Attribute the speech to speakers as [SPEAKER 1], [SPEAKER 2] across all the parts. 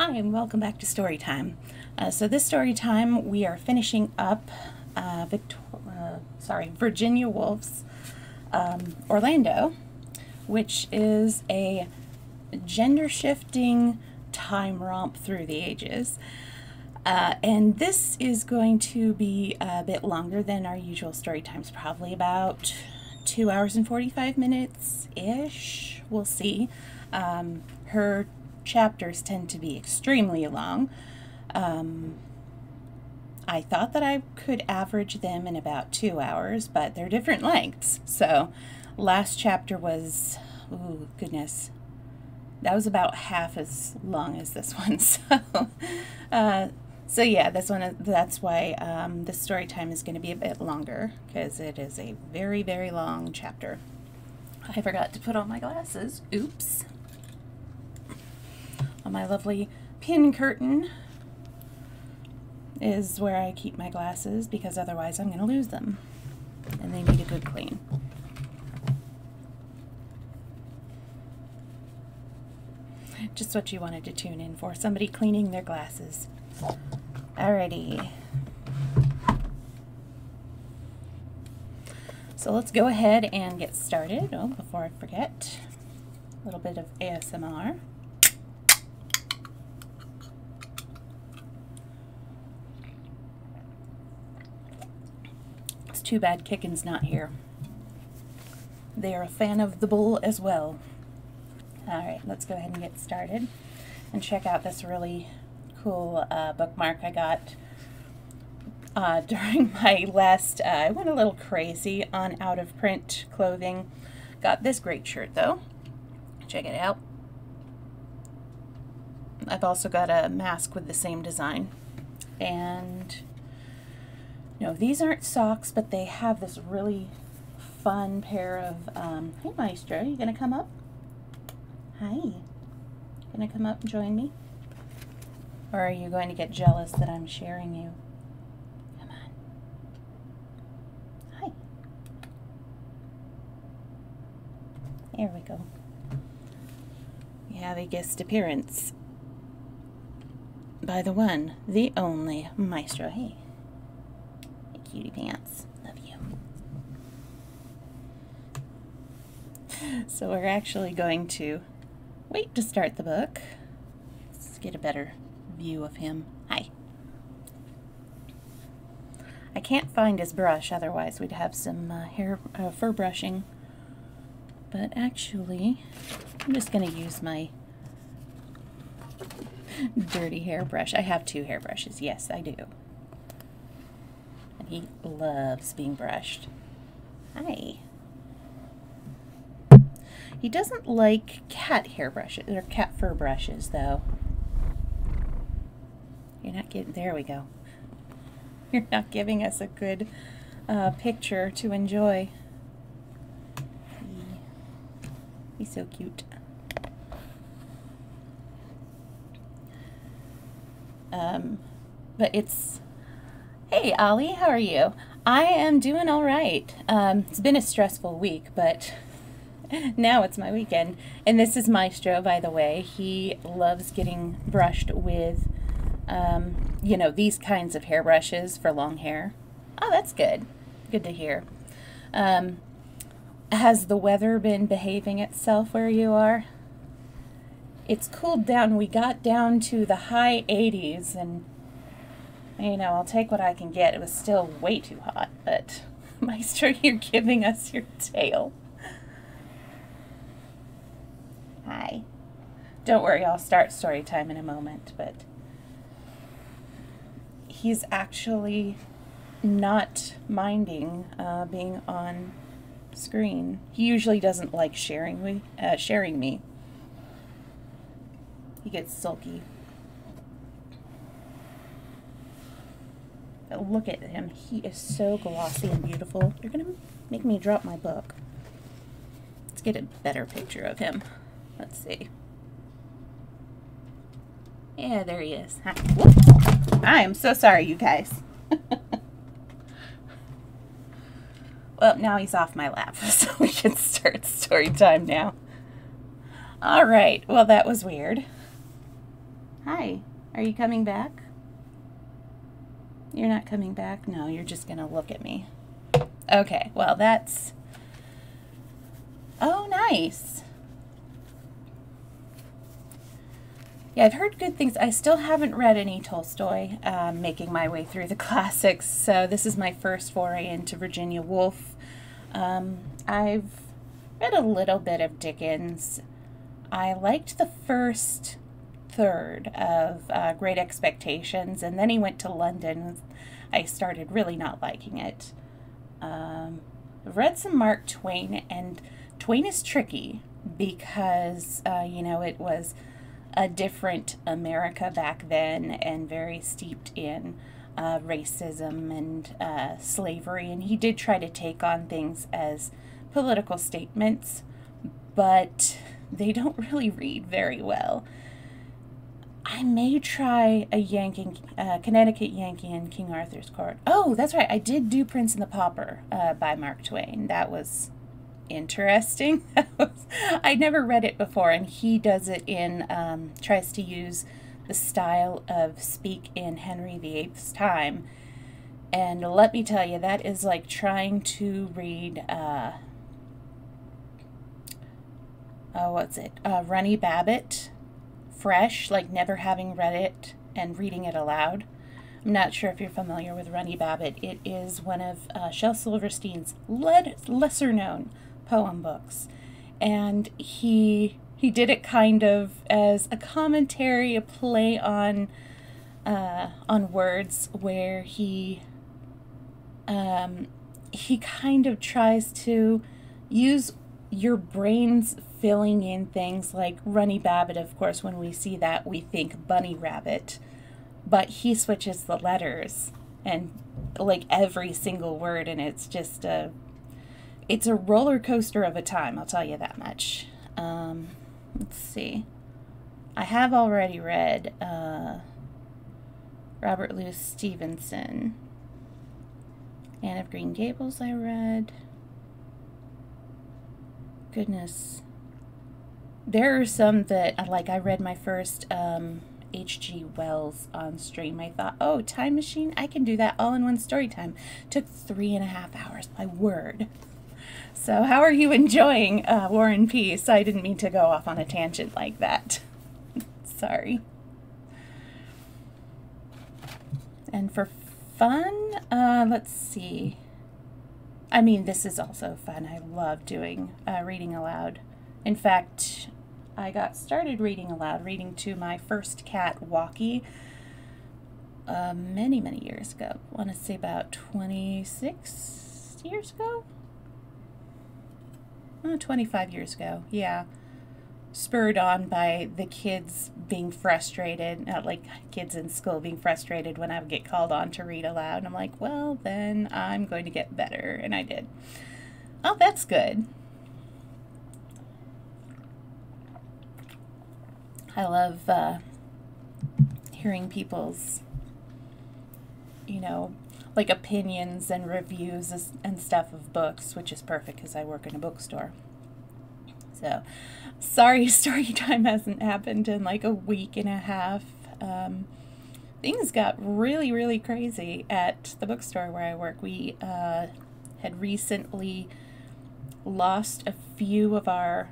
[SPEAKER 1] Hi, and welcome back to Storytime. So this story time we are finishing up Virginia Woolf's Orlando, which is a gender-shifting time romp through the ages. And this is going to be a bit longer than our usual story times, probably about 2 hours and 45 minutes-ish. We'll see. Her chapters tend to be extremely long. I thought that I could average them in about 2 hours, but they're different lengths. So last chapter was, oh goodness, that was about half as long as this one. So yeah, that's why this story time is going to be a bit longer, because it is a very, very long chapter. I forgot to put on my glasses. Oops. On my lovely pin curtain is where I keep my glasses, because otherwise I'm going to lose them, and they need a good clean. Just what you wanted to tune in for, somebody cleaning their glasses. Alrighty. So let's go ahead and get started. Oh, before I forget, a little bit of ASMR. It's too bad Kickin's not here. They are a fan of the bull as well. Alright, let's go ahead and get started and check out this really cool bookmark I got during my last, I went a little crazy on out-of-print clothing. Got this great shirt though. Check it out. I've also got a mask with the same design. And no, these aren't socks, but they have this really fun pair of, hey Maestro, you gonna come up? Hi. Gonna come up and join me? Or are you going to get jealous that I'm sharing you? Come on. Hi. There we go. We have a guest appearance by the one, the only Maestro. Hey. Hey, cutie pants. Love you. So we're actually going to wait to start the book. Let's get a better view of him. Hi. I can't find his brush, otherwise we'd have some fur brushing. But actually, I'm just going to use my dirty hairbrush. I have 2 hairbrushes. Yes, I do. And he loves being brushed. Hi. He doesn't like cat hairbrushes, or cat fur brushes, though. You're not getting, there we go. You're not giving us a good picture to enjoy. He's so cute. But it's, hey Ollie, how are you? I am doing all right. It's been a stressful week, but now it's my weekend. And this is Maestro, by the way. He loves getting brushed with you know, these kinds of hairbrushes for long hair. Oh, that's good. Good to hear. Has the weather been behaving itself where you are? It's cooled down. We got down to the high 80s, and, you know, I'll take what I can get. It was still way too hot, but Maestro, you're giving us your tail. Hi. Don't worry, I'll start story time in a moment, but he's actually not minding being on screen. He usually doesn't like sharing me. He gets sulky. But look at him. He is so glossy and beautiful. You're going to make me drop my book. Let's get a better picture of him. Let's see. Yeah, there he is. I am so sorry, you guys. Well, now he's off my lap, so we can start story time now. All right. Well, that was weird. Hi, are you coming back? You're not coming back? No, you're just gonna look at me. Okay, well that's... Oh, nice. Yeah, I've heard good things. I still haven't read any Tolstoy, making my way through the classics, so this is my first foray into Virginia Woolf. I've read a little bit of Dickens. I liked the first third of Great Expectations, and then he went to London. I started really not liking it. I've read some Mark Twain, and Twain is tricky because, you know, it was a different America back then and very steeped in racism and slavery, and he did try to take on things as political statements, but they don't really read very well. I may try a Connecticut Yankee in King Arthur's Court. Oh, that's right. I did do Prince and the Pauper by Mark Twain. That was interesting. I'd never read it before, and he does it in, tries to use the style of speak in Henry VIII's time. And let me tell you, that is like trying to read, Runny Babbitt fresh, like never having read it and reading it aloud. I'm not sure if you're familiar with Runny Babbitt. It is one of Shel Silverstein's lesser known poem books, and he did it kind of as a commentary, a play on words, where he kind of tries to use your brain's filling in things like Runny Babbitt. Of course, when we see that, we think bunny rabbit, but he switches the letters and like every single word, and it's just it's a roller coaster of a time, I'll tell you that much. Let's see. I have already read Robert Louis Stevenson. Anne of Green Gables I read. Goodness. There are some that, like, I read my first H.G. Wells on stream. I thought, oh, Time Machine, I can do that all in one story time. Took 3.5 hours, my word. So how are you enjoying War and Peace? I didn't mean to go off on a tangent like that. Sorry. And for fun, let's see. I mean, this is also fun. I love doing reading aloud. In fact, I got started reading aloud, reading to my first cat, Walkie, many, many years ago. I want to say about 26 years ago? Oh, 25 years ago, yeah. Spurred on by the kids being frustrated, like kids in school being frustrated when I would get called on to read aloud. And I'm like, well, then I'm going to get better. And I did. Oh, that's good. I love hearing people's, you know, like opinions and reviews and stuff of books, which is perfect because I work in a bookstore. So, sorry story time hasn't happened in like a week and a half. Things got really, really crazy at the bookstore where I work. We had recently lost a few of our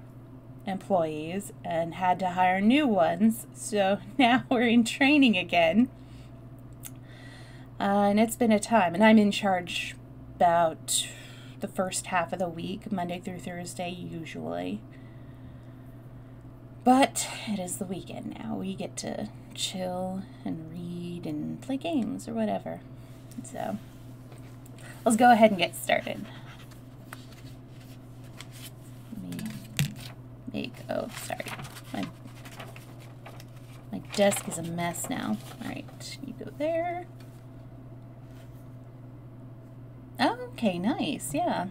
[SPEAKER 1] employees and had to hire new ones, so now we're in training again. And it's been a time, and I'm in charge about the first half of the week, Monday through Thursday usually. But it is the weekend now. We get to chill and read and play games or whatever. So let's go ahead and get started. Oh, sorry. My desk is a mess now. All right, you go there. Oh, okay, nice, yeah.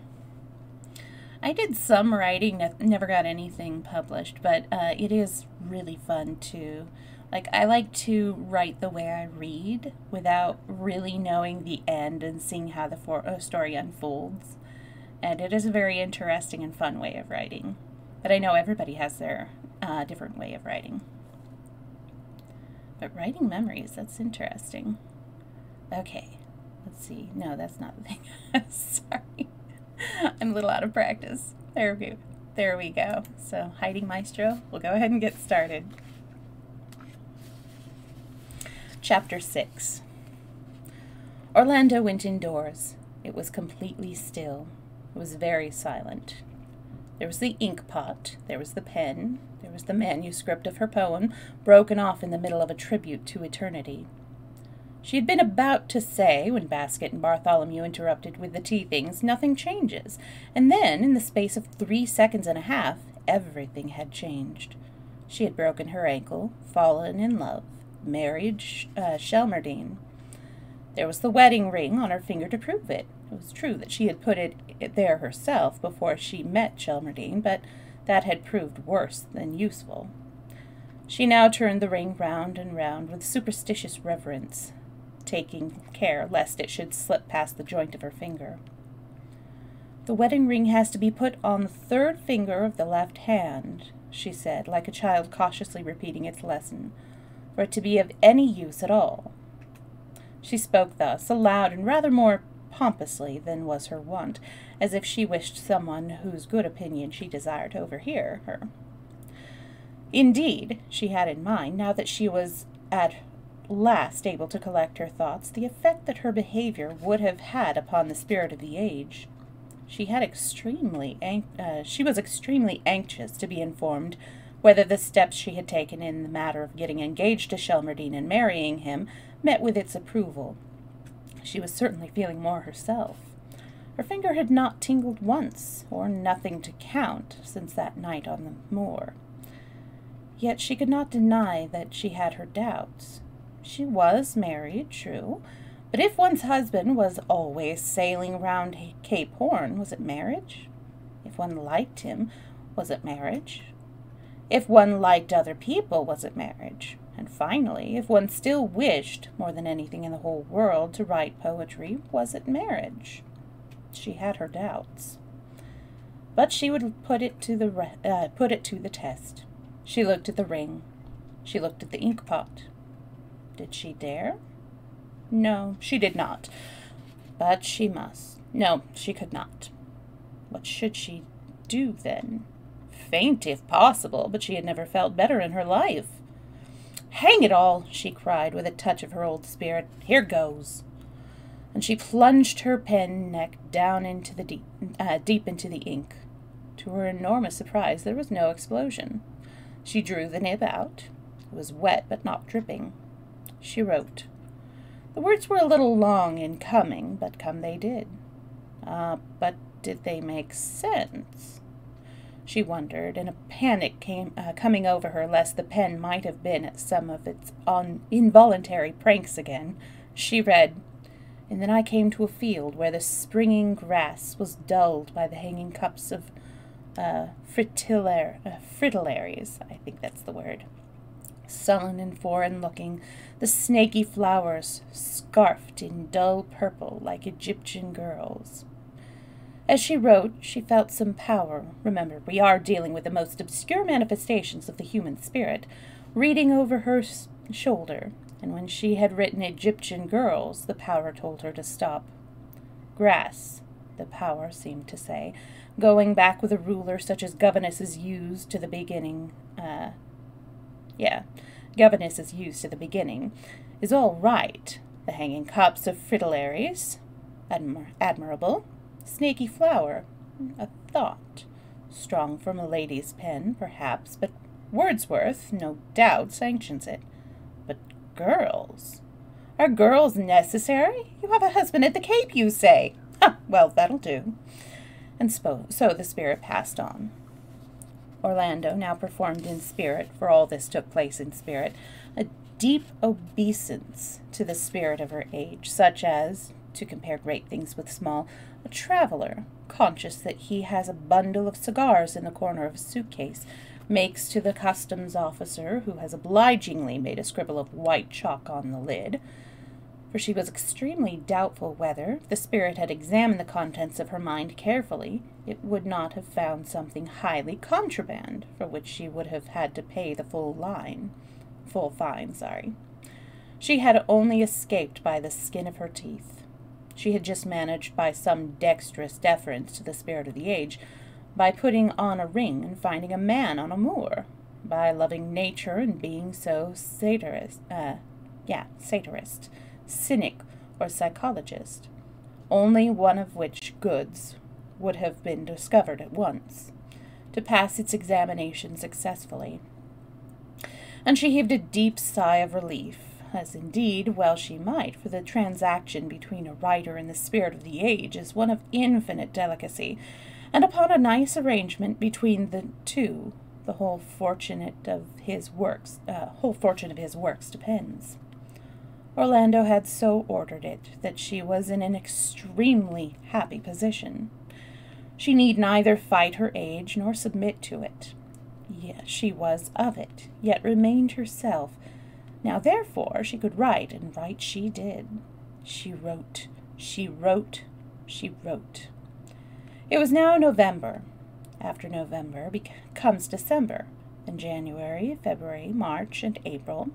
[SPEAKER 1] I did some writing, never got anything published, but it is really fun to, like, I like to write the way I read without really knowing the end and seeing how the story unfolds. And it is a very interesting and fun way of writing. But I know everybody has their different way of writing. But writing memories, that's interesting. Okay, let's see. No, that's not the thing. Sorry. I'm a little out of practice. There we go. So, hiding maestro, we'll go ahead and get started. Chapter 6. Orlando went indoors. It was completely still. It was very silent. There was the ink pot, there was the pen, there was the manuscript of her poem, broken off in the middle of a tribute to eternity. She had been about to say, when Basket and Bartholomew interrupted with the tea things, "Nothing changes," and then, in the space of 3 seconds and a half, everything had changed. She had broken her ankle, fallen in love, married Shelmardine. There was the wedding ring on her finger to prove it. It was true that she had put it there herself before she met Shelmardine, but that had proved worse than useful. She now turned the ring round and round with superstitious reverence, taking care lest it should slip past the joint of her finger. "The wedding ring has to be put on the 3rd finger of the left hand," she said, like a child cautiously repeating its lesson, "for it to be of any use at all." She spoke thus, aloud and rather more pompously than was her wont, as if she wished someone whose good opinion she desired to overhear her. Indeed, she had in mind, now that she was at last able to collect her thoughts, the effect that her behavior would have had upon the spirit of the age. She was extremely anxious to be informed whether the steps she had taken in the matter of getting engaged to Shelmardine and marrying him met with its approval. She was certainly feeling more herself. Her finger had not tingled once, or nothing to count, since that night on the moor. Yet she could not deny that she had her doubts. She was married, true, but if one's husband was always sailing round Cape Horn, was it marriage? If one liked him, was it marriage? If one liked other people, was it marriage? And finally, if one still wished, more than anything in the whole world, to write poetry, was it marriage? She had her doubts. But she would put it to the test. She looked at the ring. She looked at the ink pot. Did she dare? No, she did not. But she must. No, she could not. What should she do, then? Faint, if possible, but she had never felt better in her life. "Hang it all!" she cried, with a touch of her old spirit. "Here goes!" And she plunged her pen neck down into the deep into the ink. To her enormous surprise, there was no explosion. She drew the nib out. It was wet, but not dripping. She wrote. The words were a little long in coming, but come they did. But did they make sense? She wondered, and a panic came coming over her lest the pen might have been at some of its involuntary pranks again. She read, "And then I came to a field where the springing grass was dulled by the hanging cups of fritillaries, I think that's the word. Sullen and foreign-looking, the snaky flowers scarfed in dull purple like Egyptian girls." As she wrote, she felt some power. Remember, we are dealing with the most obscure manifestations of the human spirit, reading over her shoulder, and when she had written Egyptian girls, the power told her to stop. Grass, the power seemed to say, going back with a ruler such as governesses used to the beginning. Governesses used to the beginning, is all right. The hanging cups of fritillaries, admirable. Snaky flower, a thought. Strong from a lady's pen, perhaps, but Wordsworth, no doubt, sanctions it. But girls? Are girls necessary? You have a husband at the Cape, you say. Well, that'll do. And so the spirit passed on. Orlando now performed in spirit, for all this took place in spirit, a deep obeisance to the spirit of her age, such as, to compare great things with small, a traveler, conscious that he has a bundle of cigars in the corner of a suitcase, makes to the customs officer, who has obligingly made a scribble of white chalk on the lid, for she was extremely doubtful whether, if the spirit had examined the contents of her mind carefully, it would not have found something highly contraband, for which she would have had to pay the full fine. She had only escaped by the skin of her teeth. She had just managed by some dexterous deference to the spirit of the age, by putting on a ring and finding a man on a moor, by loving nature and being so satirist, cynic, or psychologist, only one of which goods would have been discovered at once, to pass its examination successfully. And she heaved a deep sigh of relief, as indeed well she might, for the transaction between a writer and the spirit of the age is one of infinite delicacy, and upon a nice arrangement between the two the whole fortune of his works depends. Orlando had so ordered it that she was in an extremely happy position. She need neither fight her age nor submit to it. Yes, she was of it, yet remained herself. Now therefore she could write, and write she did. She wrote, she wrote, she wrote. It was now November. After November comes December, then January, February, March, and April.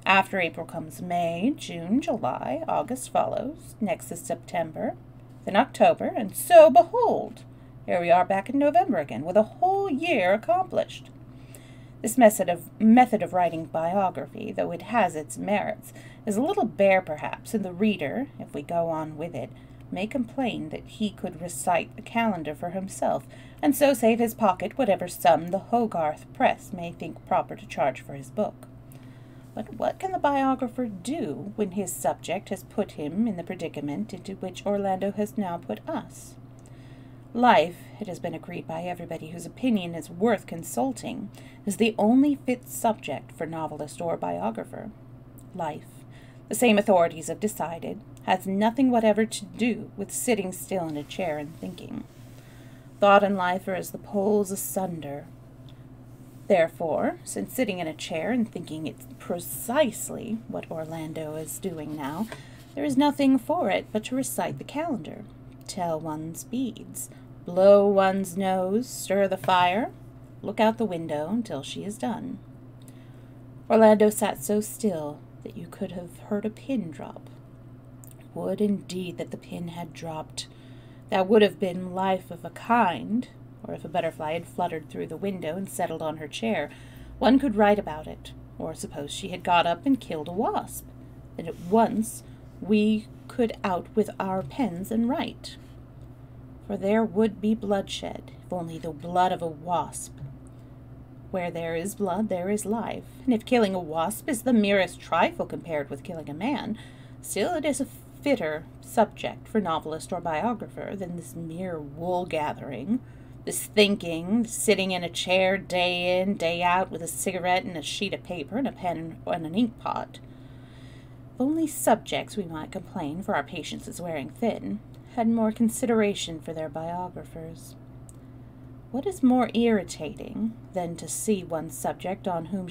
[SPEAKER 1] After April comes May, June, July, August follows. Next is September, then October, and so, behold, here we are back in November again, with a whole year accomplished. This method of writing biography, though it has its merits, is a little bare perhaps, and the reader, if we go on with it, may complain that he could recite the calendar for himself, and so save his pocket whatever sum the Hogarth press may think proper to charge for his book. But what can the biographer do when his subject has put him in the predicament into which Orlando has now put us? Life, it has been agreed by everybody whose opinion is worth consulting, is the only fit subject for novelist or biographer. Life, the same authorities have decided, has nothing whatever to do with sitting still in a chair and thinking. Thought and life are as the poles asunder. Therefore, since sitting in a chair and thinking it's precisely what Orlando is doing now, there is nothing for it but to recite the calendar, tell one's beads, blow one's nose, stir the fire, look out the window until she is done. Orlando sat so still that you could have heard a pin drop. Would indeed that the pin had dropped. That would have been life of a kind, or if a butterfly had fluttered through the window and settled on her chair, one could write about it. Or suppose she had got up and killed a wasp, then at once we could out with our pens and write. For there would be bloodshed, if only the blood of a wasp. Where there is blood, there is life, and if killing a wasp is the merest trifle compared with killing a man, still it is a fitter subject for novelist or biographer than this mere wool-gathering, this thinking, sitting in a chair day in, day out with a cigarette and a sheet of paper and a pen and an ink pot. If only subjects, we might complain, for our patience is wearing thin, had more consideration for their biographers. What is more irritating than to see one's subject on whom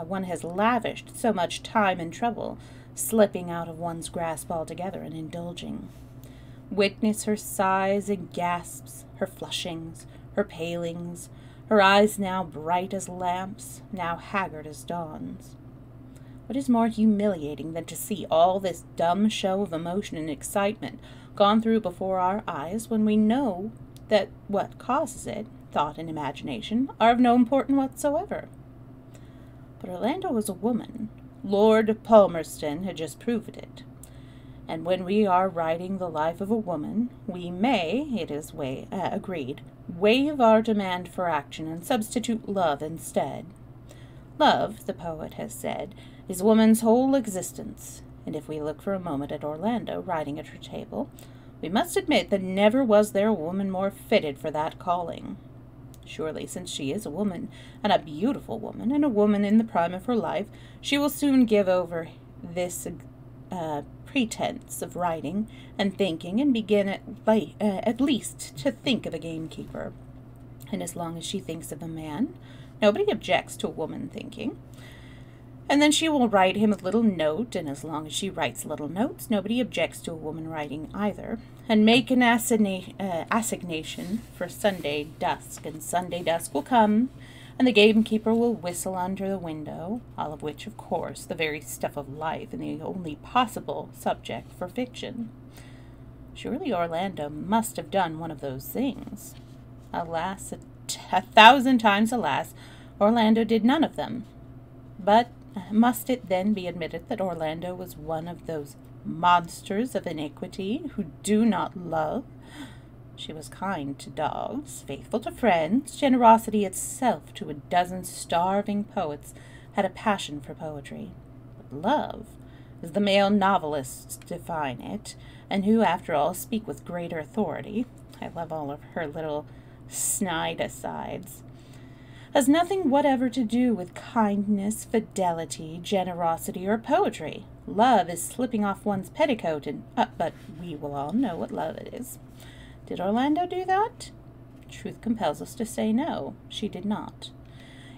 [SPEAKER 1] one has lavished so much time and trouble slipping out of one's grasp altogether and indulging? Witness her sighs and gasps, her flushings, her palings, her eyes now bright as lamps, now haggard as dawns. What is more humiliating than to see all this dumb show of emotion and excitement gone through before our eyes when we know that what causes it, thought and imagination, are of no importance whatsoever? But Orlando was a woman. Lord Palmerston had just proved it. And when we are writing the life of a woman, we may, it is agreed, waive our demand for action and substitute love instead. Love, the poet has said, is woman's whole existence, and if we look for a moment at Orlando writing at her table, we must admit that never was there a woman more fitted for that calling. Surely, since she is a woman, and a beautiful woman, and a woman in the prime of her life, she will soon give over this pretense of writing and thinking, and begin at least to think of a gamekeeper. And as long as she thinks of a man, nobody objects to a woman thinking. And then she will write him a little note, and as long as she writes little notes, nobody objects to a woman writing either, and make an assignation for Sunday dusk, and Sunday dusk will come, and the gamekeeper will whistle under the window, all of which, of course, the very stuff of life and the only possible subject for fiction. Surely Orlando must have done one of those things. Alas, 1,000 times alas, Orlando did none of them. But must it then be admitted that Orlando was one of those monsters of iniquity who do not love? She was kind to dogs, faithful to friends, generosity itself to a dozen starving poets, had a passion for poetry. But love, as the male novelists define it, and who, after all, speak with greater authority, I love all of her little snide asides, has nothing whatever to do with kindness, fidelity, generosity, or poetry. Love is slipping off one's petticoat, and but we will all know what love it is. Did Orlando do that? Truth compels us to say no, she did not.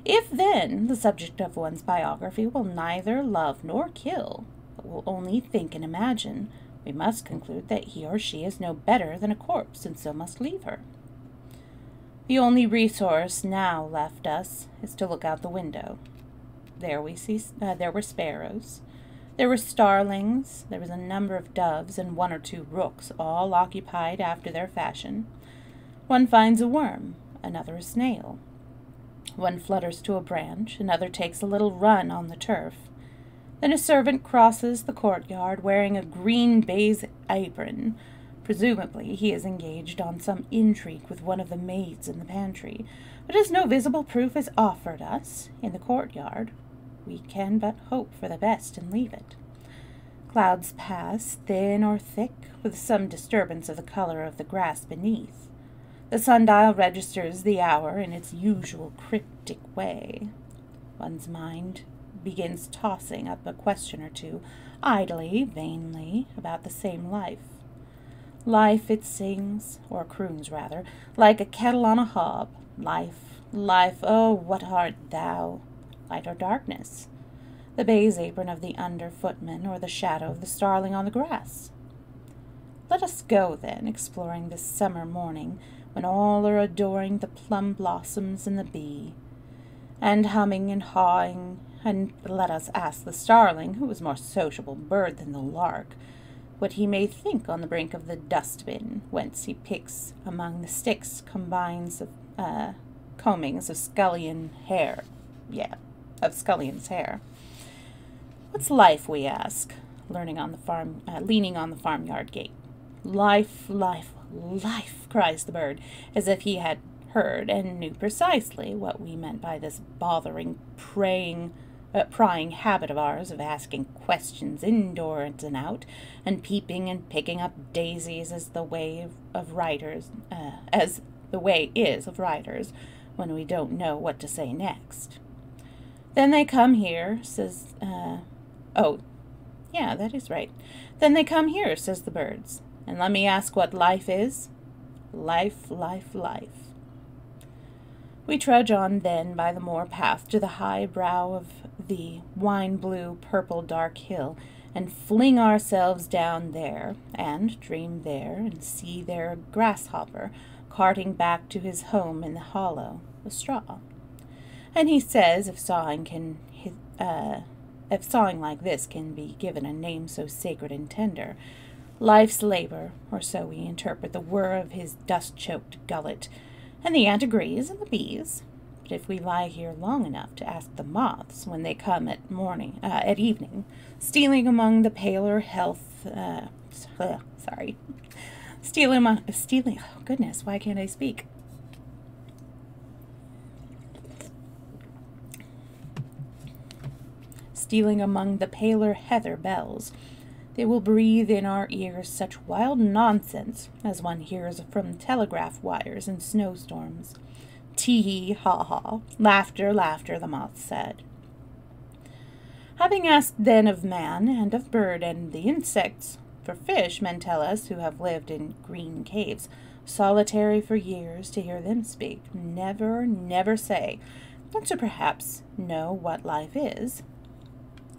[SPEAKER 1] If, then, the subject of one's biography will neither love nor kill, but will only think and imagine, we must conclude that he or she is no better than a corpse, and so must leave her. The only resource now left us is to look out the window. There were sparrows. There were starlings, there was a number of doves, and 1 or 2 rooks, all occupied after their fashion. One finds a worm, another a snail. One flutters to a branch, another takes a little run on the turf. Then a servant crosses the courtyard wearing a green baize apron. Presumably he is engaged on some intrigue with one of the maids in the pantry, but as no visible proof is offered us in the courtyard, we can but hope for the best and leave it. Clouds pass, thin or thick, with some disturbance of the color of the grass beneath. The sundial registers the hour in its usual cryptic way. One's mind begins tossing up a question or two, idly, vainly, about the same life. Life, it sings, or croons rather, like a kettle on a hob. Life, life, oh, what art thou? Light or darkness? The baize apron of the under footman, or the shadow of the starling on the grass? Let us go, then, exploring this summer morning, when all are adoring the plum blossoms and the bee, and humming and hawing, and let us ask the starling, who is more sociable bird than the lark, what he may think on the brink of the dustbin, whence he picks among the sticks combines of combings of scullion hair. Of Scullion's hair. What's life, we ask, leaning on the farmyard gate. Life, life, life, cries the bird, as if he had heard and knew precisely what we meant by this bothering, prying habit of ours of asking questions indoors and out, and peeping and picking up daisies as the way of writers, when we don't know what to say next. Then they come here, says, that is right. Then they come here, says the birds, and let me ask what life is. Life, life, life. We trudge on then by the moor path to the high brow of the wine-blue, purple dark hill, and fling ourselves down there, and dream there, and see there a grasshopper carting back to his home in the hollow the straw. And he says if sawing like this can be given a name so sacred and tender, life's labor, or so we interpret the whir of his dust-choked gullet, and the ant agrees, and the bees. But if we lie here long enough to ask the moths when they come at evening, stealing among the paler why can't I speak? Stealing among the paler heather bells, they will breathe in our ears such wild nonsense as one hears from telegraph wires in snowstorms. Tee-hee, ha-ha, laughter, laughter, the moth said. Having asked then of man and of bird and the insects, for fish, men tell us, who have lived in green caves, solitary for years, to hear them speak, never say, and so perhaps know what life is.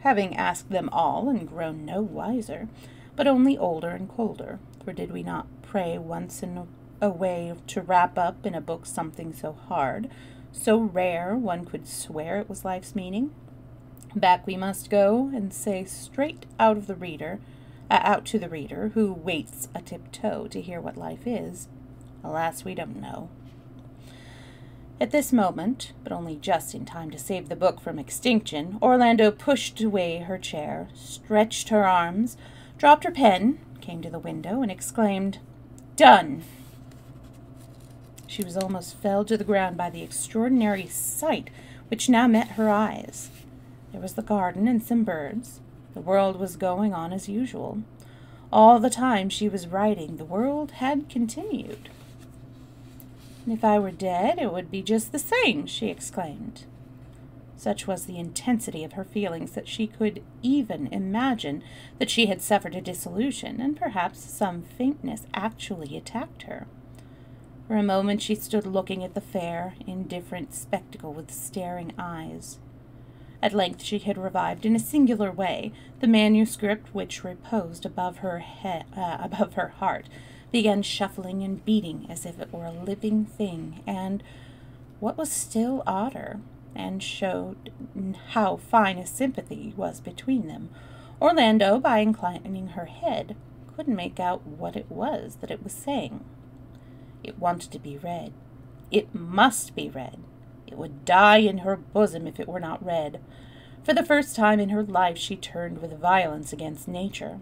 [SPEAKER 1] Having asked them all and grown no wiser, but only older and colder, for did we not pray once in a way to wrap up in a book something so hard, so rare one could swear it was life's meaning. Back we must go and say straight out of the reader, out to the reader who waits a tiptoe to hear what life is. Alas, we don't know. At this moment, but only just in time to save the book from extinction, Orlando pushed away her chair, stretched her arms, dropped her pen, came to the window, and exclaimed, "Done!" She was almost fell to the ground by the extraordinary sight which now met her eyes. There was the garden and some birds. The world was going on as usual. All the time she was writing, the world had continued. "And if I were dead, it would be just the same," she exclaimed. Such was the intensity of her feelings that she could even imagine that she had suffered a dissolution, and perhaps some faintness actually attacked her. For a moment she stood looking at the fair, indifferent spectacle with staring eyes. At length she had revived in a singular way. The manuscript which reposed above her heart began shuffling and beating as if it were a living thing, and, what was still odder, and showed how fine a sympathy was between them, Orlando, by inclining her head, couldn't make out what it was that it was saying. It wanted to be read. It must be read. It would die in her bosom if it were not read. For the first time in her life she turned with violence against nature.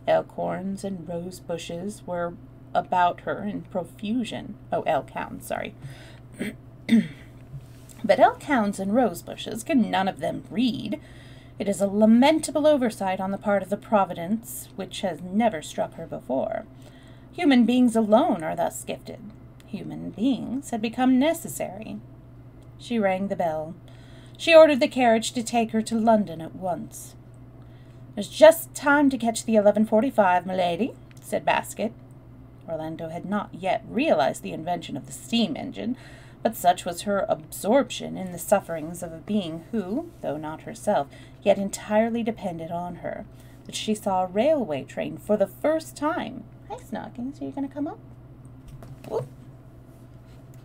[SPEAKER 1] Elkhorns and rose bushes were about her in profusion. Oh, elk-hounds, sorry. But elk-hounds and rose bushes can none of them read. It is a lamentable oversight on the part of the Providence which has never struck her before. Human beings alone are thus gifted. Human beings had become necessary. She rang the bell. She ordered the carriage to take her to London at once. "There's just time to catch the 11:45, milady," said Basket. Orlando had not yet realized the invention of the steam engine, but such was her absorption in the sufferings of a being who, though not herself, yet entirely depended on her, that she saw a railway train for the first time. "Hi, Snockings, are you going to come up?" Whoop.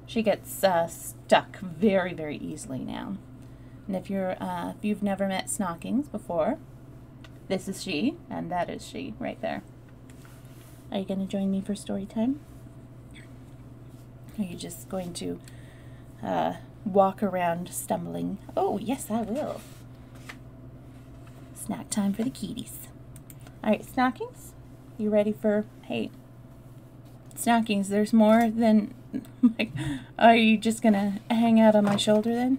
[SPEAKER 1] She gets stuck very, very easily now. And if you've never met Snockings before, this is she, and that is she right there. Are you going to join me for story time? Are you just going to walk around stumbling? Oh, yes, I will. Snack time for the kitties. All right, Snockings, you ready for, hey, Snockings, there's more than, like, are you just going to hang out on my shoulder then?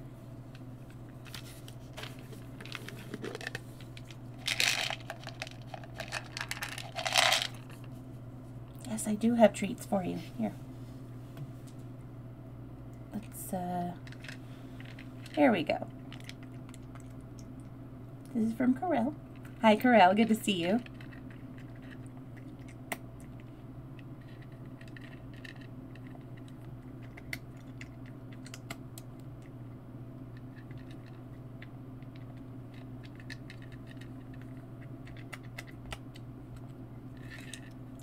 [SPEAKER 1] Yes, I do have treats for you. Here. Let's, here we go. This is from Corel. Hi, Corel. Good to see you.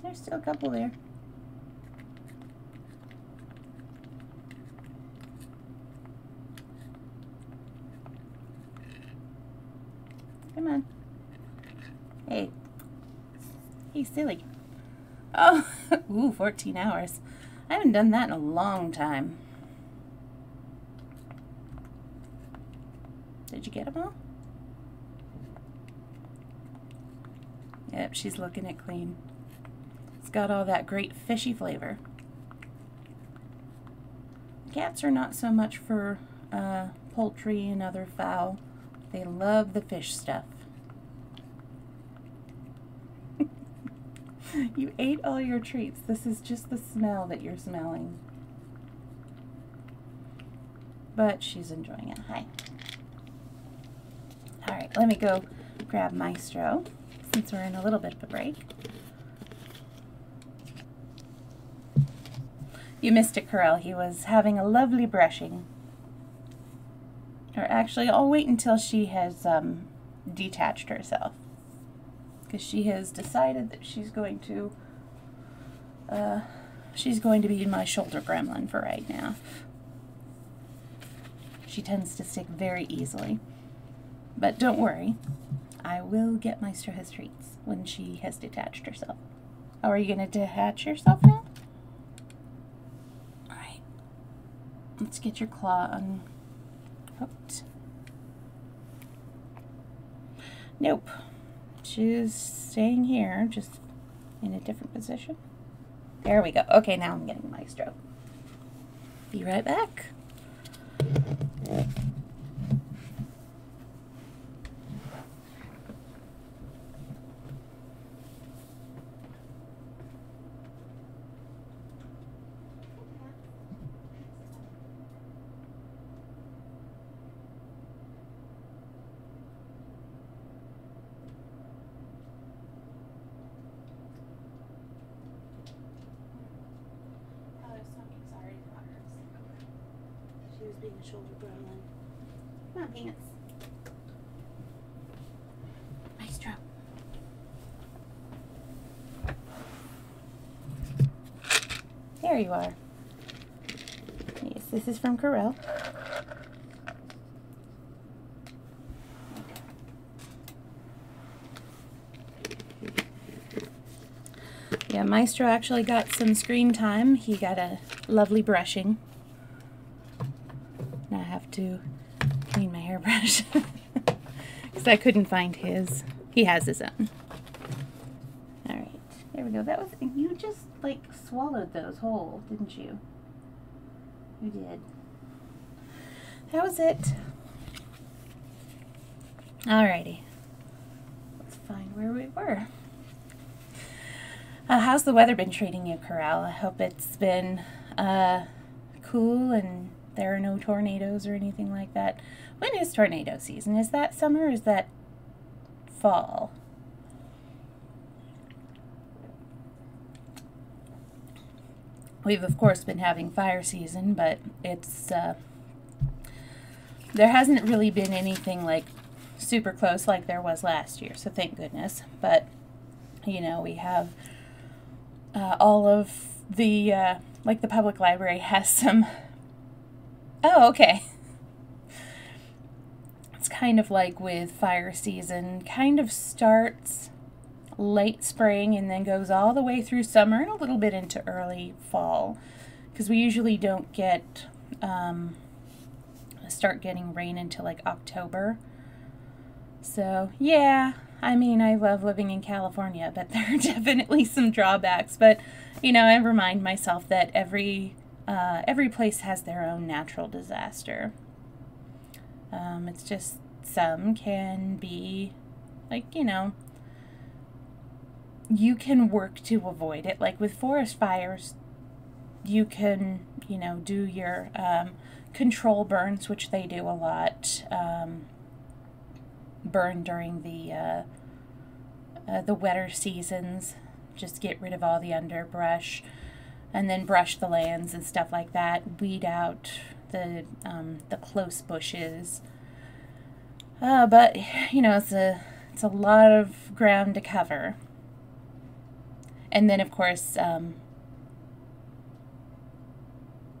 [SPEAKER 1] There's still a couple there. Come on. Hey. Hey, silly. Oh, ooh, 14 hours. I haven't done that in a long time. Did you get them all? Yep, she's looking it clean. It's got all that great fishy flavor. Cats are not so much for poultry and other fowl. They love the fish stuff. You ate all your treats. This is just the smell that you're smelling. But she's enjoying it. Hi. Alright, let me go grab Maestro, since we're in a little bit of a break. You missed it, Corel. He was having a lovely brushing. Or actually, I'll wait until she has detached herself, because she has decided that she's going to be my shoulder gremlin for right now. She tends to stick very easily. But don't worry, I will get Maestro his treats when she has detached herself. Oh, are you going to detach yourself now? Alright. Let's get your claw unhooked. Nope. She's staying here, just in a different position. There we go. Okay, now I'm getting Maestro. Be right back. She was being a shoulder gremlin. Come on, Pants. Maestro. There you are. Yes, this is from Corel. Yeah, Maestro actually got some screen time. He got a lovely brushing. Now I have to clean my hairbrush because I couldn't find his. He has his own. Alright, there we go. That was, you just like swallowed those whole, didn't you? You did. That was it. Alrighty. Let's find where we were. How's the weather been treating you, Corral? I hope it's been cool and there are no tornadoes or anything like that. When is tornado season? Is that summer or is that fall? We've, of course, been having fire season, but it's, there hasn't really been anything like super close like there was last year, so thank goodness. But, you know, we have all of the, like the public library has some, oh, okay. It's kind of like with fire season, kind of starts late spring and then goes all the way through summer and a little bit into early fall, because we usually don't get, start getting rain until like October. So, yeah. I mean, I love living in California, but there are definitely some drawbacks. But, you know, I remind myself that every place has their own natural disaster. It's just some can be, like, you know, you can work to avoid it. Like with forest fires, you can, you know, do your control burns, which they do a lot. Burn during the wetter seasons, just get rid of all the underbrush and then brush the lands and stuff like that, weed out the close bushes, but you know, it's a lot of ground to cover. And then of course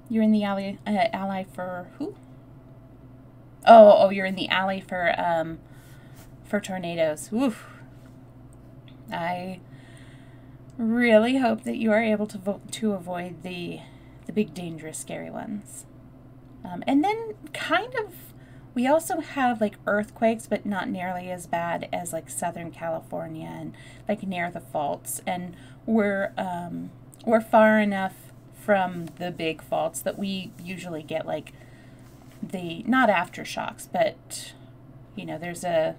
[SPEAKER 1] you're in the alley for who? Oh, you're in the alley for tornadoes. Oof. I really hope that you are able to avoid the big, dangerous, scary ones. And then kind of, we also have like earthquakes, but not nearly as bad as like Southern California and like near the faults. And we're far enough from the big faults that we usually get like the, not aftershocks, but you know, there's the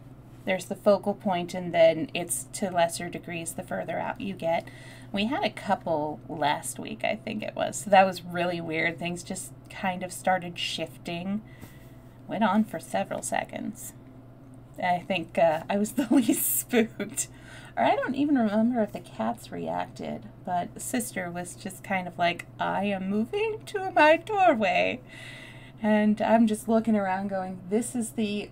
[SPEAKER 1] focal point, and then it's to lesser degrees the further out you get. We had a couple last week, I think it was. So that was really weird. Things just kind of started shifting. Went on for several seconds. I think I was the least spooked. Or I don't even remember if the cats reacted, but sister was just kind of like, I am moving to my doorway. And I'm just looking around going, this is the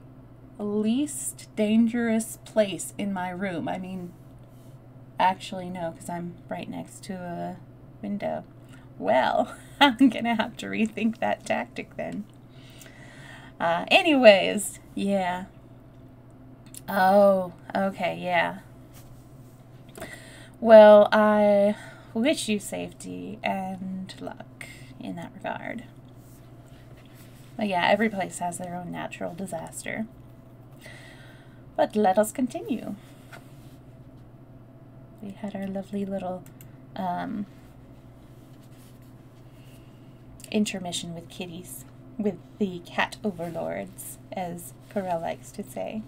[SPEAKER 1] least dangerous place in my room. I mean, actually no, because I'm right next to a window. Well, I'm gonna have to rethink that tactic then. Anyways, yeah. Oh, okay, yeah. Well, I wish you safety and luck in that regard. But yeah, every place has their own natural disaster. But let us continue. We had our lovely little intermission with kitties, with the cat overlords, as Carell likes to say.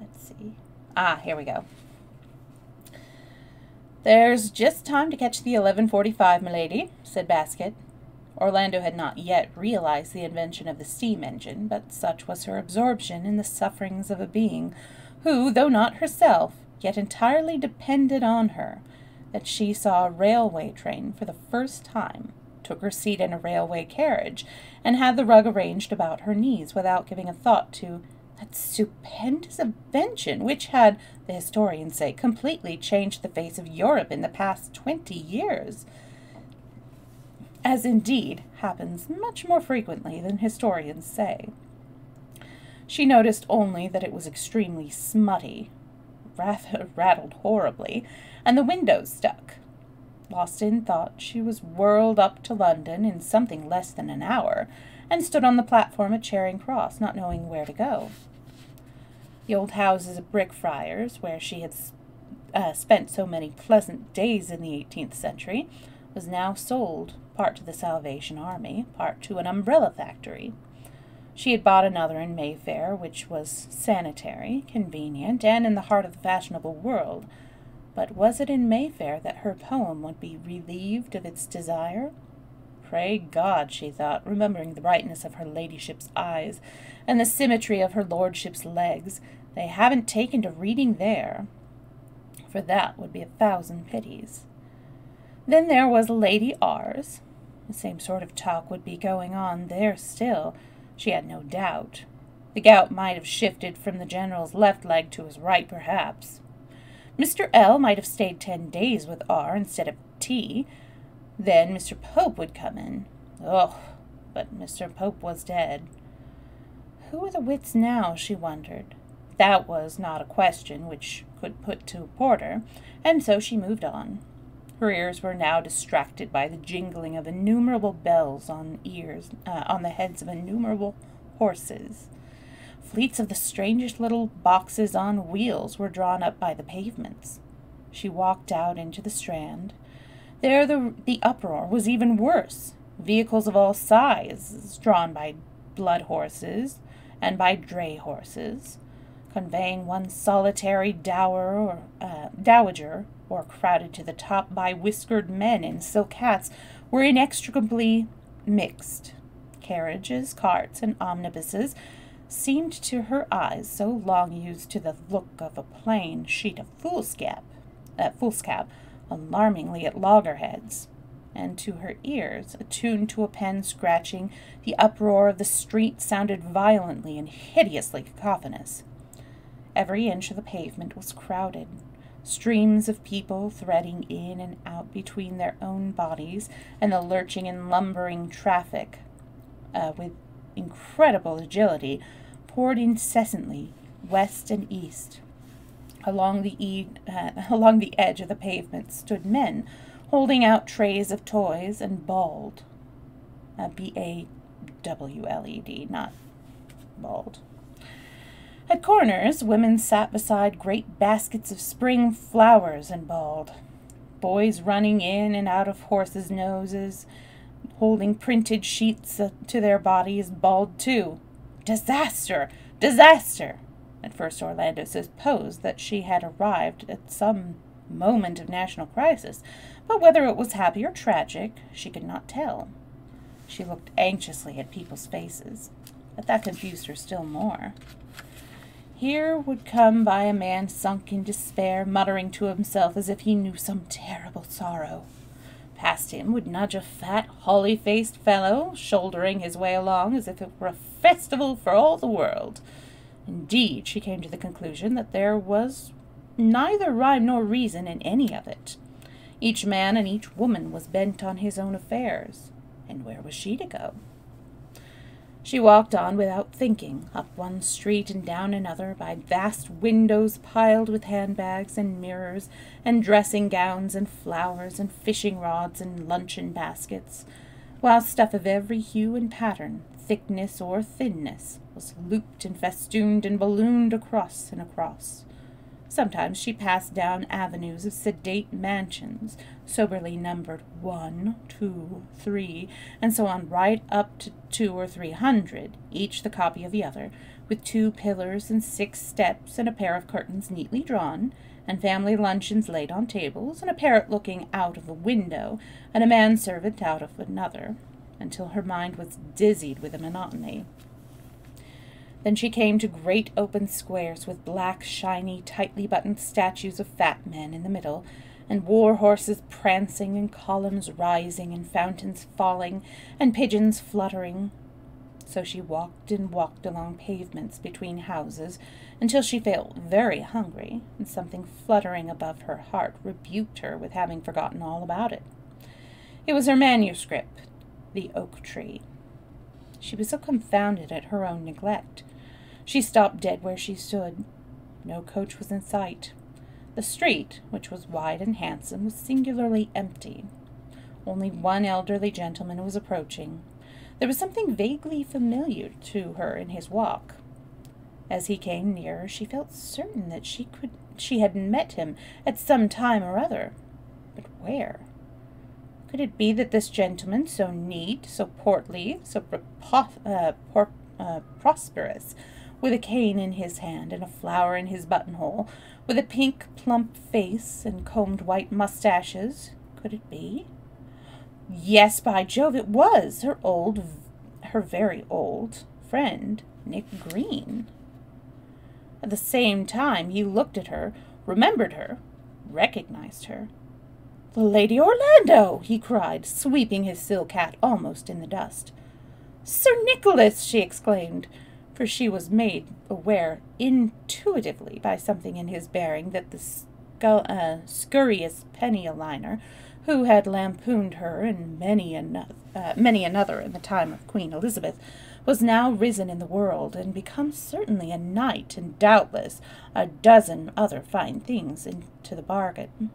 [SPEAKER 1] Let's see. Here we go. There's just time to catch the 11:45, milady, said Basket. Orlando had not yet realized the invention of the steam engine, but such was her absorption in the sufferings of a being who, though not herself, yet entirely depended on her, that she saw a railway train for the first time, took her seat in a railway carriage, and had the rug arranged about her knees without giving a thought to that stupendous invention which had, the historians say, completely changed the face of Europe in the past 20 years. As indeed happens much more frequently than historians say. She noticed only that it was extremely smutty, rattled horribly, and the windows stuck. Lost in thought, she was whirled up to London in something less than an hour, and stood on the platform at Charing Cross, not knowing where to go. The old houses of Brickfriars, where she had spent so many pleasant days in the 18th century, was now sold, part to the Salvation Army, part to an umbrella factory. She had bought another in Mayfair, which was sanitary, convenient, and in the heart of the fashionable world. But was it in Mayfair that her poem would be relieved of its desire? Pray God, she thought, remembering the brightness of her ladyship's eyes, and the symmetry of her lordship's legs, they haven't taken to reading there, for that would be 1,000 pities. Then there was Lady R's. The same sort of talk would be going on there still, she had no doubt. The gout might have shifted from the general's left leg to his right, perhaps. Mr. L. might have stayed 10 days with R instead of T. Then Mr. Pope would come in. Oh, but Mr. Pope was dead. Who were the wits now, she wondered. That was not a question which could put to Porter, and so she moved on. Her ears were now distracted by the jingling of innumerable bells on the heads of innumerable horses. Fleets of the strangest little boxes on wheels were drawn up by the pavements. She walked out into the Strand. There the uproar was even worse. Vehicles of all sizes, drawn by blood horses and by dray horses, conveying one solitary dowager, or crowded to the top by whiskered men in silk hats, were inextricably mixed. Carriages, carts, and omnibuses seemed to her eyes, so long used to the look of a plain sheet of foolscap, alarmingly at loggerheads, and to her ears, attuned to a pen scratching, the uproar of the street sounded violently and hideously cacophonous. Every inch of the pavement was crowded. Streams of people threading in and out between their own bodies and the lurching and lumbering traffic, with incredible agility, poured incessantly west and east. Along the edge of the pavement stood men, holding out trays of toys and bawled. B-A-W-L-E-D, not bald. At corners, women sat beside great baskets of spring flowers and bawled. Boys running in and out of horses' noses, holding printed sheets to their bodies, bawled too. Disaster! Disaster! At first Orlando supposed that she had arrived at some moment of national crisis, but whether it was happy or tragic, she could not tell. She looked anxiously at people's faces, but that confused her still more. Here would come by a man sunk in despair, muttering to himself as if he knew some terrible sorrow. Past him would nudge a fat, holly-faced fellow, shouldering his way along as if it were a festival for all the world. Indeed, she came to the conclusion that there was neither rhyme nor reason in any of it. Each man and each woman was bent on his own affairs, and where was she to go? She walked on without thinking, up one street and down another, by vast windows piled with handbags and mirrors and dressing gowns and flowers and fishing rods and luncheon baskets, while stuff of every hue and pattern, thickness or thinness, was looped and festooned and ballooned across and across. Sometimes she passed down avenues of sedate mansions, soberly numbered 1, 2, 3, and so on right up to 200 or 300, each the copy of the other, with 2 pillars and 6 steps and a pair of curtains neatly drawn, and family luncheons laid on tables, and a parrot looking out of a window, and a manservant out of another, until her mind was dizzied with the monotony. Then she came to great open squares with black, shiny, tightly buttoned statues of fat men in the middle, and war horses prancing, and columns rising, and fountains falling, and pigeons fluttering. So she walked and walked along pavements between houses until she felt very hungry, and something fluttering above her heart rebuked her with having forgotten all about it. It was her manuscript, The Oak Tree. She was so confounded at her own neglect. She stopped dead where she stood. No coach was in sight. The street, which was wide and handsome, was singularly empty. Only one elderly gentleman was approaching. There was something vaguely familiar to her in his walk. As he came nearer, she felt certain that she had met him at some time or other. But where? Could it be that this gentleman, so neat, so portly, so prosperous, with a cane in his hand and a flower in his buttonhole, with a pink, plump face and combed white mustaches, could it be? Yes, by Jove, it was her very old friend, Nick Green. At the same time, he looked at her, remembered her, recognized her. "The Lady Orlando!" he cried, sweeping his silk hat almost in the dust. "Sir Nicholas!" she exclaimed, for she was made aware intuitively by something in his bearing that the scurrious penny-a-liner, who had lampooned her and many another in the time of Queen Elizabeth, was now risen in the world, and become certainly a knight, and doubtless a dozen other fine things into the bargain.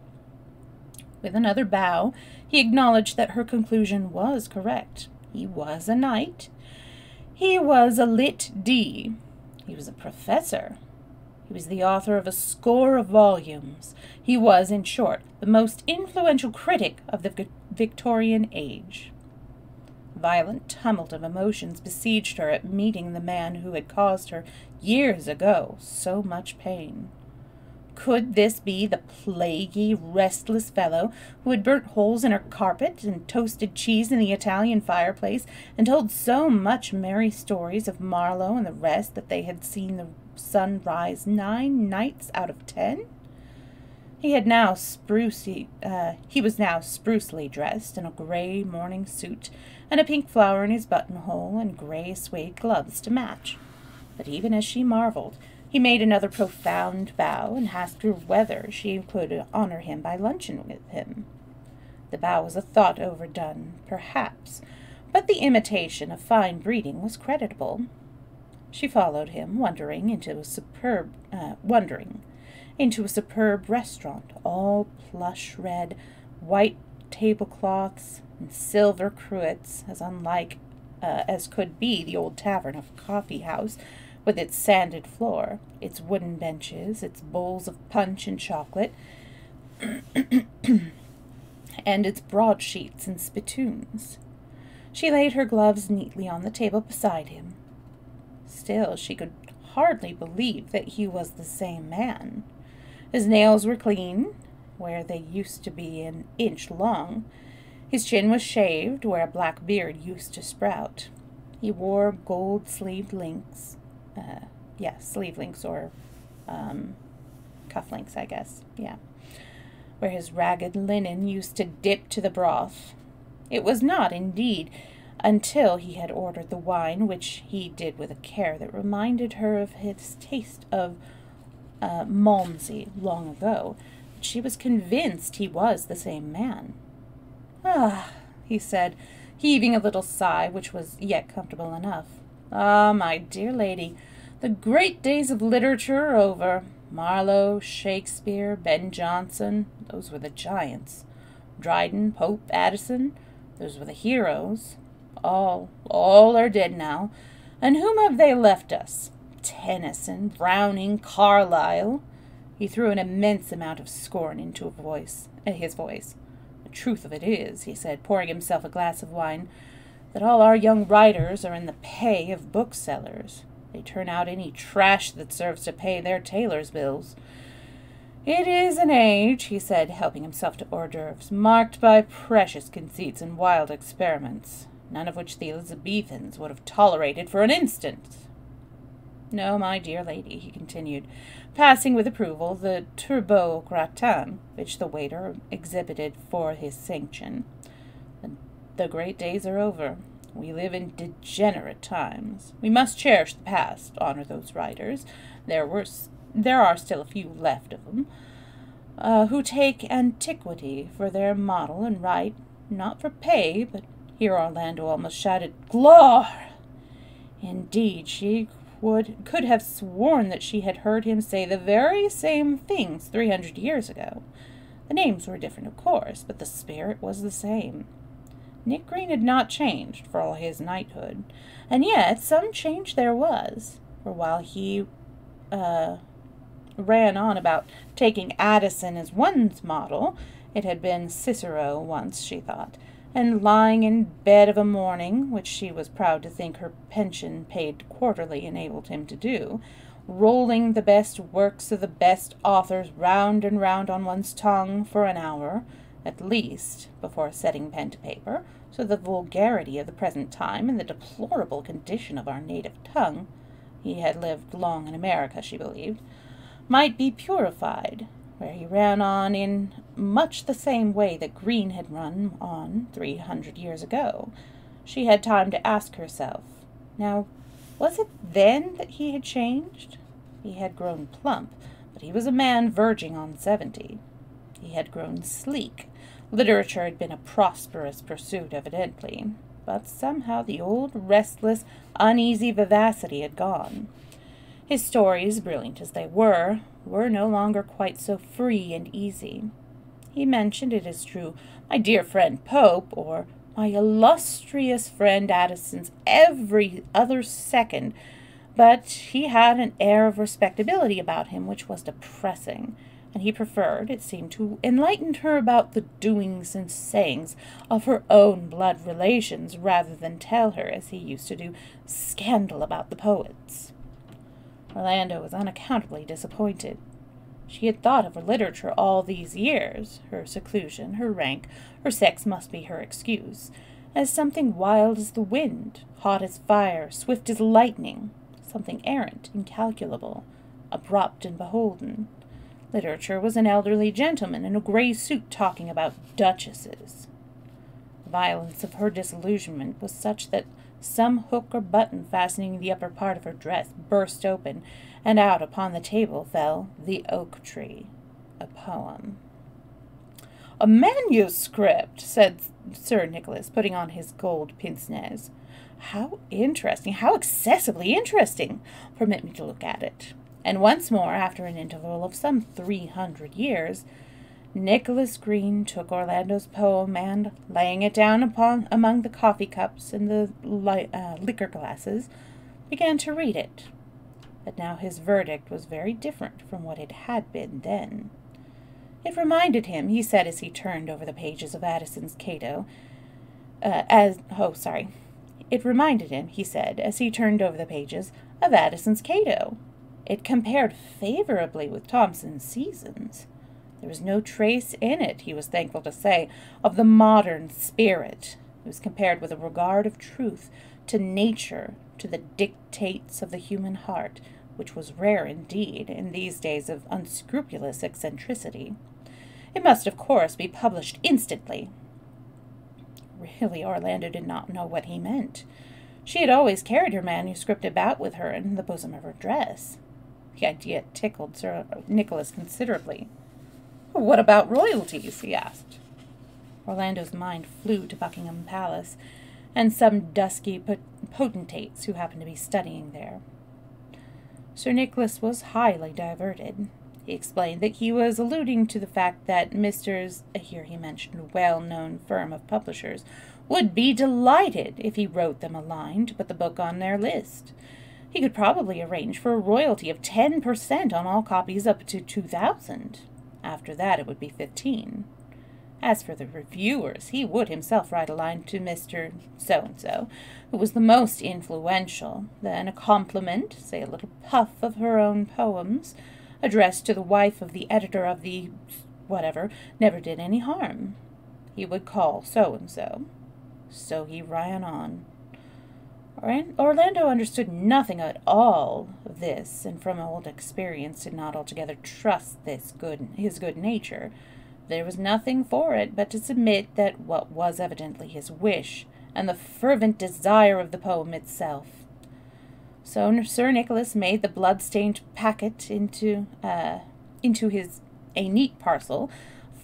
[SPEAKER 1] With another bow, he acknowledged that her conclusion was correct. He was a knight. He was a Lit.D. He was a professor. He was the author of a score of volumes. He was, in short, the most influential critic of the Victorian age. A violent tumult of emotions besieged her at meeting the man who had caused her, years ago, so much pain. Could this be the plaguy, restless fellow who had burnt holes in her carpet and toasted cheese in the Italian fireplace and told so much merry stories of Marlowe and the rest that they had seen the sun rise 9 nights out of 10? He was now sprucely dressed in a gray morning suit and a pink flower in his buttonhole and gray suede gloves to match. But even as she marveled, he made another profound bow and asked her whether she could honor him by luncheon with him. The bow was a thought overdone, perhaps, but the imitation of fine breeding was creditable. She followed him, wondering, into a superb restaurant, all plush red, white tablecloths, and silver cruets, as unlike as could be the old tavern of a coffee-house, with its sanded floor, its wooden benches, its bowls of punch and chocolate, and its broadsheets and spittoons. She laid her gloves neatly on the table beside him. Still, she could hardly believe that he was the same man. His nails were clean, where they used to be an inch long. His chin was shaved, where a black beard used to sprout. He wore gold-sleeved links. Sleeve links or cufflinks, I guess, where his ragged linen used to dip to the broth. It was not, indeed, until he had ordered the wine, which he did with a care that reminded her of his taste of Malmsey long ago, that she was convinced he was the same man. "Ah," he said, heaving a little sigh, which was yet comfortable enough. Ah, my dear lady, the great days of literature are over. Marlowe, Shakespeare, Ben Jonson, those were the giants. Dryden, Pope, Addison, those were the heroes. All are dead now. And whom have they left us? Tennyson, Browning, Carlyle. He threw an immense amount of scorn into his voice. The truth of it is, he said, pouring himself a glass of wine, that all our young writers are in the pay of booksellers. They turn out any trash that serves to pay their tailors' bills. It is an age, he said, helping himself to hors d'oeuvres, marked by precious conceits and wild experiments, none of which the Elizabethans would have tolerated for an instant. No, my dear lady, he continued, passing with approval the turbot gratin which the waiter exhibited for his sanction. The great days are over. We live in degenerate times. We must cherish the past, honor those writers. There are still a few left of them, who take antiquity for their model and write, not for pay, but here Orlando almost shouted, "Gloire!" Indeed, she could have sworn that she had heard him say the very same things 300 years ago. The names were different, of course, but the spirit was the same. Nick Green had not changed, for all his knighthood, and yet some change there was, for while he ran on about taking Addison as one's model, it had been Cicero once, she thought, and lying in bed of a morning, which she was proud to think her pension paid quarterly enabled him to do, rolling the best works of the best authors round and round on one's tongue for an hour, at least, before setting pen to paper, so the vulgarity of the present time and the deplorable condition of our native tongue, he had lived long in America, she believed, might be purified, where he ran on in much the same way that Green had run on 300 years ago. She had time to ask herself, now, was it then that he had changed? He had grown plump, but he was a man verging on 70. He had grown sleek. Literature had been a prosperous pursuit, evidently, but somehow the old, restless, uneasy vivacity had gone. His stories, brilliant as they were no longer quite so free and easy. He mentioned, it is true, my dear friend Pope, or my illustrious friend Addison's every other second, but he had an air of respectability about him which was depressing, and he preferred, it seemed, to enlighten her about the doings and sayings of her own blood relations rather than tell her, as he used to do, scandal about the poets. Orlando was unaccountably disappointed. She had thought of her literature all these years, her seclusion, her rank, her sex must be her excuse, as something wild as the wind, hot as fire, swift as lightning, something errant, incalculable, abrupt and beholden. Literature was an elderly gentleman in a grey suit talking about duchesses. The violence of her disillusionment was such that some hook or button fastening the upper part of her dress burst open, and out upon the table fell The Oak Tree, a poem. "A manuscript," said Sir Nicholas, putting on his gold pince-nez. "How interesting, how excessively interesting! Permit me to look at it." And once more, after an interval of some 300 years, Nicholas Green took Orlando's poem and, laying it down among the coffee cups and the liquor glasses, began to read it. But now his verdict was very different from what it had been then. It reminded him, he said as he turned over the pages of Addison's Cato, It reminded him, he said, as he turned over the pages, of Addison's Cato. It compared favorably with Thomson's Seasons. There was no trace in it, he was thankful to say, of the modern spirit. It was compared with a regard of truth, to nature, to the dictates of the human heart, which was rare indeed in these days of unscrupulous eccentricity. It must, of course, be published instantly. Really, Orlando did not know what he meant. She had always carried her manuscript about with her in the bosom of her dress. The idea tickled Sir Nicholas considerably. "What about royalties?" he asked. Orlando's mind flew to Buckingham Palace, and some dusky potentates who happened to be studying there. Sir Nicholas was highly diverted. He explained that he was alluding to the fact that Mr.'s, here he mentioned a well-known firm of publishers, would be delighted if he wrote them a line to put the book on their list. He could probably arrange for a royalty of 10% on all copies up to 2,000. After that it would be 15. As for the reviewers, he would himself write a line to Mr. So-and-so, who was the most influential, then a compliment, say a little puff of her own poems, addressed to the wife of the editor of the whatever, never did any harm. He would call so-and-so. So he ran on. Orlando understood nothing at all of this, and from old experience did not altogether trust his good nature. There was nothing for it but to submit that what was evidently his wish, and the fervent desire of the poem itself. So Sir Nicholas made the blood-stained packet into a neat parcel,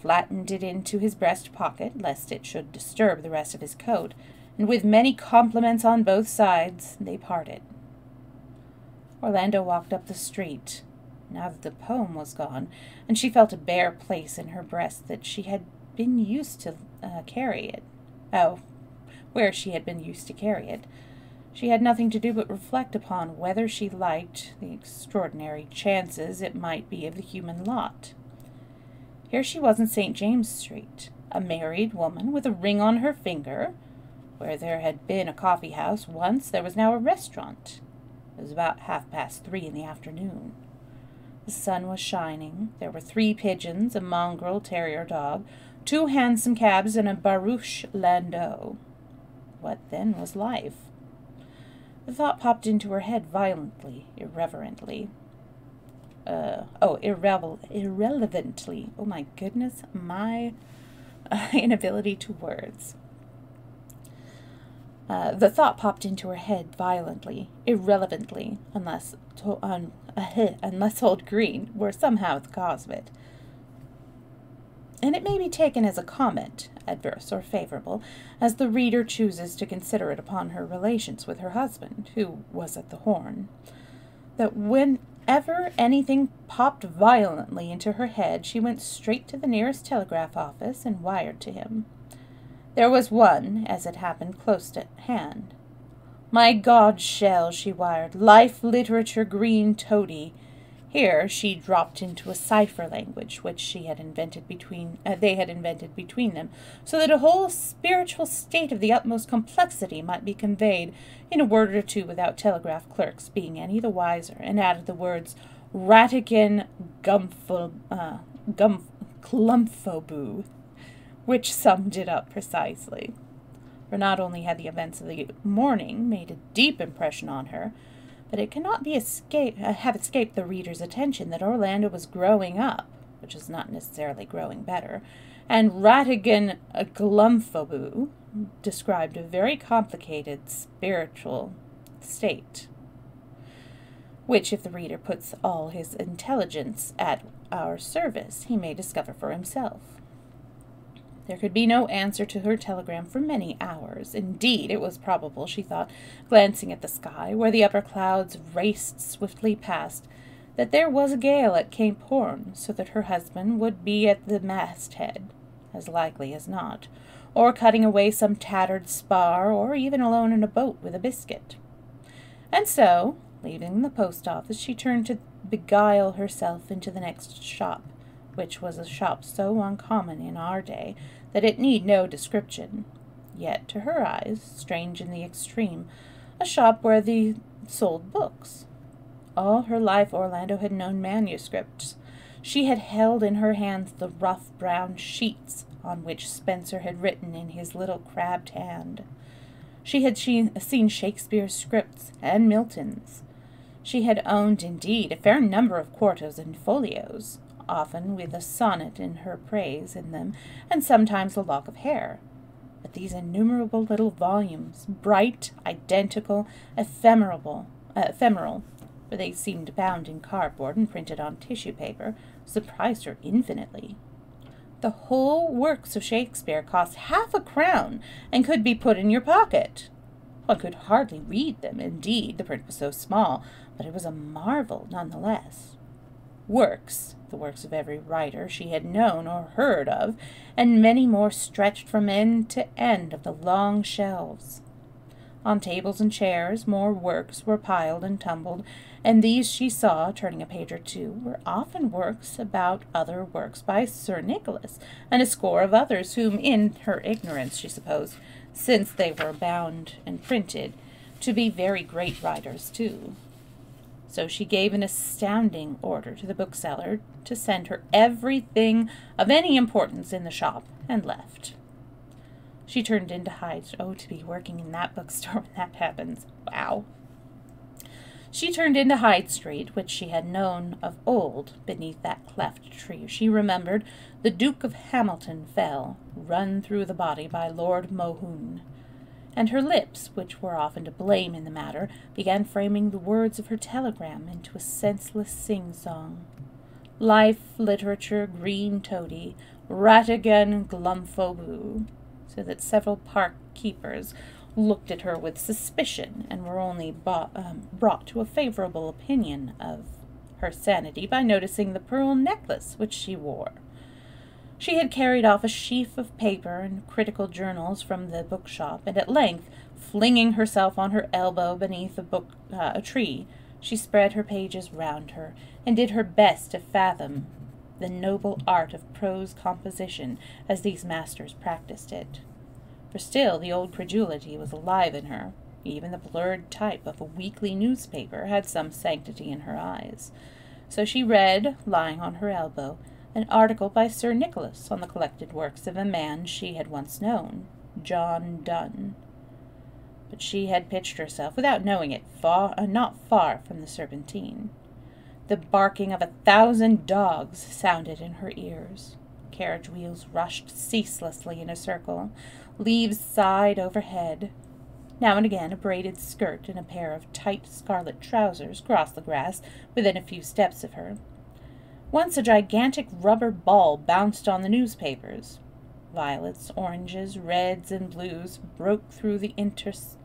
[SPEAKER 1] flattened it into his breast pocket, lest it should disturb the rest of his coat, and with many compliments on both sides, they parted. Orlando walked up the street, now that the poem was gone, and she felt a bare place in her breast that she had been used to carry it. Oh, where she had been used to carry it. She had nothing to do but reflect upon whether she liked the extraordinary chances it might be of the human lot. Here she was in St. James Street, a married woman with a ring on her finger. Where there had been a coffee-house once, there was now a restaurant. It was about 3:30 in the afternoon. The sun was shining. There were 3 pigeons, a mongrel terrier dog, 2 hansom cabs, and a barouche landau. What, then, was life? The thought popped into her head violently, irrelevantly. Irrelevantly. Oh, my goodness, my inability to words. The thought popped into her head violently, irrelevantly, unless old Green were somehow the cause of it. And it may be taken as a comment, adverse or favorable, as the reader chooses to consider it upon her relations with her husband, who was at the Horn, that whenever anything popped violently into her head, she went straight to the nearest telegraph office and wired to him. There was one, as it happened, close at hand. "My God shell," she wired, "life, literature, green toady." Here she dropped into a cipher language which they had invented between them, so that a whole spiritual state of the utmost complexity might be conveyed in a word or two without telegraph clerks being any the wiser, and added the words "Ratican Glumphoboo," which summed it up precisely. For not only had the events of the morning made a deep impression on her, but it cannot have escaped the reader's attention that Orlando was growing up, which is not necessarily growing better, and Ratigan Glumphoboo described a very complicated spiritual state, which, if the reader puts all his intelligence at our service, he may discover for himself. There could be no answer to her telegram for many hours. Indeed, it was probable, she thought, glancing at the sky, where the upper clouds raced swiftly past, that there was a gale at Cape Horn, so that her husband would be at the masthead, as likely as not, or cutting away some tattered spar, or even alone in a boat with a biscuit. And so, leaving the post office, she turned to beguile herself into the next shop, which was a shop so uncommon in our day that it need no description, yet to her eyes, strange in the extreme, a shop where they sold books. All her life Orlando had known manuscripts. She had held in her hands the rough brown sheets on which Spenser had written in his little crabbed hand. She had seen Shakespeare's scripts and Milton's. She had owned, indeed, a fair number of quartos and folios, often with a sonnet in her praise in them, and sometimes a lock of hair. But these innumerable little volumes, bright, identical, ephemeral, for they seemed bound in cardboard and printed on tissue paper, surprised her infinitely. The whole works of Shakespeare cost half a crown and could be put in your pocket. One could hardly read them, indeed, the print was so small, but it was a marvel none the less. Works, the works of every writer she had known or heard of, and many more stretched from end to end of the long shelves. On tables and chairs more works were piled and tumbled, and these she saw, turning a page or two, were often works about other works by Sir Nicholas, and a score of others whom, in her ignorance, she supposed, since they were bound and printed, to be very great writers too. So she gave an astounding order to the bookseller to send her everything of any importance in the shop, and left. She turned into Hyde. Oh, to be working in that bookstore when that happens. Wow. She turned into Hyde Street, which she had known of old beneath that cleft tree. She remembered the Duke of Hamilton fell, run through the body by Lord Mohun. And her lips, which were often to blame in the matter, began framing the words of her telegram into a senseless sing-song. Life, literature, green toady, Rattigan, glumphoboo, so that several park keepers looked at her with suspicion and were only brought to a favorable opinion of her sanity by noticing the pearl necklace which she wore. She had carried off a sheaf of paper and critical journals from the bookshop, and at length, flinging herself on her elbow beneath a tree, she spread her pages round her, and did her best to fathom the noble art of prose composition as these masters practised it. For still the old credulity was alive in her. Even the blurred type of a weekly newspaper had some sanctity in her eyes. So she read, lying on her elbow, an article by Sir Nicholas on the collected works of a man she had once known, John Donne. But she had pitched herself, without knowing it, not far from the Serpentine. The barking of 1,000 dogs sounded in her ears. Carriage wheels rushed ceaselessly in a circle. Leaves sighed overhead. Now and again a braided skirt and a pair of tight scarlet trousers crossed the grass within a few steps of her. Once a gigantic rubber ball bounced on the newspapers. Violets, oranges, reds, and blues broke through the interstices,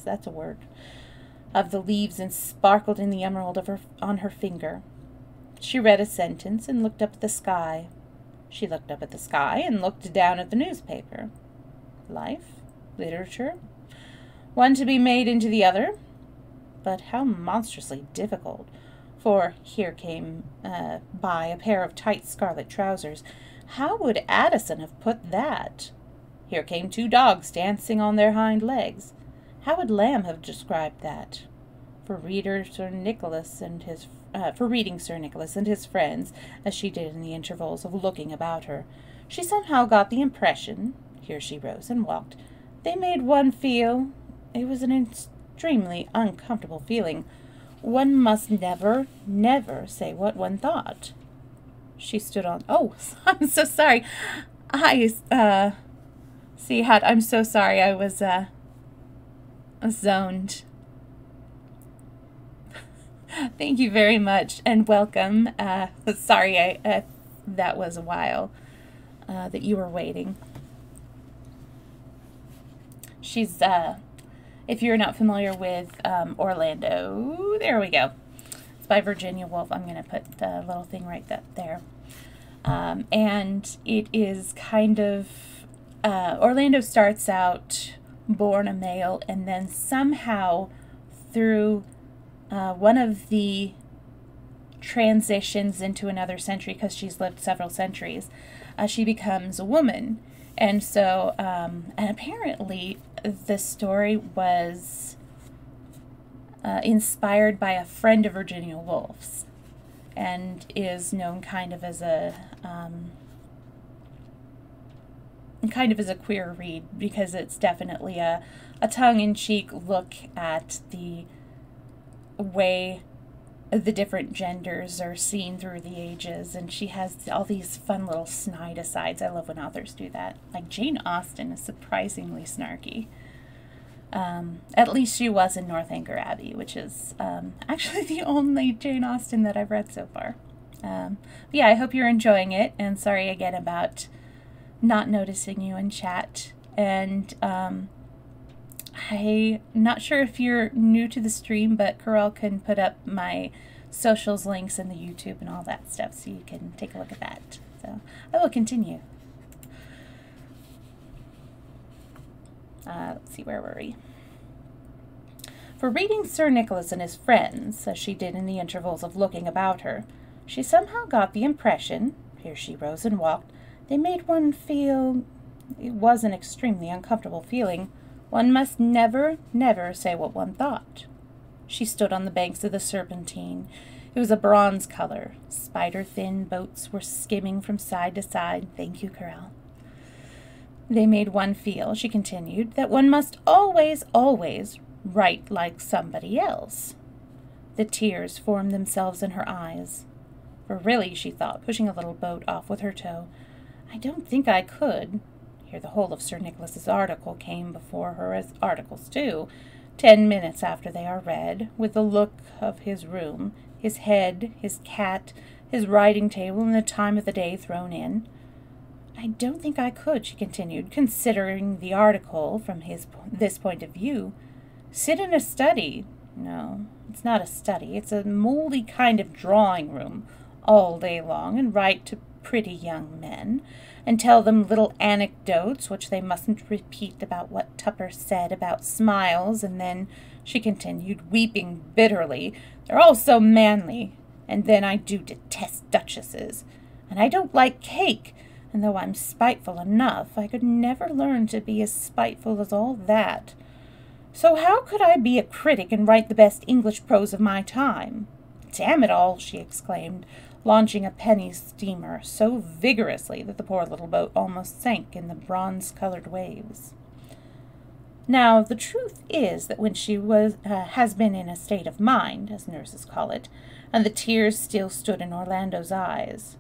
[SPEAKER 1] that's a word, of the leaves and sparkled in the emerald on her finger. She read a sentence and looked up at the sky. She looked up at the sky and looked down at the newspaper. Life, literature, one to be made into the other. But how monstrously difficult, for here came by a pair of tight scarlet trousers. How would Addison have put that? Here came 2 dogs dancing on their hind legs. How would Lamb have described that? For reading Sir Nicholas and his friends, as she did in the intervals of looking about her, she somehow got the impression, here she rose and walked, they made one feel, it was an extremely uncomfortable feeling. One must never, never say what one thought. She stood on, oh, I'm so sorry. I'm so sorry, I was, zoned. Thank you very much, and welcome. Sorry, that was a while that you were waiting. She's, if you're not familiar with Orlando, there we go. It's by Virginia Woolf. I'm going to put the little thing right there. And it is kind of, Orlando starts out born a male, and then somehow through one of the transitions into another century, because she's lived several centuries, she becomes a woman. And so, and apparently the story was inspired by a friend of Virginia Woolf's, and is known kind of as a queer read, because it's definitely a tongue-in-cheek look at the way the different genders are seen through the ages, and she has all these fun little snide asides. I love when authors do that. Like Jane Austen is surprisingly snarky. At least she was in Northanger Abbey, which is actually the only Jane Austen that I've read so far. Yeah, I hope you're enjoying it, and sorry again about not noticing you in chat. And I'm not sure if you're new to the stream, but Carell can put up my socials links and the YouTube and all that stuff, so you can take a look at that. So I will continue. Let's see, where were we? For reading Sir Nicholas and his friends, as she did in the intervals of looking about her, she somehow got the impression, here she rose and walked, they made one feel, it was an extremely uncomfortable feeling, one must never, never say what one thought. She stood on the banks of the Serpentine. It was a bronze color. Spider-thin boats were skimming from side to side. Thank you, Carell. They made one feel, she continued, that one must always, always write like somebody else. The tears formed themselves in her eyes. For really, she thought, pushing a little boat off with her toe, I don't think I could. Here the whole of Sir Nicholas's article came before her, as articles do, 10 minutes after they are read, with the look of his room, his head, his cat, his writing table, and the time of the day thrown in. I don't think I could, she continued, considering the article from this point of view. Sit in a study. No, it's not a study. It's a moldy kind of drawing room all day long, and write to pretty young men, and tell them little anecdotes which they mustn't repeat about what Tupper said about smiles, and then, she continued, weeping bitterly, they're all so manly, and then I do detest duchesses, and I don't like cake, and though I'm spiteful enough, I could never learn to be as spiteful as all that. So how could I be a critic and write the best English prose of my time? Damn it all, she exclaimed, launching a penny steamer so vigorously that the poor little boat almost sank in the bronze-colored waves. Now, the truth is that when she has been in a state of mind, as nurses call it, and the tears still stood in Orlando's eyes,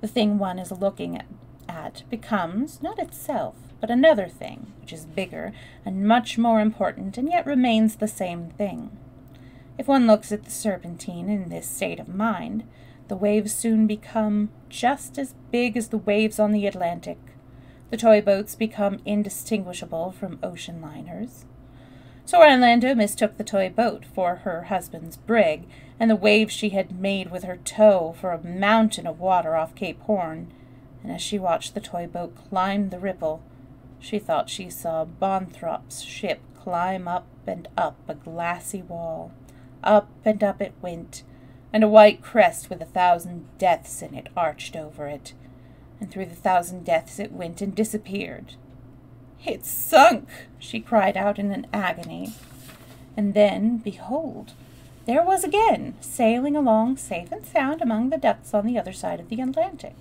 [SPEAKER 1] the thing one is looking at becomes, not itself, but another thing, which is bigger and much more important, and yet remains the same thing. If one looks at the Serpentine in this state of mind, the waves soon become just as big as the waves on the Atlantic. The toy boats become indistinguishable from ocean liners. So Orlando mistook the toy boat for her husband's brig, and the waves she had made with her tow for a mountain of water off Cape Horn, and as she watched the toy boat climb the ripple, she thought she saw Bonthrop's ship climb up and up a glassy wall. Up and up it went, and a white crest with 1,000 deaths in it arched over it, and through the 1,000 deaths it went and disappeared. It's sunk, she cried out in an agony. And then, behold, there was again, sailing along safe and sound among the ducks on the other side of the Atlantic.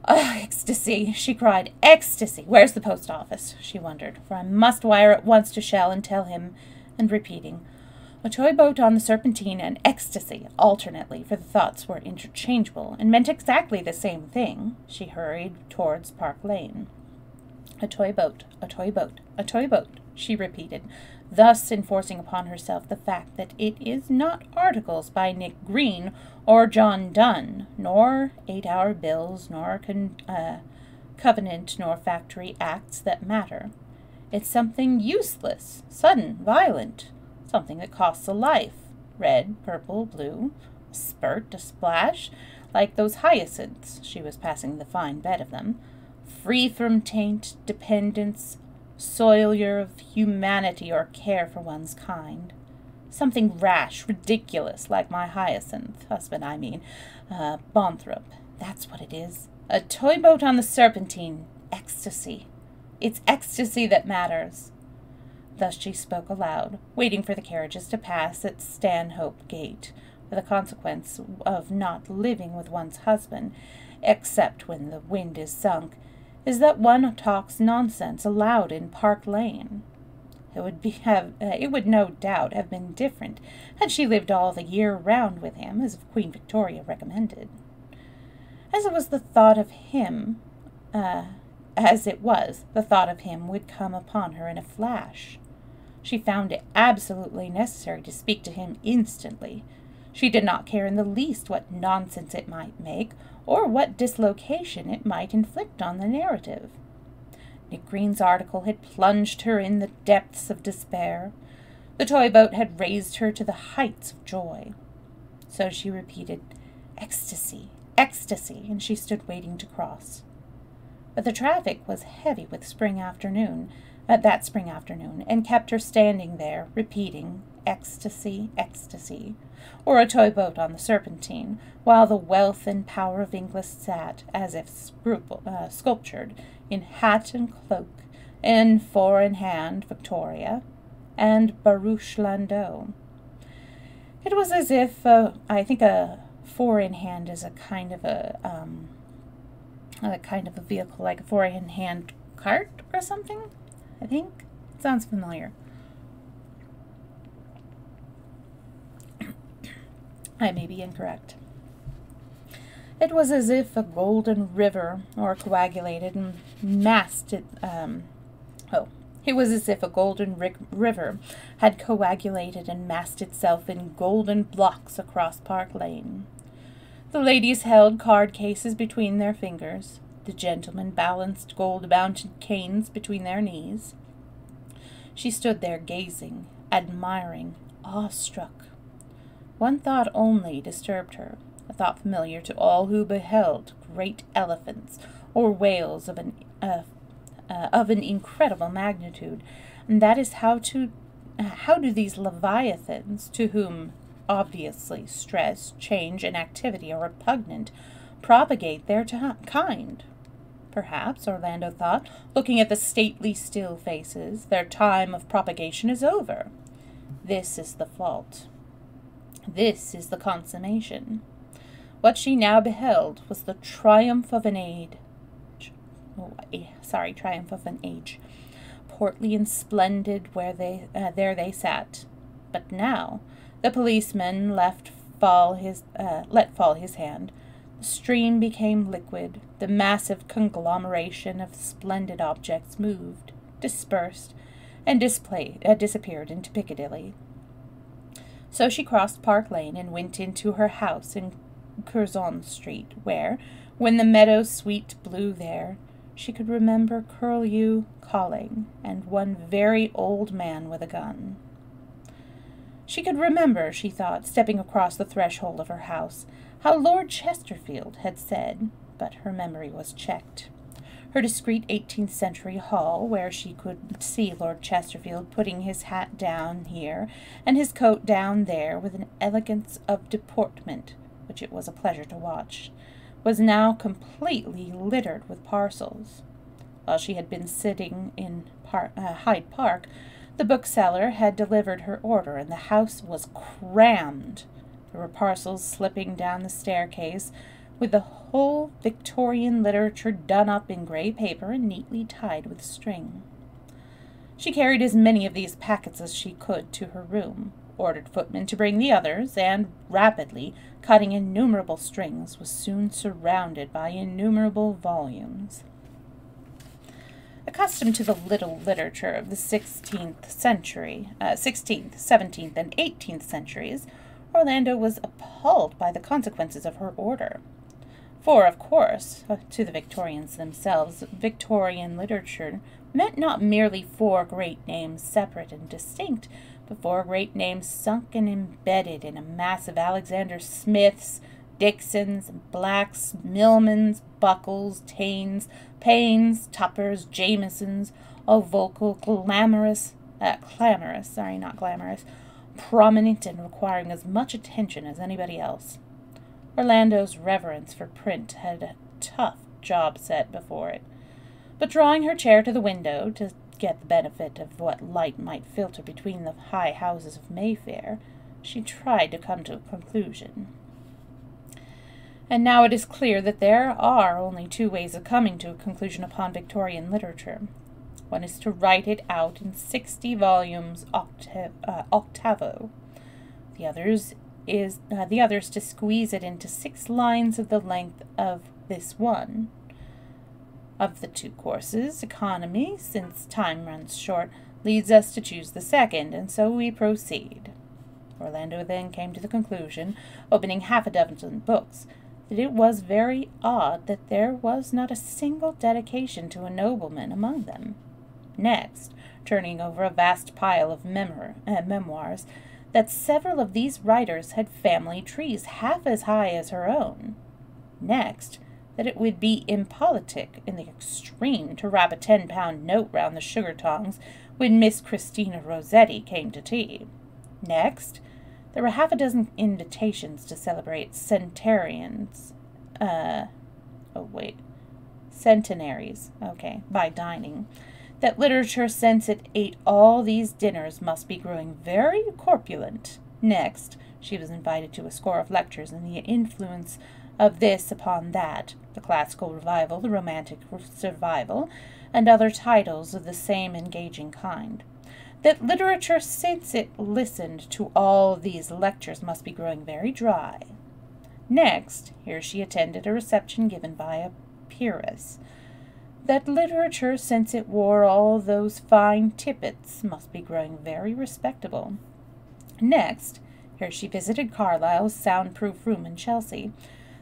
[SPEAKER 1] Ecstasy, she cried, ecstasy! Where's the post office? She wondered, for I must wire at once to Shell and tell him, and repeating, a toy boat on the Serpentine and ecstasy, alternately, for the thoughts were interchangeable, and meant exactly the same thing, she hurried towards Park Lane. A toy boat, a toy boat, a toy boat, she repeated, thus enforcing upon herself the fact that it is not articles by Nick Green or John Donne, nor 8-hour bills, nor covenant, nor factory acts that matter. It's something useless, sudden, violent, something that costs a life, red, purple, blue, a spurt, a splash, like those hyacinths, she was passing the fine bed of them, free from taint, dependence, soilure of humanity or care for one's kind. Something rash, ridiculous, like my hyacinth, husband, I mean, Bonthrop, that's what it is. A toy boat on the Serpentine, ecstasy. It's ecstasy that matters. Thus she spoke aloud, waiting for the carriages to pass at Stanhope Gate, with the consequence of not living with one's husband, except when the wind is sunk, is that one talks nonsense aloud in Park Lane. It would no doubt have been different had she lived all the year round with him, as Queen Victoria recommended. As it was, the thought of him would come upon her in a flash. She found it absolutely necessary to speak to him instantly. She did not care in the least what nonsense it might make, or what dislocation it might inflict on the narrative. Nick Green's article had plunged her in the depths of despair. The toy boat had raised her to the heights of joy. So she repeated, "Ecstasy, ecstasy," and she stood waiting to cross. But the traffic was heavy with that spring afternoon, and kept her standing there, repeating, "Ecstasy, ecstasy," or a toy boat on the Serpentine, while the wealth and power of England sat, as if sculptured, in hat and cloak, in four-in-hand Victoria, and barouche landau. It was as if, I think a four-in-hand is a kind of a vehicle, like a four-in-hand cart or something, I think. It sounds familiar. I may be incorrect. It was as if a golden river, or coagulated and it was as if a golden river had coagulated and massed itself in golden blocks across Park Lane. The ladies held card cases between their fingers. The gentlemen balanced gold-mounted canes between their knees. She stood there gazing, admiring, awestruck. One thought only disturbed her, a thought familiar to all who beheld great elephants or whales of an incredible magnitude, and that is how do these leviathans, to whom obviously stress, change, and activity are repugnant, propagate their kind? Perhaps, Orlando thought, looking at the stately still faces, their time of propagation is over. This is the fault. This is the consummation. What she now beheld was the triumph of an age. Triumph of an age. Portly and splendid, there they sat. But now the policeman let fall his hand. The stream became liquid. The massive conglomeration of splendid objects moved, dispersed, and disappeared into Piccadilly. So she crossed Park Lane and went into her house in Curzon Street, where, when the meadow sweet blew there, she could remember Curlew calling, and one very old man with a gun. She could remember, she thought, stepping across the threshold of her house, how Lord Chesterfield had said, but her memory was checked. Her discreet 18th century hall, where she could see Lord Chesterfield putting his hat down here and his coat down there with an elegance of deportment which it was a pleasure to watch, was now completely littered with parcels. While she had been sitting in Hyde Park, the bookseller had delivered her order, and the house was crammed. There were parcels slipping down the staircase, with the whole Victorian literature done up in grey paper and neatly tied with string. She carried as many of these packets as she could to her room, ordered footmen to bring the others, and, rapidly cutting innumerable strings, was soon surrounded by innumerable volumes. Accustomed to the little literature of the 16th, 17th, and 18th centuries, Orlando was appalled by the consequences of her order. For, of course, to the Victorians themselves, Victorian literature meant not merely 4 great names separate and distinct, but 4 great names sunk and embedded in a mass of Alexander Smiths, Dixons, Blacks, Millmans, Buckles, Taines, Paynes, Tuppers, Jamesons, all vocal, clamorous, prominent and requiring as much attention as anybody else. Orlando's reverence for print had a tough job set before it, but drawing her chair to the window to get the benefit of what light might filter between the high houses of Mayfair, she tried to come to a conclusion. And now it is clear that there are only 2 ways of coming to a conclusion upon Victorian literature. One is to write it out in 60 volumes octavo. The others to squeeze it into 6 lines of the length of this one. Of the 2 courses, economy, since time runs short, leads us to choose the second, and so we proceed. Orlando then came to the conclusion, opening half a dozen books, that it was very odd that there was not a single dedication to a nobleman among them. Next, turning over a vast pile of memoirs, that several of these writers had family trees half as high as her own. Next, that it would be impolitic in the extreme to wrap a 10-pound note round the sugar tongs when Miss Christina Rossetti came to tea. Next, there were half a dozen invitations to celebrate centenaries, by dining. That literature, since it ate all these dinners, must be growing very corpulent. Next, she was invited to a score of lectures on the influence of this upon that, the classical revival, the romantic survival, and other titles of the same engaging kind. That literature, since it listened to all these lectures, must be growing very dry. Next, here she attended a reception given by a peeress. That literature, since it wore all those fine tippets, must be growing very respectable. Next, here she visited Carlyle's soundproof room in Chelsea.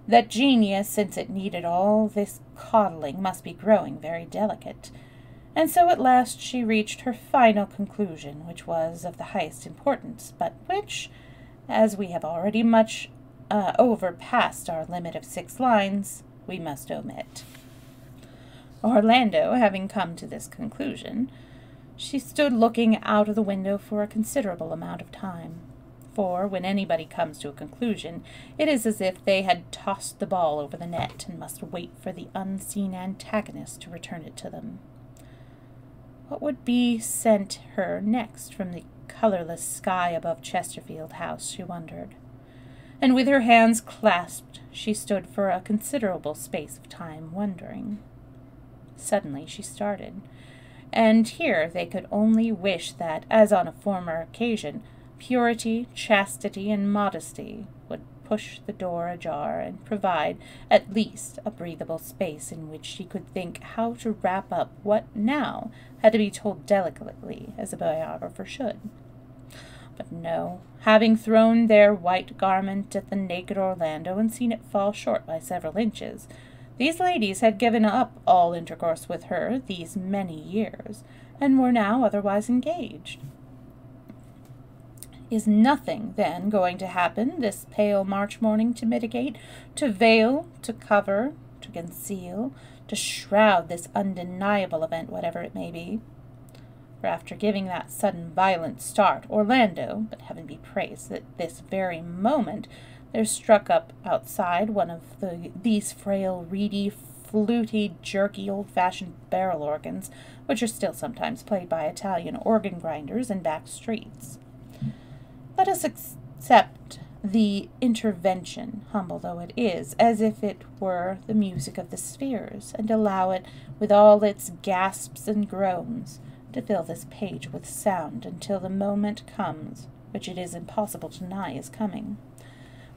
[SPEAKER 1] That genius, since it needed all this coddling, must be growing very delicate. And so at last she reached her final conclusion, which was of the highest importance, but which, as we have already much overpassed our limit of 6 lines, we must omit. Orlando, having come to this conclusion, she stood looking out of the window for a considerable amount of time. For when anybody comes to a conclusion, it is as if they had tossed the ball over the net and must wait for the unseen antagonist to return it to them. What would be sent her next from the colorless sky above Chesterfield House, she wondered. And with her hands clasped, she stood for a considerable space of time, wondering. Suddenly she started, and here they could only wish that, as on a former occasion, purity, chastity, and modesty would push the door ajar and provide at least a breathable space in which she could think how to wrap up what now had to be told delicately, as a biographer should. But no, having thrown their white garment at the naked Orlando and seen it fall short by several inches, these ladies had given up all intercourse with her these many years, and were now otherwise engaged. Is nothing, then, going to happen this pale March morning to mitigate, to veil, to cover, to conceal, to shroud this undeniable event, whatever it may be? For after giving that sudden violent start, Orlando, but heaven be praised, that this very moment there struck up outside one of these frail, reedy, fluty, jerky, old-fashioned barrel organs, which are still sometimes played by Italian organ-grinders in back streets. Let us accept the intervention, humble though it is, as if it were the music of the spheres, and allow it, with all its gasps and groans, to fill this page with sound until the moment comes, which it is impossible to deny is coming,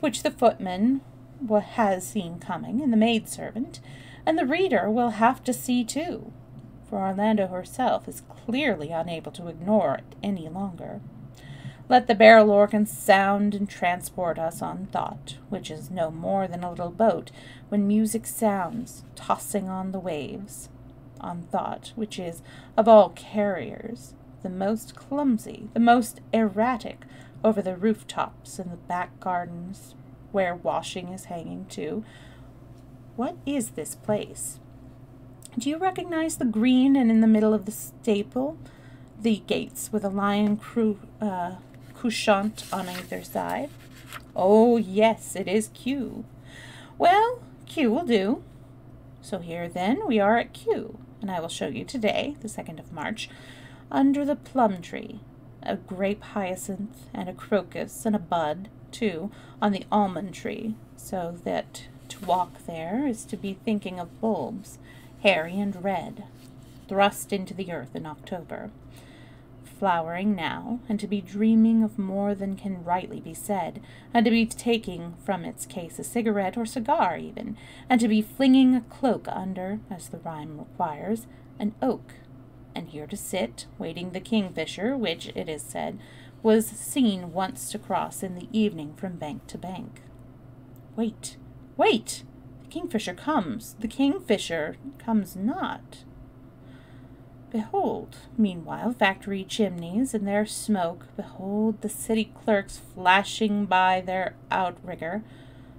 [SPEAKER 1] which the footman has seen coming, and the maidservant, and the reader will have to see too, for Orlando herself is clearly unable to ignore it any longer. Let the barrel organ sound and transport us on thought, which is no more than a little boat when music sounds, tossing on the waves. On thought, which is, of all carriers, the most clumsy, the most erratic, over the rooftops and the back gardens, where washing is hanging too. What is this place? Do you recognize the green and in the middle of the staple, the gates with a lion couchant on either side? Oh, yes, it is Kew. Well, Kew will do. So here, then, we are at Kew, and I will show you today, the 2nd of March, under the plum tree, a grape hyacinth, and a crocus, and a bud, too, on the almond tree, so that to walk there is to be thinking of bulbs, hairy and red, thrust into the earth in October, flowering now, and to be dreaming of more than can rightly be said, and to be taking from its case a cigarette or cigar even, and to be flinging a cloak under, as the rhyme requires, an oak, and here to sit, waiting the kingfisher, which, it is said, was seen once to cross in the evening from bank to bank. Wait, wait! The kingfisher comes. The kingfisher comes not. Behold, meanwhile, factory chimneys and their smoke. Behold the city clerks flashing by their outrigger.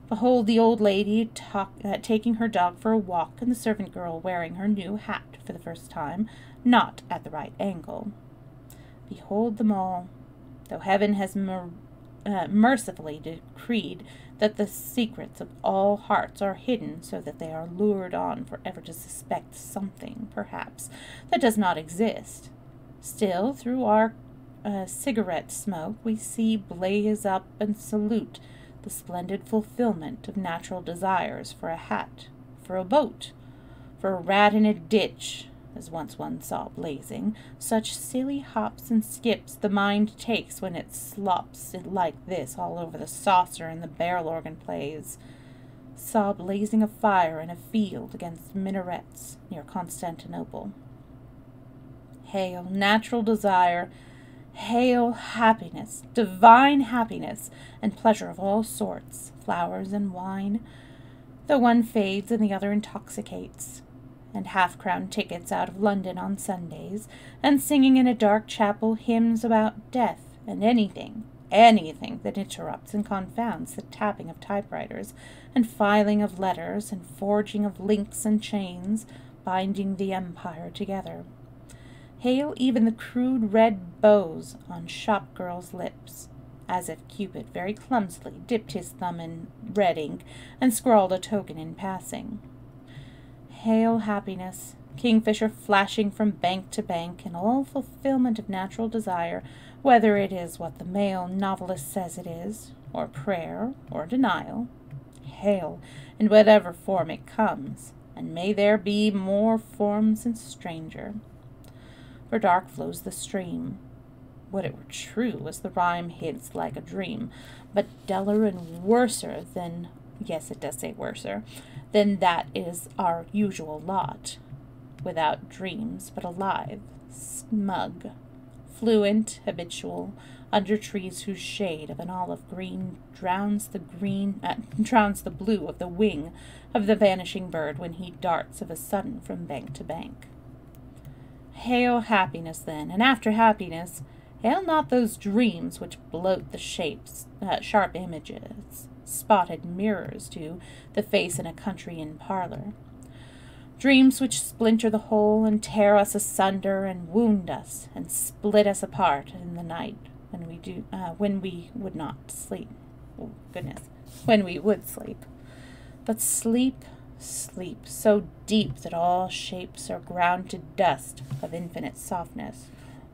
[SPEAKER 1] Behold the old lady taking her dog for a walk, and the servant girl wearing her new hat for the first time, not at the right angle. Behold them all, though heaven has mercifully decreed that the secrets of all hearts are hidden, so that they are lured on forever to suspect something, perhaps, that does not exist. Still, through our cigarette smoke, we see blaze up and salute the splendid fulfillment of natural desires for a hat, for a boat, for a rat in a ditch, as once one saw blazing. Such silly hops and skips the mind takes when it slops it like this all over the saucer and the barrel organ plays. Saw blazing a fire in a field against minarets near Constantinople. Hail, natural desire! Hail, happiness, divine happiness, and pleasure of all sorts, flowers and wine. The one fades and the other intoxicates. And half-crown tickets out of London on Sundays, and singing in a dark chapel hymns about death and anything that interrupts and confounds the tapping of typewriters, and filing of letters, and forging of links and chains, binding the empire together. Hail even the crude red bows on shop girls' lips, as if Cupid very clumsily dipped his thumb in red ink and scrawled a token in passing. Hail happiness, kingfisher flashing from bank to bank in all fulfillment of natural desire, whether it is what the male novelist says it is, or prayer, or denial. Hail, in whatever form it comes, and may there be more forms and stranger. For dark flows the stream. Would it were true, as the rhyme hints like a dream, but duller and worser than, yes, it does say worser, than that is our usual lot, without dreams, but alive, smug, fluent, habitual, under trees whose shade of an olive green drowns the blue of the wing of the vanishing bird when he darts of a sudden from bank to bank. Hail happiness, then, and after happiness, hail not those dreams which bloat the shapes, sharp images, spotted mirrors to the face in a country inn parlor. Dreams which splinter the whole and tear us asunder and wound us and split us apart in the night when we would not sleep. Oh, goodness, when we would sleep. But sleep, sleep, so deep that all shapes are ground to dust of infinite softness,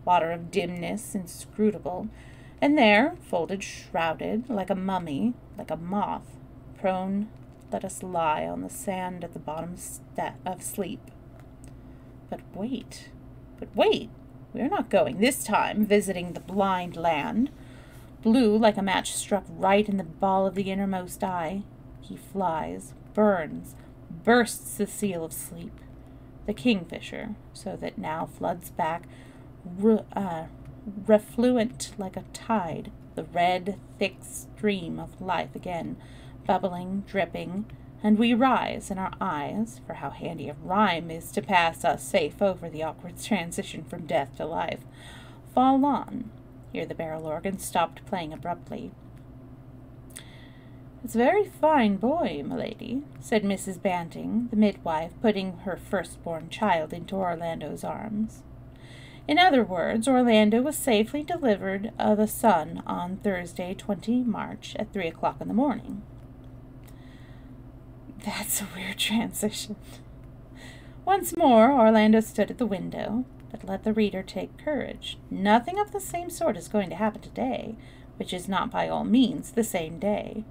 [SPEAKER 1] water of dimness inscrutable, and there, folded, shrouded, like a mummy, like a moth, prone, let us lie on the sand at the bottom of sleep. But wait, we are not going this time visiting the blind land. Blue, like a match struck right in the ball of the innermost eye, he flies, burns, bursts the seal of sleep, the kingfisher, so that now floods back, refluent like a tide, the red, thick stream of life again, bubbling, dripping, and we rise in our eyes, for how handy a rhyme is to pass us safe over the awkward transition from death to life, fall on. Here the barrel organ stopped playing abruptly. "It's a very fine boy, milady," said Mrs. Banting, the midwife, putting her firstborn child into Orlando's arms. In other words, Orlando was safely delivered of a son on Thursday, 20 March, at 3 o'clock in the morning. That's a weird transition. Once more, Orlando stood at the window, but let the reader take courage. Nothing of the same sort is going to happen today, which is not by all means the same day.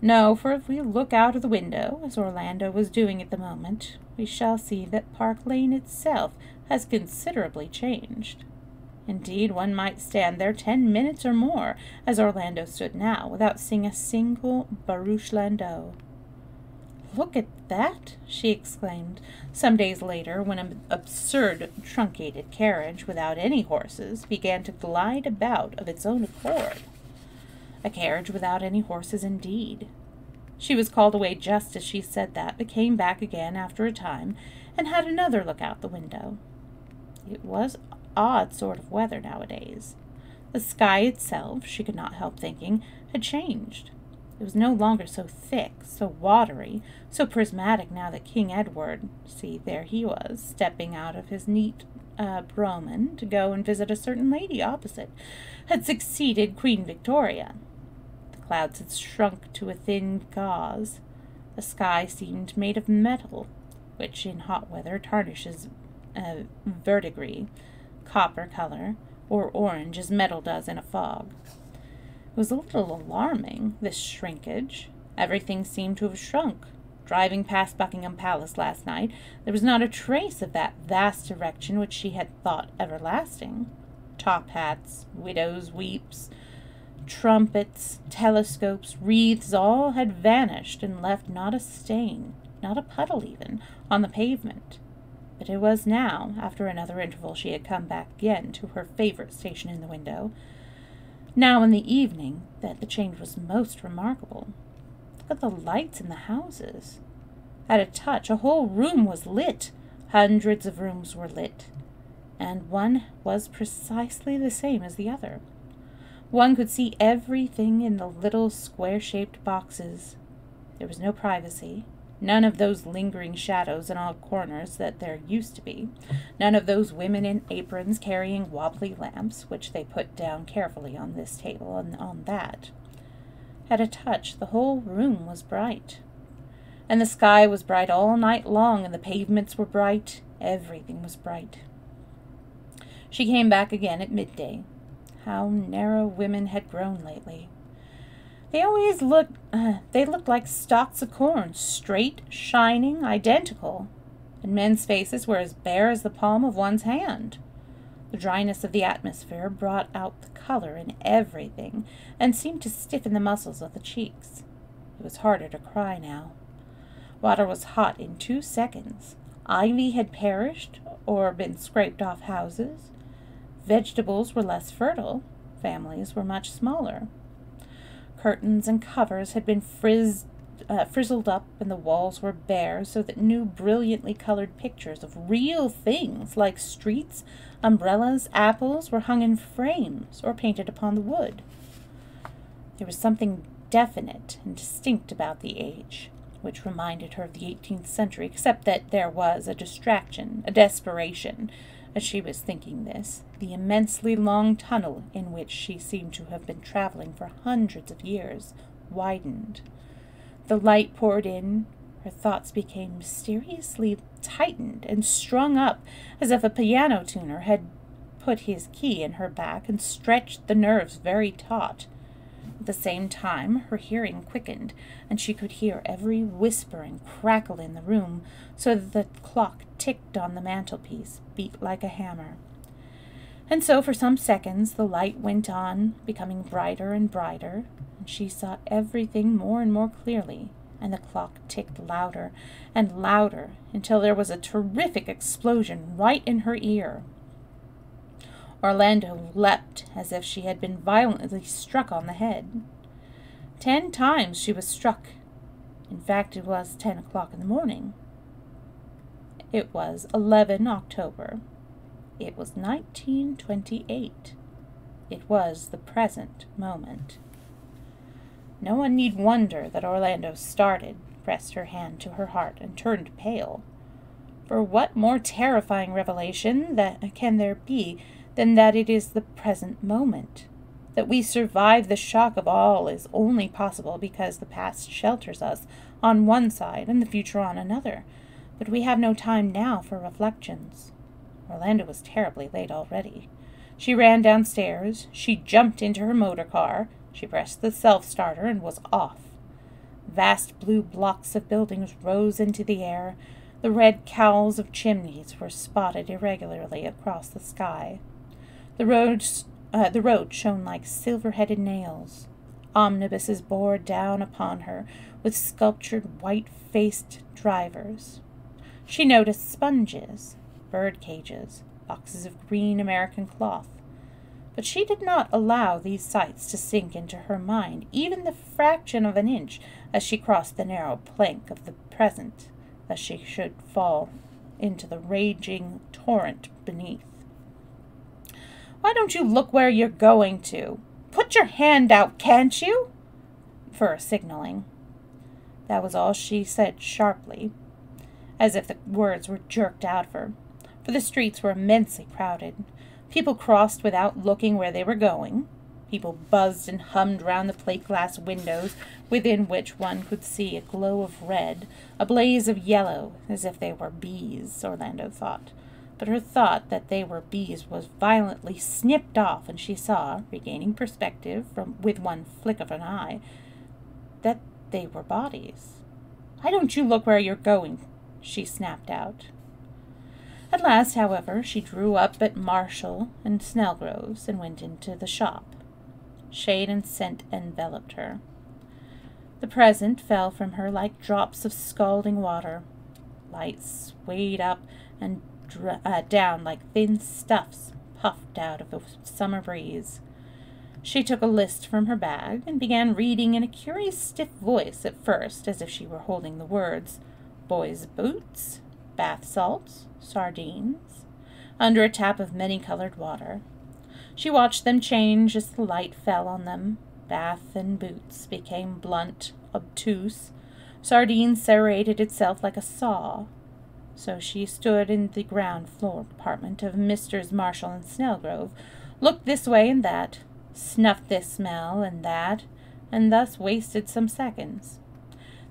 [SPEAKER 1] No, for if we look out of the window, as Orlando was doing at the moment, we shall see that Park Lane itself has considerably changed. Indeed, one might stand there 10 minutes or more, as Orlando stood now, without seeing a single barouche landau. "Look at that!" she exclaimed, some days later, when an absurd truncated carriage without any horses began to glide about of its own accord. A carriage without any horses, indeed. She was called away just as she said that, but came back again after a time, and had another look out the window. It was odd sort of weather nowadays. The sky itself, she could not help thinking, had changed. It was no longer so thick, so watery, so prismatic now that King Edward, see, there he was, stepping out of his neat brougham to go and visit a certain lady opposite, had succeeded Queen Victoria. The clouds had shrunk to a thin gauze. The sky seemed made of metal, which in hot weather tarnishes verdigris, copper color, or orange as metal does in a fog. It was a little alarming, this shrinkage. Everything seemed to have shrunk. Driving past Buckingham Palace last night, there was not a trace of that vast erection which she had thought everlasting. Top hats, widows' weeps, trumpets, telescopes, wreaths, all had vanished and left not a stain, not a puddle even, on the pavement. But it was now, after another interval, she had come back again to her favorite station in the window. Now in the evening that the change was most remarkable. Look at the lights in the houses. At a touch, a whole room was lit. Hundreds of rooms were lit, and one was precisely the same as the other. One could see everything in the little square-shaped boxes. There was no privacy, none of those lingering shadows in all corners that there used to be, none of those women in aprons carrying wobbly lamps, which they put down carefully on this table and on that. At a touch, the whole room was bright. And the sky was bright all night long, and the pavements were bright. Everything was bright. She came back again at midday. How narrow women had grown lately. They always looked like stalks of corn, straight, shining, identical, and men's faces were as bare as the palm of one's hand. The dryness of the atmosphere brought out the color in everything, and seemed to stiffen the muscles of the cheeks. It was harder to cry now. Water was hot in 2 seconds. Ivy had perished or been scraped off houses. Vegetables were less fertile. Families were much smaller. Curtains and covers had been frizzled up, and the walls were bare, so that new brilliantly colored pictures of real things like streets, umbrellas, apples were hung in frames or painted upon the wood. There was something definite and distinct about the age, which reminded her of the 18th century, except that there was a distraction, a desperation, as she was thinking this, the immensely long tunnel in which she seemed to have been traveling for hundreds of years widened. The light poured in. Her thoughts became mysteriously tightened and strung up, as if a piano tuner had put his key in her back and stretched the nerves very taut. At the same time, her hearing quickened, and she could hear every whisper and crackle in the room, so that the clock ticked on the mantelpiece, beat like a hammer. And so for some seconds the light went on, becoming brighter and brighter, and she saw everything more and more clearly, and the clock ticked louder and louder until there was a terrific explosion right in her ear. Orlando leapt as if she had been violently struck on the head. 10 times she was struck. In fact, it was 10 o'clock in the morning. It was 11 October. It was 1928. It was the present moment. No one need wonder that Orlando started, pressed her hand to her heart, and turned pale. For what more terrifying revelation can there be than that it is the present moment? That we survive the shock of all is only possible because the past shelters us on one side and the future on another. But we have no time now for reflections. Orlando was terribly late already. She ran downstairs. She jumped into her motor car. She pressed the self-starter and was off. Vast blue blocks of buildings rose into the air. The red cowls of chimneys were spotted irregularly across the sky. The road shone like silver-headed nails. Omnibuses bore down upon her with sculptured white-faced drivers. She noticed sponges, bird cages, boxes of green American cloth. But she did not allow these sights to sink into her mind even the fraction of an inch as she crossed the narrow plank of the present, lest she should fall into the raging torrent beneath. "Why don't you look where you're going to? Put your hand out, can't you?" for a signaling. That was all she said sharply, as if the words were jerked out of her, for the streets were immensely crowded. People crossed without looking where they were going. People buzzed and hummed round the plate-glass windows, within which one could see a glow of red, a blaze of yellow, as if they were bees, Orlando thought. But her thought that they were bees was violently snipped off, and she saw, regaining perspective with one flick of an eye, that they were bodies. "Why don't you look where you're going?" she snapped out. At last, however, she drew up at Marshall and Snellgrove's and went into the shop. Shade and scent enveloped her. The present fell from her like drops of scalding water. Lights swayed up and down like thin stuffs puffed out of the summer breeze. She took a list from her bag and began reading in a curious stiff voice at first, as if she were holding the words: boys' boots, bath salts, sardines, under a tap of many-colored water. She watched them change as the light fell on them. Bath and boots became blunt, obtuse. Sardines serrated itself like a saw. So she stood in the ground floor apartment of Messrs. Marshall and Snellgrove, looked this way and that, snuffed this smell and that, and thus wasted some seconds.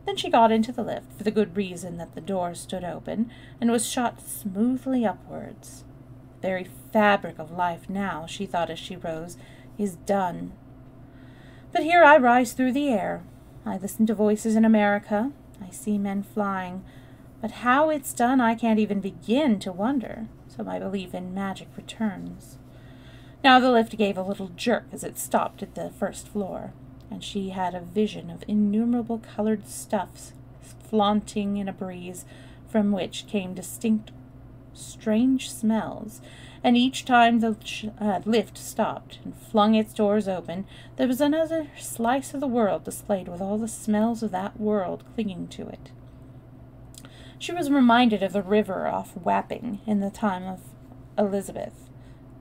[SPEAKER 1] Then she got into the lift, for the good reason that the door stood open, and was shot smoothly upwards. The very fabric of life now, she thought as she rose, is done. But here I rise through the air. I listen to voices in America. I see men flying. But how it's done I can't even begin to wonder, so my belief in magic returns. Now the lift gave a little jerk as it stopped at the first floor, and she had a vision of innumerable colored stuffs flaunting in a breeze from which came distinct, strange smells, and each time the lift stopped and flung its doors open, there was another slice of the world displayed with all the smells of that world clinging to it. She was reminded of the river off Wapping in the time of Elizabeth,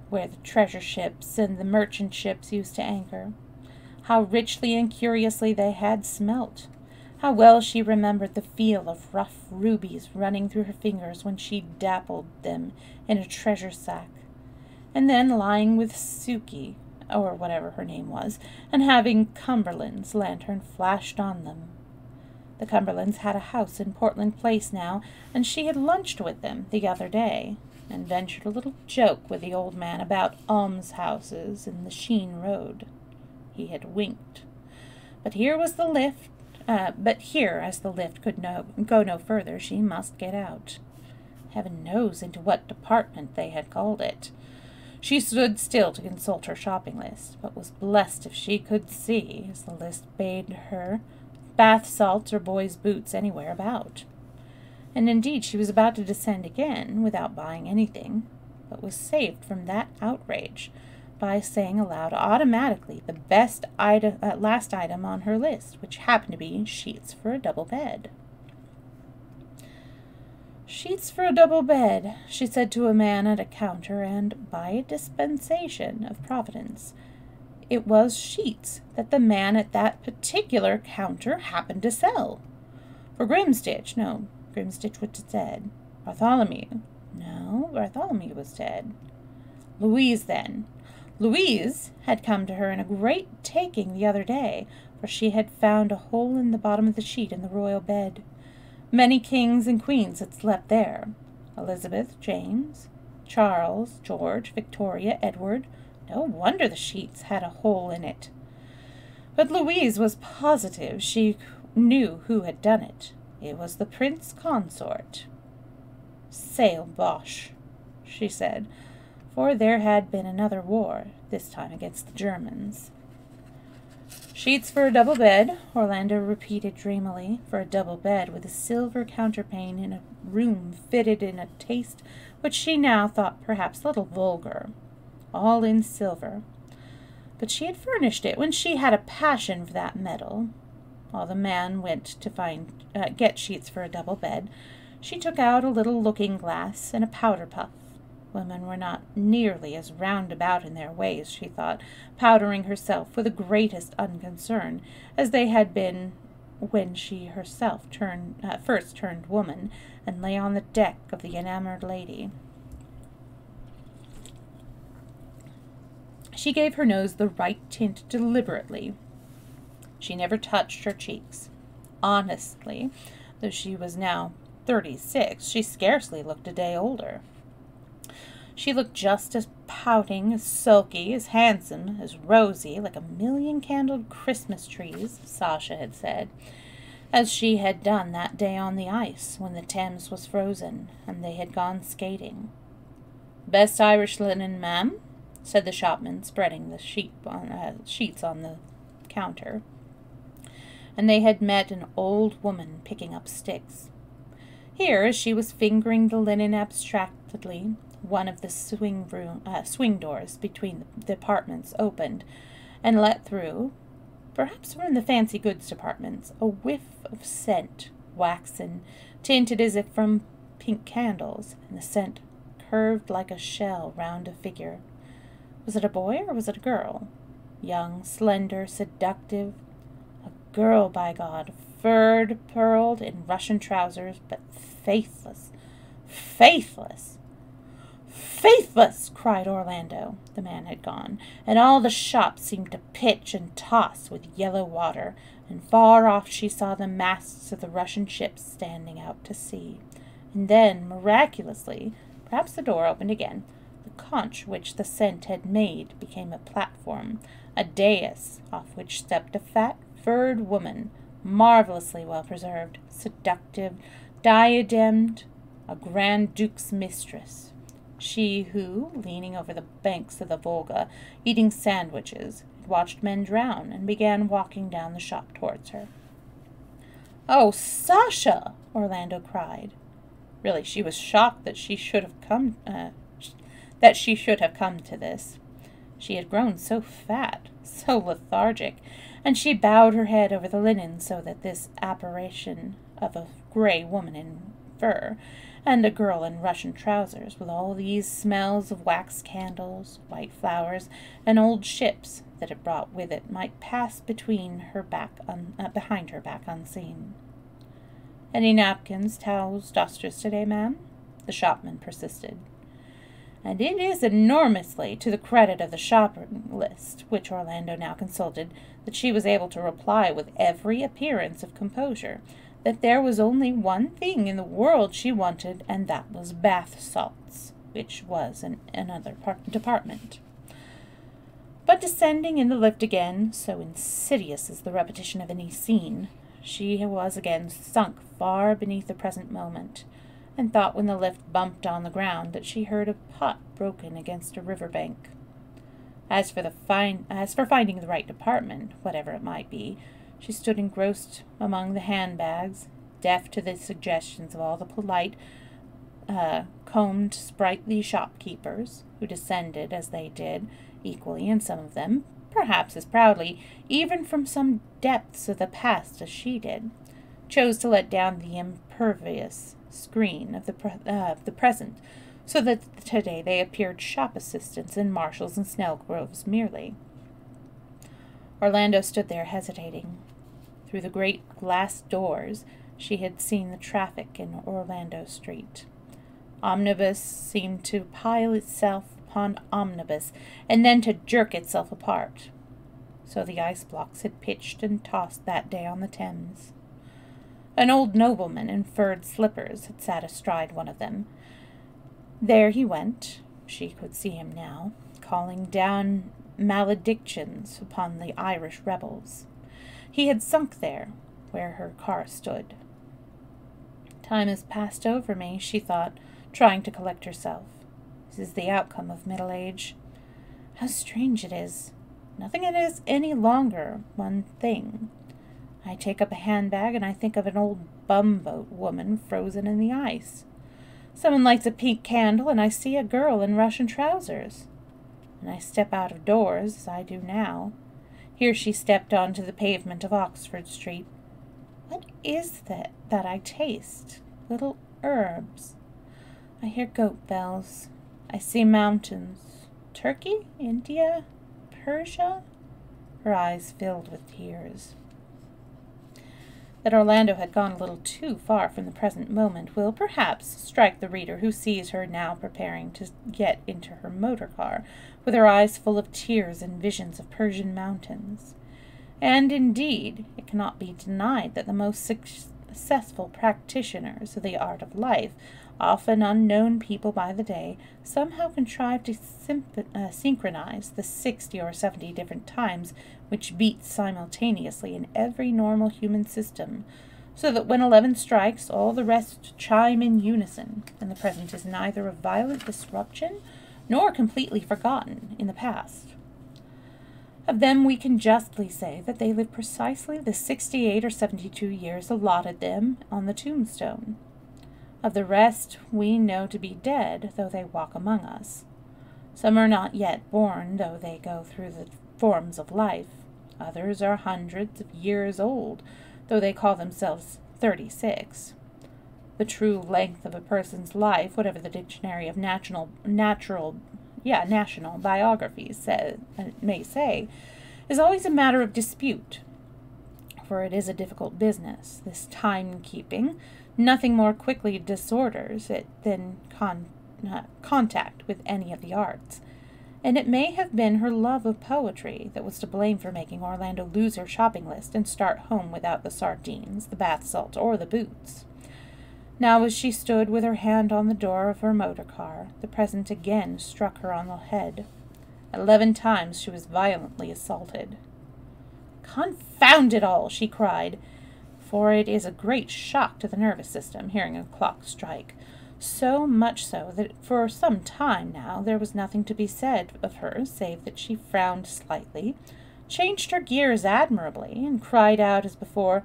[SPEAKER 1] where the treasure ships and the merchant ships used to anchor. How richly and curiously they had smelt. How well she remembered the feel of rough rubies running through her fingers when she dappled them in a treasure sack. And then lying with Suki, or whatever her name was, and having Cumberland's lantern flashed on them. The Cumberlands had a house in Portland Place now, and she had lunched with them the other day, and ventured a little joke with the old man about almshouses in the Sheen Road. He had winked. But here was the lift. But here, as the lift could go no further, she must get out. Heaven knows into what department they had called it. She stood still to consult her shopping list, but was blessed if she could see, as the list bade her, bath salts or boys' boots anywhere about. And indeed she was about to descend again, without buying anything, but was saved from that outrage by saying aloud automatically the last item on her list, which happened to be sheets for a double bed. "Sheets for a double bed," she said to a man at a counter, and by a dispensation of Providence, it was sheets that the man at that particular counter happened to sell. For Grimstitch was dead. Bartholomew was dead. Louise, then. Louise had come to her in a great taking the other day, for she had found a hole in the bottom of the sheet in the royal bed. Many kings and queens had slept there. Elizabeth, James, Charles, George, Victoria, Edward. No wonder the sheets had a hole in it. But Louise was positive she knew who had done it. It was the Prince Consort. "Sail bosh," she said, for there had been another war, this time against the Germans. Sheets for a double bed, Orlando repeated dreamily, for a double bed with a silver counterpane in a room fitted in a taste which she now thought perhaps a little vulgar. All in silver. But she had furnished it when she had a passion for that metal. While the man went to get sheets for a double bed, she took out a little looking-glass and a powder-puff. Women were not nearly as roundabout in their ways, she thought, powdering herself with the greatest unconcern, as they had been when she herself first turned woman and lay on the deck of the enamored lady. She gave her nose the right tint deliberately. She never touched her cheeks. Honestly, though she was now 36, she scarcely looked a day older. She looked just as pouting, as sulky, as handsome, as rosy, like a million-candled Christmas trees, Sasha had said, as she had done that day on the ice when the Thames was frozen and they had gone skating. "Best Irish linen, ma'am," said the shopman, spreading the sheets on the counter. And they had met an old woman picking up sticks. Here, as she was fingering the linen abstractedly, one of the swing doors between the apartments opened, and let through, perhaps from the fancy goods departments, a whiff of scent, waxen, tinted as if from pink candles, and the scent curved like a shell round a figure. Was it a boy or was it a girl? Young, slender, seductive. A girl, by God, furred, pearled, in Russian trousers, but faithless. Faithless! "Faithless!" cried Orlando. The man had gone, and all the shop seemed to pitch and toss with yellow water, and far off she saw the masts of the Russian ships standing out to sea. And then, miraculously, perhaps the door opened again. The conch which the scent had made became a platform, a dais, off which stepped a fat, furred woman, marvelously well preserved, seductive, diademed, a Grand Duke's mistress. She who, leaning over the banks of the Volga, eating sandwiches, had watched men drown and began walking down the shop towards her. "Oh, Sasha!" Orlando cried. Really, she was shocked that she should have come to this. She had grown so fat, so lethargic, and she bowed her head over the linen so that this apparition of a gray woman in fur and a girl in Russian trousers, with all these smells of wax candles, white flowers, and old ships that it brought with it, might pass behind her back unseen. "Any napkins, towels, dusters today, ma'am?" the shopman persisted. And it is enormously to the credit of the shopping list, which Orlando now consulted, that she was able to reply with every appearance of composure, that there was only one thing in the world she wanted, and that was bath salts, which was in another department. But descending in the lift again, so insidious is the repetition of any scene, she was again sunk far beneath the present moment, and thought when the lift bumped on the ground that she heard a pot broken against a river-bank. As for finding the right department, whatever it might be, she stood engrossed among the handbags, deaf to the suggestions of all the polite, combed, sprightly shopkeepers, who descended, as they did, equally, and some of them, perhaps as proudly, even from some depths of the past as she did, chose to let down the impervious screen of the present, so that today they appeared shop assistants and marshals and Snellgroves merely. Orlando stood there hesitating. Through the great glass doors she had seen the traffic in Orlando Street. Omnibus seemed to pile itself upon omnibus, and then to jerk itself apart. So the ice blocks had pitched and tossed that day on the Thames. An old nobleman in furred slippers had sat astride one of them. There he went, she could see him now, calling down maledictions upon the Irish rebels. He had sunk there, where her car stood. "Time has passed over me," she thought, trying to collect herself. "This is the outcome of middle age. How strange it is! Nothing is any longer one thing. I take up a handbag and I think of an old bumboat woman frozen in the ice. Someone lights a pink candle and I see a girl in Russian trousers. And I step out of doors, as I do now. Here she stepped onto the pavement of Oxford Street. What is that I taste? Little herbs. I hear goat bells. I see mountains. Turkey? India? Persia? Her eyes filled with tears. That Orlando had gone a little too far from the present moment will perhaps strike the reader who sees her now preparing to get into her motor car, with her eyes full of tears and visions of Persian mountains. And indeed, it cannot be denied that the most successful practitioners of the art of life, often unknown people by the day, somehow contrive to synchronize the 60 or 70 different times which beat simultaneously in every normal human system, so that when 11 strikes, all the rest chime in unison, and the present is neither a violent disruption nor completely forgotten in the past. Of them we can justly say that they live precisely the 68 or 72 years allotted them on the tombstone. Of the rest we know to be dead, though they walk among us. Some are not yet born, though they go through the forms of life. Others are hundreds of years old, though they call themselves 36. The true length of a person's life, whatever the dictionary of national biographies may say, is always a matter of dispute. For it is a difficult business, this time-keeping. Nothing more quickly disorders it than contact with any of the arts. And it may have been her love of poetry that was to blame for making Orlando lose her shopping list and start home without the sardines, the bath salt, or the boots. Now, as she stood with her hand on the door of her motor car, the present again struck her on the head. 11 times she was violently assaulted. "Confound it all!" she cried, for it is a great shock to the nervous system, hearing a clock strike, so much so that for some time now there was nothing to be said of her save that she frowned slightly, changed her gears admirably, and cried out as before,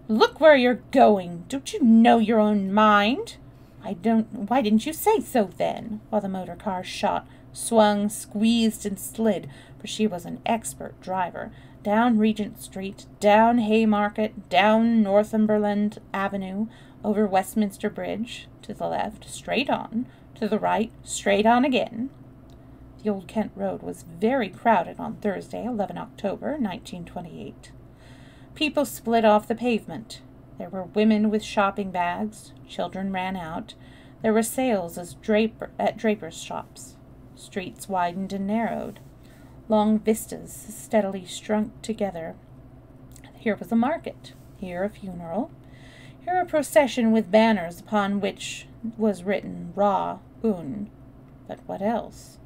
[SPEAKER 1] "Look where you're going! Don't you know your own mind? Why didn't you say so then?" While the motor car shot, swung, squeezed, and slid, for she was an expert driver, down Regent Street, down Haymarket, down Northumberland Avenue, over Westminster Bridge, to the left, straight on, to the right, straight on again. The Old Kent Road was very crowded on Thursday, 11 October, 1928. People split off the pavement. There were women with shopping bags. Children ran out. There were sales at drapers' shops. Streets widened and narrowed. Long vistas steadily shrunk together. Here was a market. Here a funeral. Here a procession with banners upon which was written Ra Un. But what else?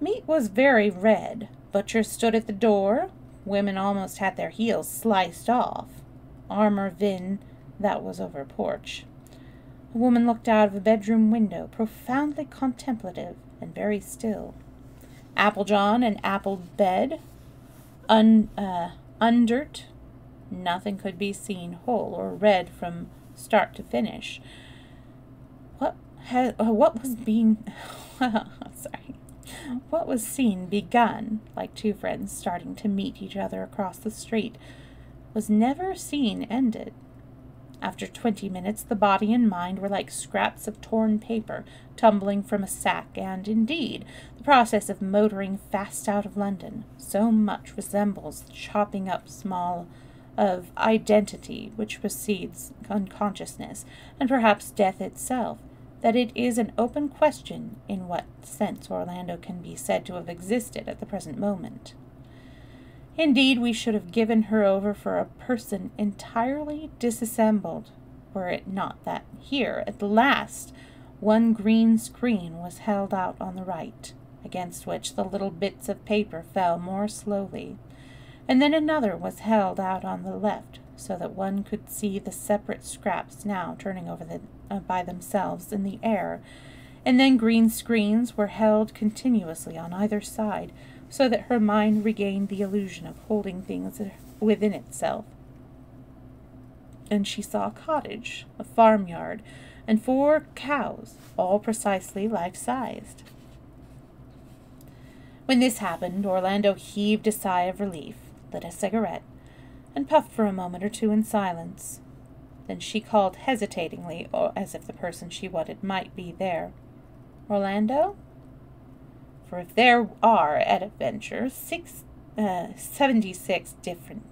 [SPEAKER 1] Meat was very red. Butchers stood at the door. Women almost had their heels sliced off. Armor Vin, that was over a porch. A woman looked out of a bedroom window, profoundly contemplative and very still. Applejohn and apple bed, undert. Nothing could be seen whole or red from start to finish. What was seen begun, like two friends starting to meet each other across the street, was never seen ended. After 20 minutes, the body and mind were like scraps of torn paper tumbling from a sack, and, indeed, the process of motoring fast out of London so much resembles the chopping up small of identity which precedes unconsciousness, and perhaps death itself, that it is an open question in what sense Orlando can be said to have existed at the present moment. Indeed, we should have given her over for a person entirely disassembled, were it not that here, at last, one green screen was held out on the right, against which the little bits of paper fell more slowly, and then another was held out on the left, so that one could see the separate scraps now turning over by themselves in the air, and then green screens were held continuously on either side, so that her mind regained the illusion of holding things within itself. And she saw a cottage, a farmyard, and 4 cows, all precisely life-sized. When this happened, Orlando heaved a sigh of relief, lit a cigarette, and puffed for a moment or two in silence. Then she called hesitatingly, or as if the person she wanted might be there. "Orlando?" For if there are, at a venture, 76 different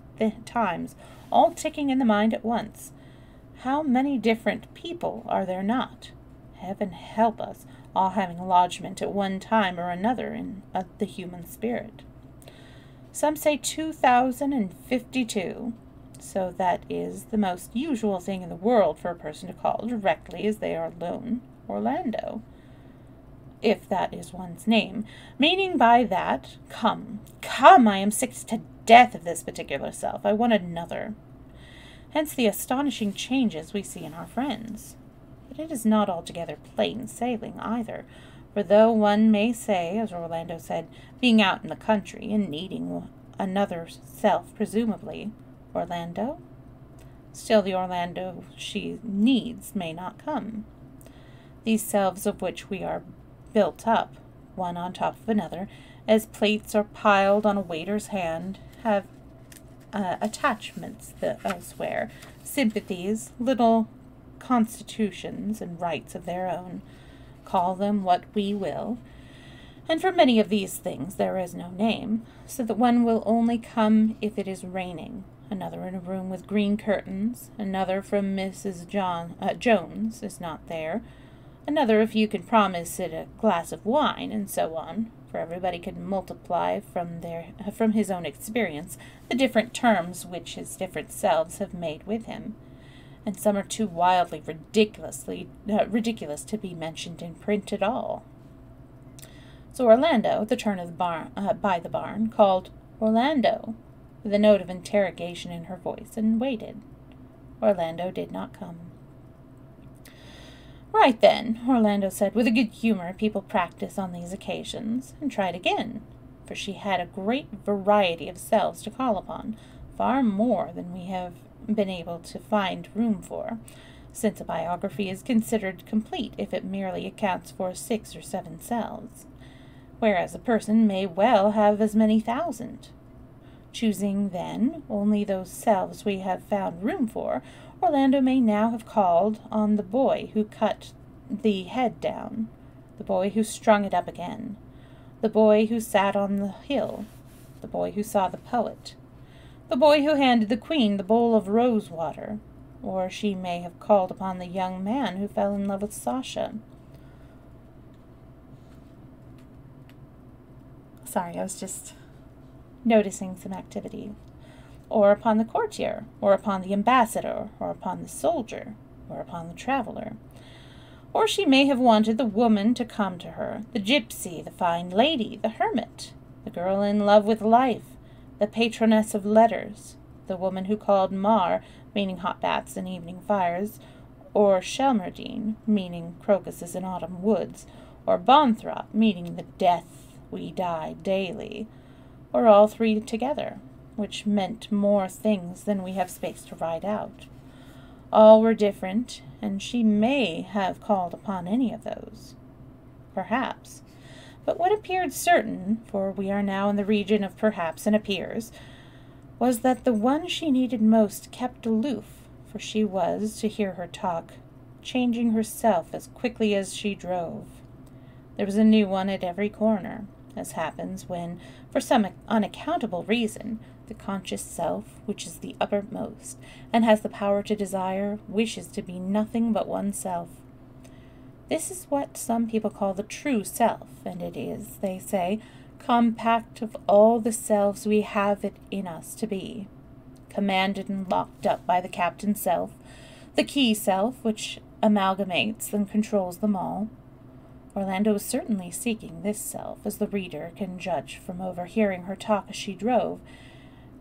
[SPEAKER 1] times, all ticking in the mind at once, how many different people are there not? Heaven help us, all having lodgment at one time or another in the human spirit. Some say 2,052, so that is the most usual thing in the world for a person to call directly as they are alone Orlando, if that is one's name, meaning by that, come, I am sick to death of this particular self, I want another. Hence the astonishing changes we see in our friends. But it is not altogether plain sailing either, for though one may say, as Orlando said, being out in the country and needing another self, presumably, Orlando, still the Orlando she needs may not come. These selves of which we are built up, one on top of another, as plates are piled on a waiter's hand, have attachments elsewhere, sympathies, little constitutions and rights of their own, call them what we will, and for many of these things there is no name, so that one will only come if it is raining, another in a room with green curtains, another from Mrs. Jones is not there, another if you can promise it a glass of wine, and so on, for everybody can multiply from his own experience the different terms which his different selves have made with him, and some are too wildly ridiculous to be mentioned in print at all. So Orlando, at the turn of by the barn, called "Orlando," with a note of interrogation in her voice, and waited. Orlando did not come. "Right then," Orlando said, with a good humor people practice on these occasions, and tried again, for she had a great variety of selves to call upon, far more than we have been able to find room for, since a biography is considered complete if it merely accounts for 6 or 7 selves, whereas a person may well have as many thousand. Choosing, then, only those selves we have found room for, Orlando may now have called on the boy who cut the head down, the boy who strung it up again, the boy who sat on the hill, the boy who saw the poet, the boy who handed the queen the bowl of rose water, or she may have called upon the young man who fell in love with Sasha. Sorry, I was just noticing some activity. Or upon the courtier, or upon the ambassador, or upon the soldier, or upon the traveller. Or she may have wanted the woman to come to her, the gypsy, the fine lady, the hermit, the girl in love with life, the patroness of letters, the woman who called Mar, meaning hot baths and evening fires, or Shelmerdine, meaning crocuses in autumn woods, or Bonthrop, meaning the death we die daily, or all 3 together, which meant more things than we have space to write out. All were different, and she may have called upon any of those. Perhaps. But what appeared certain, for we are now in the region of perhaps and appears, was that the one she needed most kept aloof, for she was, to hear her talk, changing herself as quickly as she drove. There was a new one at every corner, as happens when, for some unaccountable reason, the conscious self, which is the uppermost, and has the power to desire, wishes to be nothing but oneself. This is what some people call the true self, and it is, they say, compact of all the selves we have it in us to be, commanded and locked up by the captain self, the key self, which amalgamates and controls them all. Orlando was certainly seeking this self, as the reader can judge from overhearing her talk as she drove,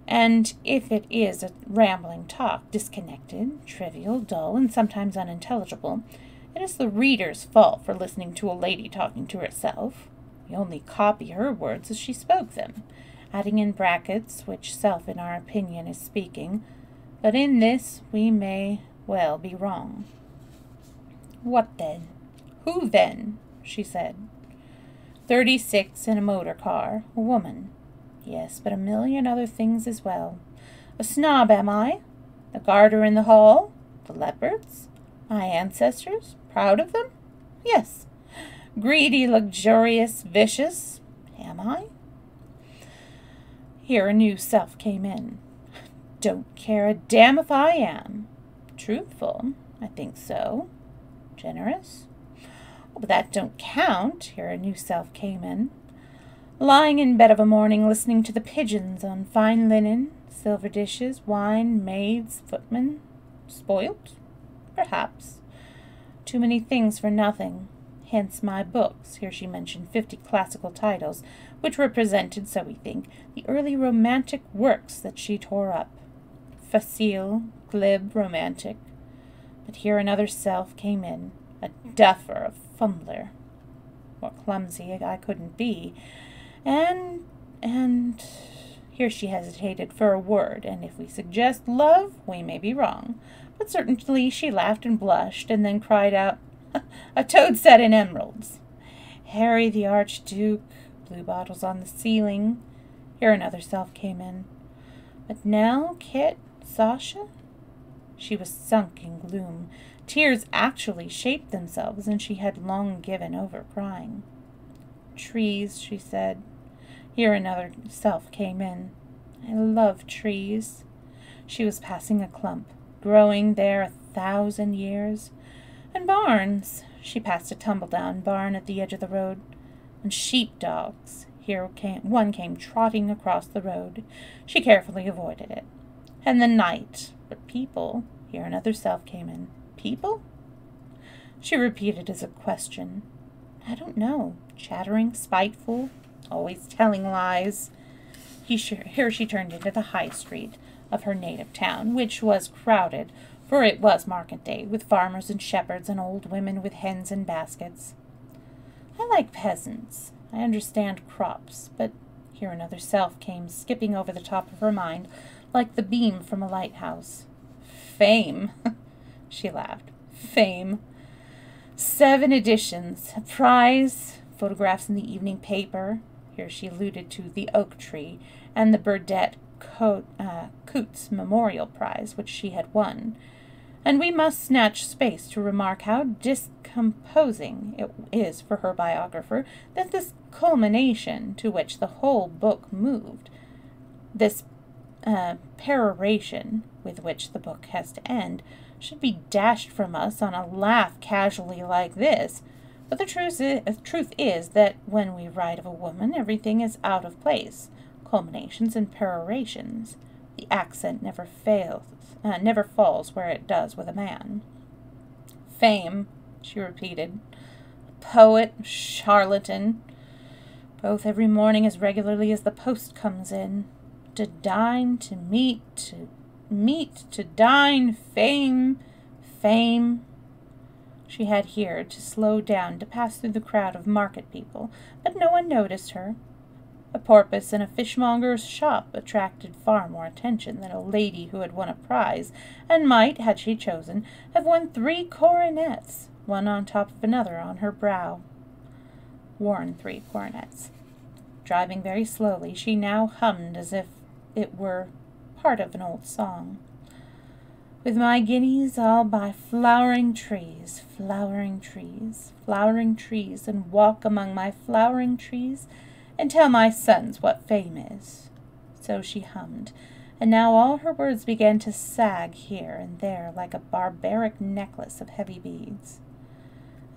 [SPEAKER 1] and if it is a rambling talk, disconnected, trivial, dull, and sometimes unintelligible, it is the reader's fault for listening to a lady talking to herself. We only copy her words as she spoke them, adding in brackets which self in our opinion is speaking, but in this we may well be wrong. What then? Who then? She said. 36 in a motor car, a woman. Yes, but a million other things as well. A snob, am I? The garter in the hall? The leopards? My ancestors? Proud of them? Yes. Greedy, luxurious, vicious? Am I? Here a new self came in. Don't care a damn if I am. Truthful? I think so. Generous? Oh, but that don't count. Here a new self came in. Lying in bed of a morning, listening to the pigeons on fine linen, silver dishes, wine, maids, footmen. Spoilt? Perhaps. Too many things for nothing. Hence my books. Here she mentioned 50 classical titles, which represented, so we think, the early romantic works that she tore up. Facile, glib, romantic. But here another self came in, a duffer, a fumbler. More clumsy I couldn't be. And here she hesitated for a word, and if we suggest love, we may be wrong. But certainly she laughed and blushed, and then cried out, a toad set in emeralds. Harry the Archduke, blue bottles on the ceiling. Here another self came in. But Nell, Kit, Sasha? She was sunk in gloom. Tears actually shaped themselves, and she had long given over crying. Trees, she said. Here another self came in. I love trees. She was passing a clump, growing there 1,000 years. And barns. She passed a tumble-down barn at the edge of the road. And sheep-dogs. One came trotting across the road. She carefully avoided it. And the night. But people. Here another self came in. People? She repeated as a question. I don't know. Chattering, spiteful, always telling lies. Here she turned into the high street of her native town, which was crowded, for it was market day, with farmers and shepherds and old women with hens and baskets. I like peasants. I understand crops, but here another self came skipping over the top of her mind, like the beam from a lighthouse. Fame, she laughed. Fame. 7 editions, a prize, photographs in the evening paper. Here she alluded to the oak tree and the Burdett Coutts Memorial Prize, which she had won. And we must snatch space to remark how discomposing it is for her biographer that this culmination to which the whole book moved, this peroration with which the book has to end, should be dashed from us on a laugh casually like this. But the truth is that when we write of a woman, everything is out of place. Culminations and perorations. The accent never falls where it does with a man. Fame, she repeated. Poet, charlatan. Both every morning as regularly as the post comes in. To dine, to meet, to dine, fame, fame. She had here to slow down to pass through the crowd of market people, but no one noticed her. A porpoise in a fishmonger's shop attracted far more attention than a lady who had won a prize, and might, had she chosen, have won 3 coronets, one on top of another on her brow. Worn 3 coronets. Driving very slowly, she now hummed as if it were part of an old song. With my guineas I'll buy flowering trees, flowering trees, flowering trees, and walk among my flowering trees, and tell my sons what fame is. So she hummed, and now all her words began to sag here and there like a barbaric necklace of heavy beads.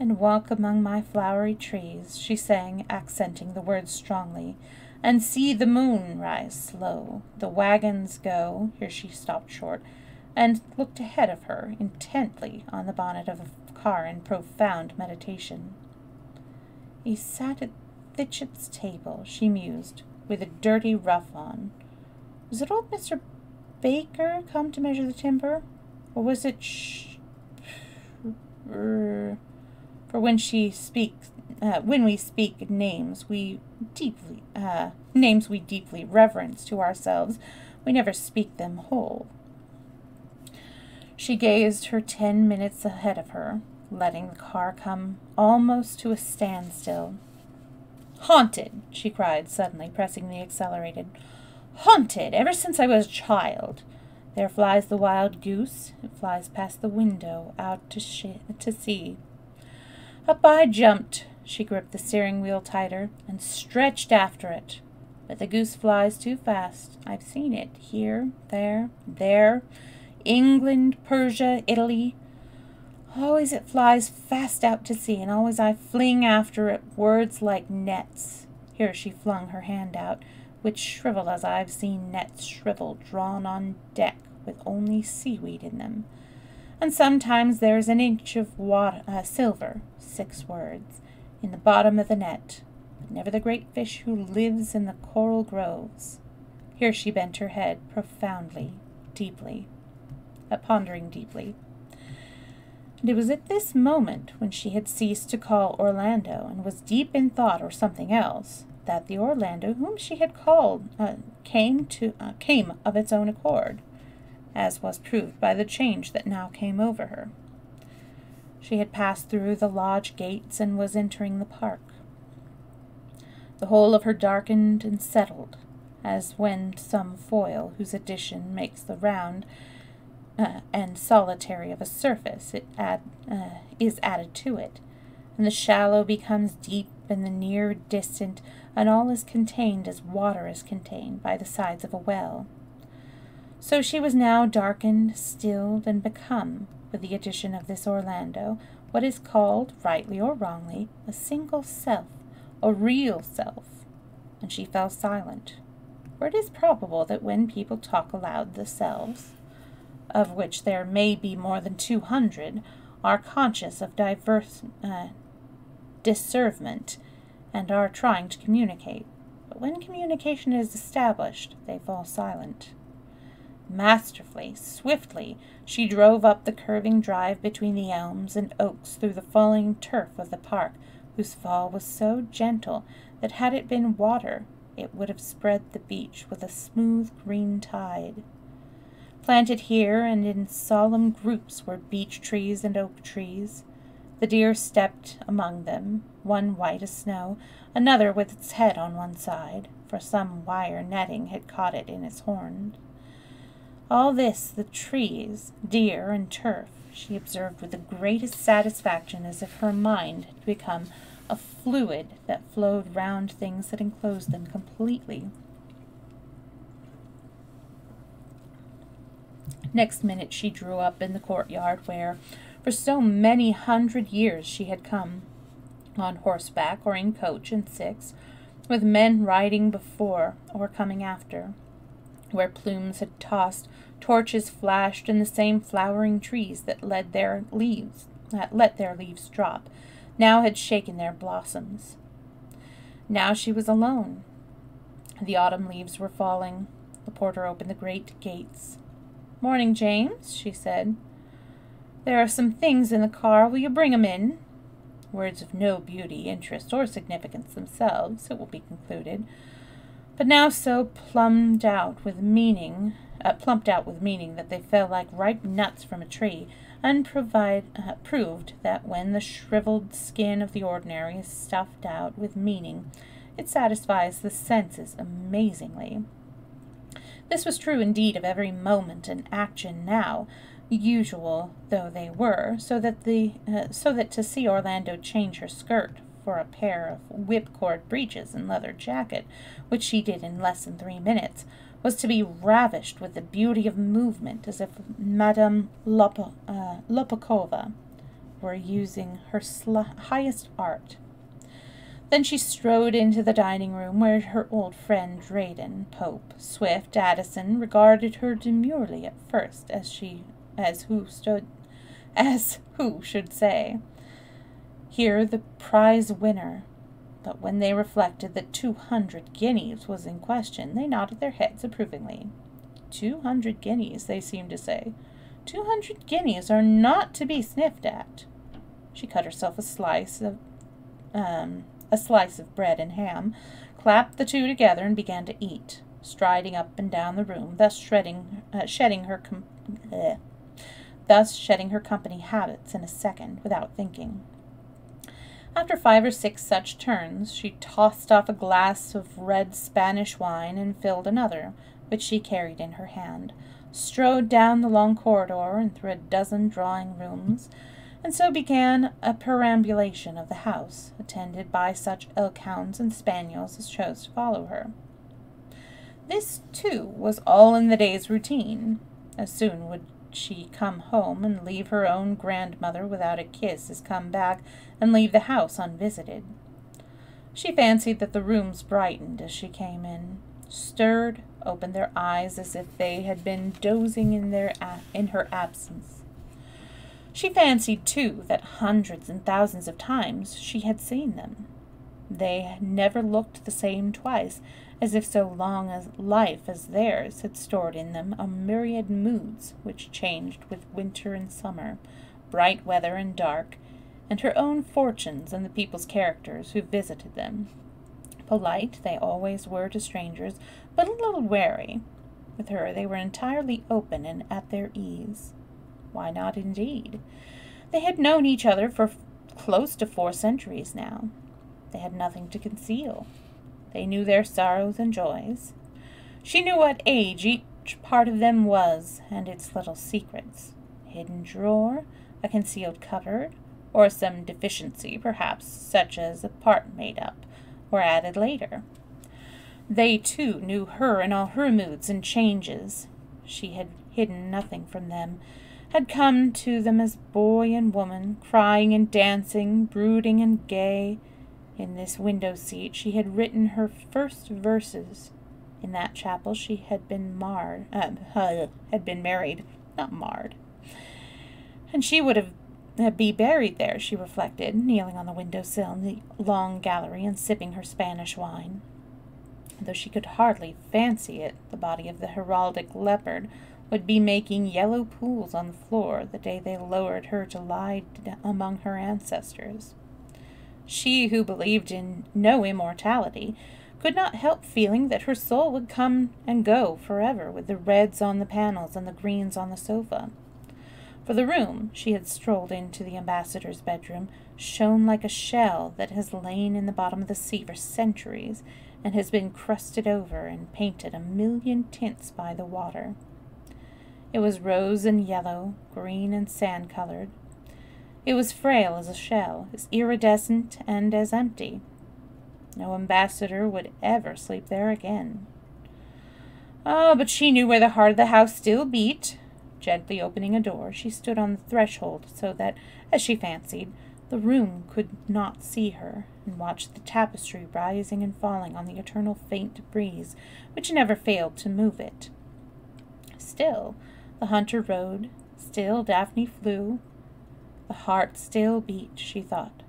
[SPEAKER 1] And walk among my flowery trees, she sang, accenting the words strongly, and see the moon rise slow, the wagons go. Here she stopped short, and looked ahead of her, intently on the bonnet of the car in profound meditation. He sat at Fitchett's table, she mused, with a dirty ruff on. Was it old Mr. Baker come to measure the timber? Or was it for when she speaks when we speak names we deeply reverence to ourselves, we never speak them whole. She gazed her 10 minutes ahead of her, letting the car come almost to a standstill. "Haunted!" she cried, suddenly pressing the accelerated. "Haunted! Ever since I was a child. There flies the wild goose. It flies past the window, out to sea." Up I jumped. She gripped the steering wheel tighter and stretched after it. But the goose flies too fast. I've seen it here, there. England, Persia, Italy. Always it flies fast out to sea, and always I fling after it words like nets. Here she flung her hand out, which shriveled as I've seen nets shrivel, drawn on deck with only seaweed in them. And sometimes there's an inch of silver, 6 words, in the bottom of the net, but never the great fish who lives in the coral groves. Here she bent her head profoundly, pondering deeply. And it was at this moment, when she had ceased to call Orlando and was deep in thought or something else, that the Orlando whom she had called came of its own accord, as was proved by the change that now came over her. She had passed through the lodge gates and was entering the park. The whole of her darkened and settled, as when some foil whose addition makes the round and solitary of a surface is added to it, and the shallow becomes deep and the near distant, and all is contained as water is contained by the sides of a well. So she was now darkened, stilled, and become, with the addition of this Orlando, what is called, rightly or wrongly, a single self, a real self, and she fell silent. For it is probable that when people talk aloud, the selves, of which there may be more than 200, are conscious of diverse discernment, and are trying to communicate. But when communication is established, they fall silent. Masterfully, swiftly, she drove up the curving drive between the elms and oaks through the falling turf of the park, whose fall was so gentle that had it been water, it would have spread the beach with a smooth green tide. Planted here and in solemn groups were beech trees and oak trees. The deer stepped among them, one white as snow, another with its head on one side, for some wire netting had caught it in its horns. All this, the trees, deer, and turf, she observed with the greatest satisfaction, as if her mind had become a fluid that flowed round things that enclosed them completely. Next minute she drew up in the courtyard where, for so many 100 years, she had come, on horseback or in coach and six, with men riding before or coming after, where plumes had tossed, torches flashed, and the same flowering trees that let their leaves drop, now had shaken their blossoms. Now she was alone. The autumn leaves were falling. The porter opened the great gates. "Morning, James," she said. "There are some things in the car. Will you bring 'em in?" Words of no beauty, interest, or significance themselves, it will be concluded, but now so plumped out with meaning that they fell like ripe nuts from a tree, and proved that when the shriveled skin of the ordinary is stuffed out with meaning, it satisfies the senses amazingly. This was true indeed of every moment and action now, usual though they were, so that to see Orlando change her skirt for a pair of whipcord breeches and leather jacket, which she did in less than 3 minutes, was to be ravished with the beauty of movement, as if Madame Lopakova were using her highest art. Then she strode into the dining-room, where her old friend Drayden, Pope, Swift, Addison regarded her demurely at first, as who should say, "Here the prize winner." But when they reflected that 200 guineas was in question, they nodded their heads approvingly. 200 guineas, they seemed to say. 200 guineas are not to be sniffed at. She cut herself a slice a slice of bread and ham, clapped the two together, and began to eat, striding up and down the room, thus shedding her company habits in a second, without thinking. After 5 or 6 such turns, she tossed off a glass of red Spanish wine and filled another, which she carried in her hand, strode down the long corridor and through a dozen drawing-rooms, and so began a perambulation of the house, attended by such elk-hounds and spaniels as chose to follow her. This, too, was all in the day's routine. As soon would she come home and leave her own grandmother without a kiss as come back and leave the house unvisited. She fancied that the rooms brightened as she came in, stirred, opened their eyes as if they had been dozing in her absence. She fancied, too, that hundreds and thousands of times she had seen them. They never looked the same twice, as if so long as life as theirs had stored in them a myriad moods which changed with winter and summer, bright weather and dark, and her own fortunes and the people's characters who visited them. Polite they always were to strangers, but a little wary. With her they were entirely open and at their ease. Why not, indeed? They had known each other for close to 4 centuries now. They had nothing to conceal. They knew their sorrows and joys. She knew what age each part of them was, and its little secrets. A hidden drawer, a concealed cupboard, or some deficiency, perhaps, such as a part made up, or added later. They, too, knew her and all her moods and changes. She had hidden nothing from them, had come to them as boy and woman, crying and dancing, brooding and gay. In this window-seat she had written her first verses. In that chapel she had been married, not marred. And she would be buried there, she reflected, kneeling on the window-sill in the long gallery and sipping her Spanish wine. Though she could hardly fancy it, the body of the heraldic leopard would be making yellow pools on the floor the day they lowered her to lie among her ancestors. She, who believed in no immortality, could not help feeling that her soul would come and go forever with the reds on the panels and the greens on the sofa. For the room she had strolled into, the ambassador's bedroom, shone like a shell that has lain in the bottom of the sea for centuries and has been crusted over and painted a million tints by the water. It was rose and yellow, green and sand-colored. It was frail as a shell, as iridescent and as empty. No ambassador would ever sleep there again. Oh, but she knew where the heart of the house still beat. Gently opening a door, she stood on the threshold so that, as she fancied, the room could not see her, and watched the tapestry rising and falling on the eternal faint breeze which never failed to move it. Still the hunter rode, still Daphne flew. The heart still beat, she thought,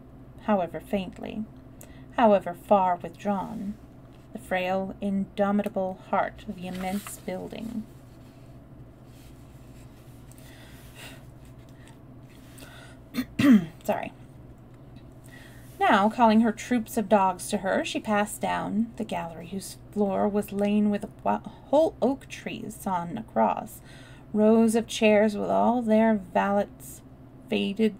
[SPEAKER 1] however faintly, however far withdrawn, the frail, indomitable heart of the immense building. Sorry. Now, calling her troops of dogs to her, she passed down the gallery, whose floor was lain with whole oak trees sawn across, rows of chairs with all their velvets faded,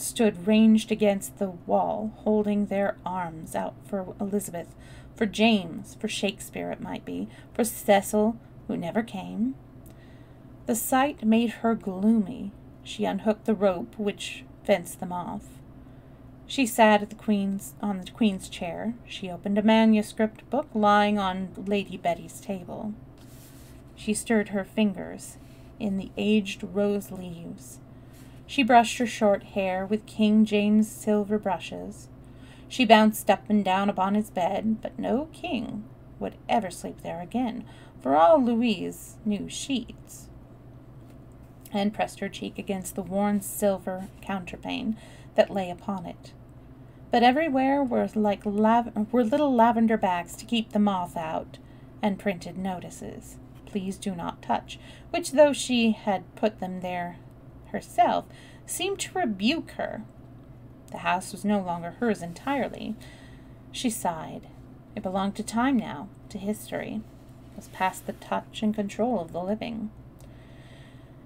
[SPEAKER 1] stood ranged against the wall, holding their arms out for Elizabeth, for James, for Shakespeare it might be, for Cecil, who never came. The sight made her gloomy. She unhooked the rope which fenced them off. She sat on the Queen's chair. She opened a manuscript book lying on Lady Betty's table. She stirred her fingers in the aged rose leaves. She brushed her short hair with King James silver brushes. She bounced up and down upon his bed, but no king would ever sleep there again, for all Louise knew sheets, and pressed her cheek against the worn silver counterpane that lay upon it. But everywhere were little lavender bags to keep the moth out, and printed notices, "Please do not touch," which, though she had put them there herself, seemed to rebuke her. The house was no longer hers entirely. She sighed. It belonged to time now, to history. It was past the touch and control of the living.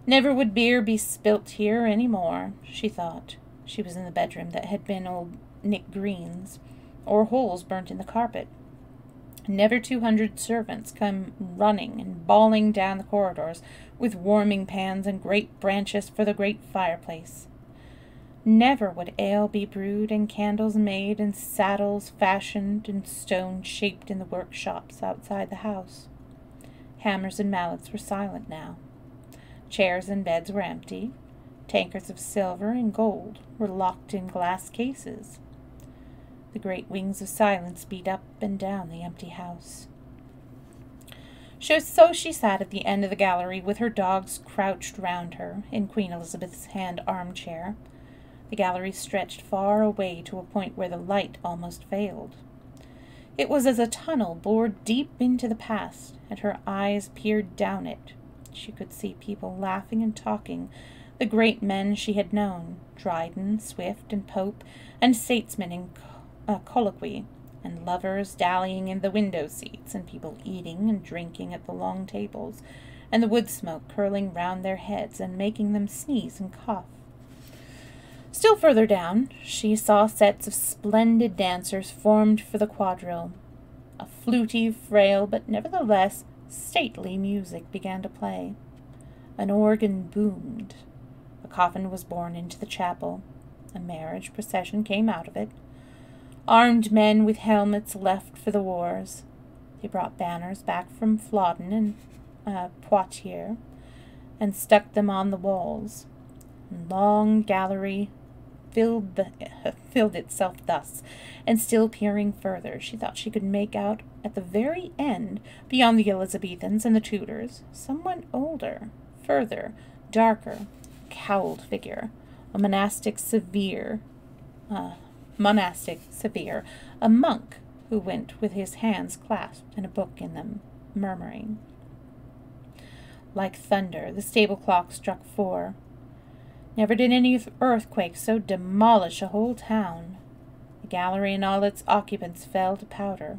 [SPEAKER 1] Never would beer be spilt here any more, she thought. She was in the bedroom that had been old Nick Green's, or holes burnt in the carpet. Never 200 servants come running and bawling down the corridors with warming pans and great branches for the great fireplace. Never would ale be brewed and candles made and saddles fashioned and stone shaped in the workshops outside the house. Hammers and mallets were silent now. Chairs and beds were empty. Tankards of silver and gold were locked in glass cases. The great wings of silence beat up and down the empty house. So she sat at the end of the gallery with her dogs crouched round her in Queen Elizabeth's hand armchair. The gallery stretched far away to a point where the light almost failed. It was as a tunnel bored deep into the past, and her eyes peered down it. She could see people laughing and talking, the great men she had known, Dryden, Swift, and Pope, and statesmen in colloquy, and lovers dallying in the window seats, and people eating and drinking at the long tables, and the wood smoke curling round their heads and making them sneeze and cough. Still further down, she saw sets of splendid dancers formed for the quadrille. A fluty, frail, but nevertheless stately music began to play. An organ boomed. A coffin was borne into the chapel. A marriage procession came out of it. Armed men with helmets left for the wars. They brought banners back from Flodden and Poitiers, and stuck them on the walls. And long gallery filled itself thus, and still peering further, she thought she could make out at the very end, beyond the Elizabethans and the Tudors, someone older, further, darker, cowled figure, a monastic severe, a monk who went with his hands clasped and a book in them, murmuring. Like thunder, the stable clock struck 4. Never did any earthquake so demolish a whole town. The gallery and all its occupants fell to powder.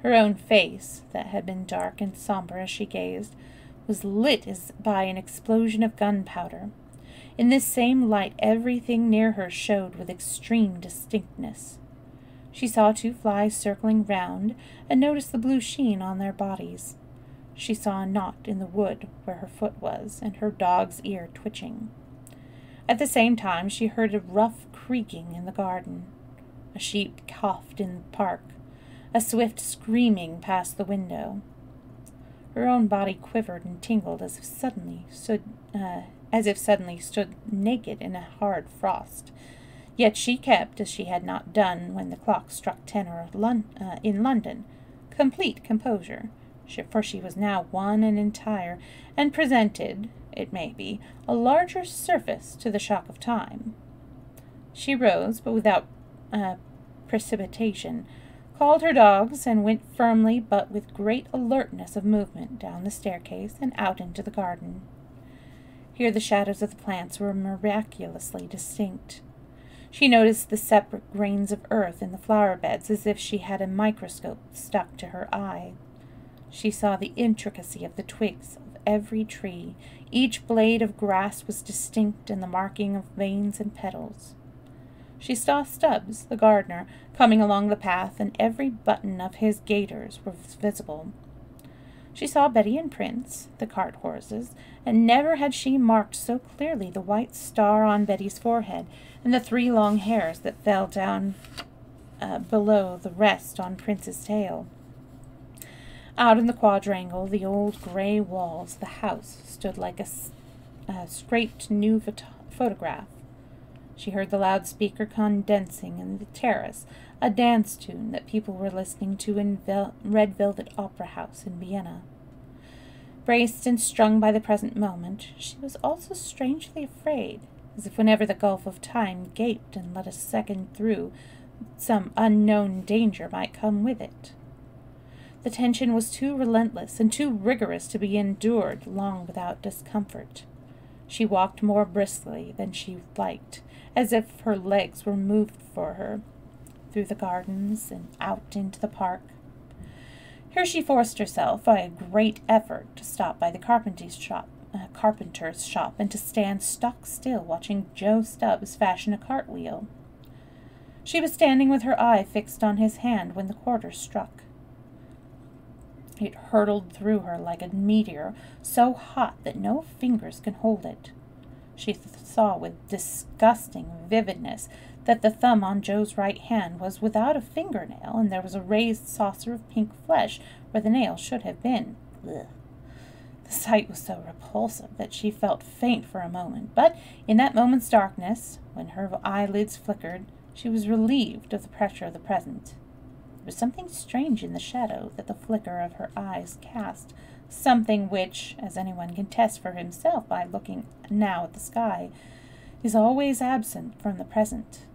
[SPEAKER 1] Her own face, that had been dark and sombre as she gazed, was lit as by an explosion of gunpowder. In this same light everything near her showed with extreme distinctness. She saw 2 flies circling round, and noticed the blue sheen on their bodies. She saw a knot in the wood where her foot was, and her dog's ear twitching. At the same time she heard a rough creaking in the garden. A sheep coughed in the park. A swift screaming passed the window. Her own body quivered and tingled as if suddenly stood naked in a hard frost. Yet she kept, as she had not done when the clock struck 10 in London, complete composure, for she was now one and entire, and presented, it may be, a larger surface to the shock of time. She rose, but without precipitation, called her dogs, and went firmly but with great alertness of movement down the staircase and out into the garden. Here the shadows of the plants were miraculously distinct. She noticed the separate grains of earth in the flower beds as if she had a microscope stuck to her eye. She saw the intricacy of the twigs of every tree. Each blade of grass was distinct in the marking of veins and petals. She saw Stubbs, the gardener, coming along the path, and every button of his gaiters was visible. She saw Betty and Prince, the cart horses, and never had she marked so clearly the white star on Betty's forehead and the 3 long hairs that fell down below the rest on Prince's tail. Out in the quadrangle, the old gray walls, the house stood like a scraped new photograph. She heard the loudspeaker condensing in the terrace, a dance tune that people were listening to in Red Velvet Opera House in Vienna. Braced and strung by the present moment, she was also strangely afraid, as if whenever the gulf of time gaped and let a second through, some unknown danger might come with it. The tension was too relentless and too rigorous to be endured long without discomfort. She walked more briskly than she liked, as if her legs were moved for her, through the gardens and out into the park. Here she forced herself, by a great effort, to stop by the carpenter's shop, and to stand stock still, watching Joe Stubbs fashion a cartwheel. She was standing with her eye fixed on his hand when the quarter struck. It hurtled through her like a meteor, so hot that no fingers can hold it. She saw with disgusting vividness that the thumb on Joe's right hand was without a fingernail, and there was a raised saucer of pink flesh where the nail should have been. Ugh. The sight was so repulsive that she felt faint for a moment, but in that moment's darkness, when her eyelids flickered, she was relieved of the pressure of the present. There was something strange in the shadow that the flicker of her eyes cast, something which, as anyone can test for himself by looking now at the sky, is always absent from the present.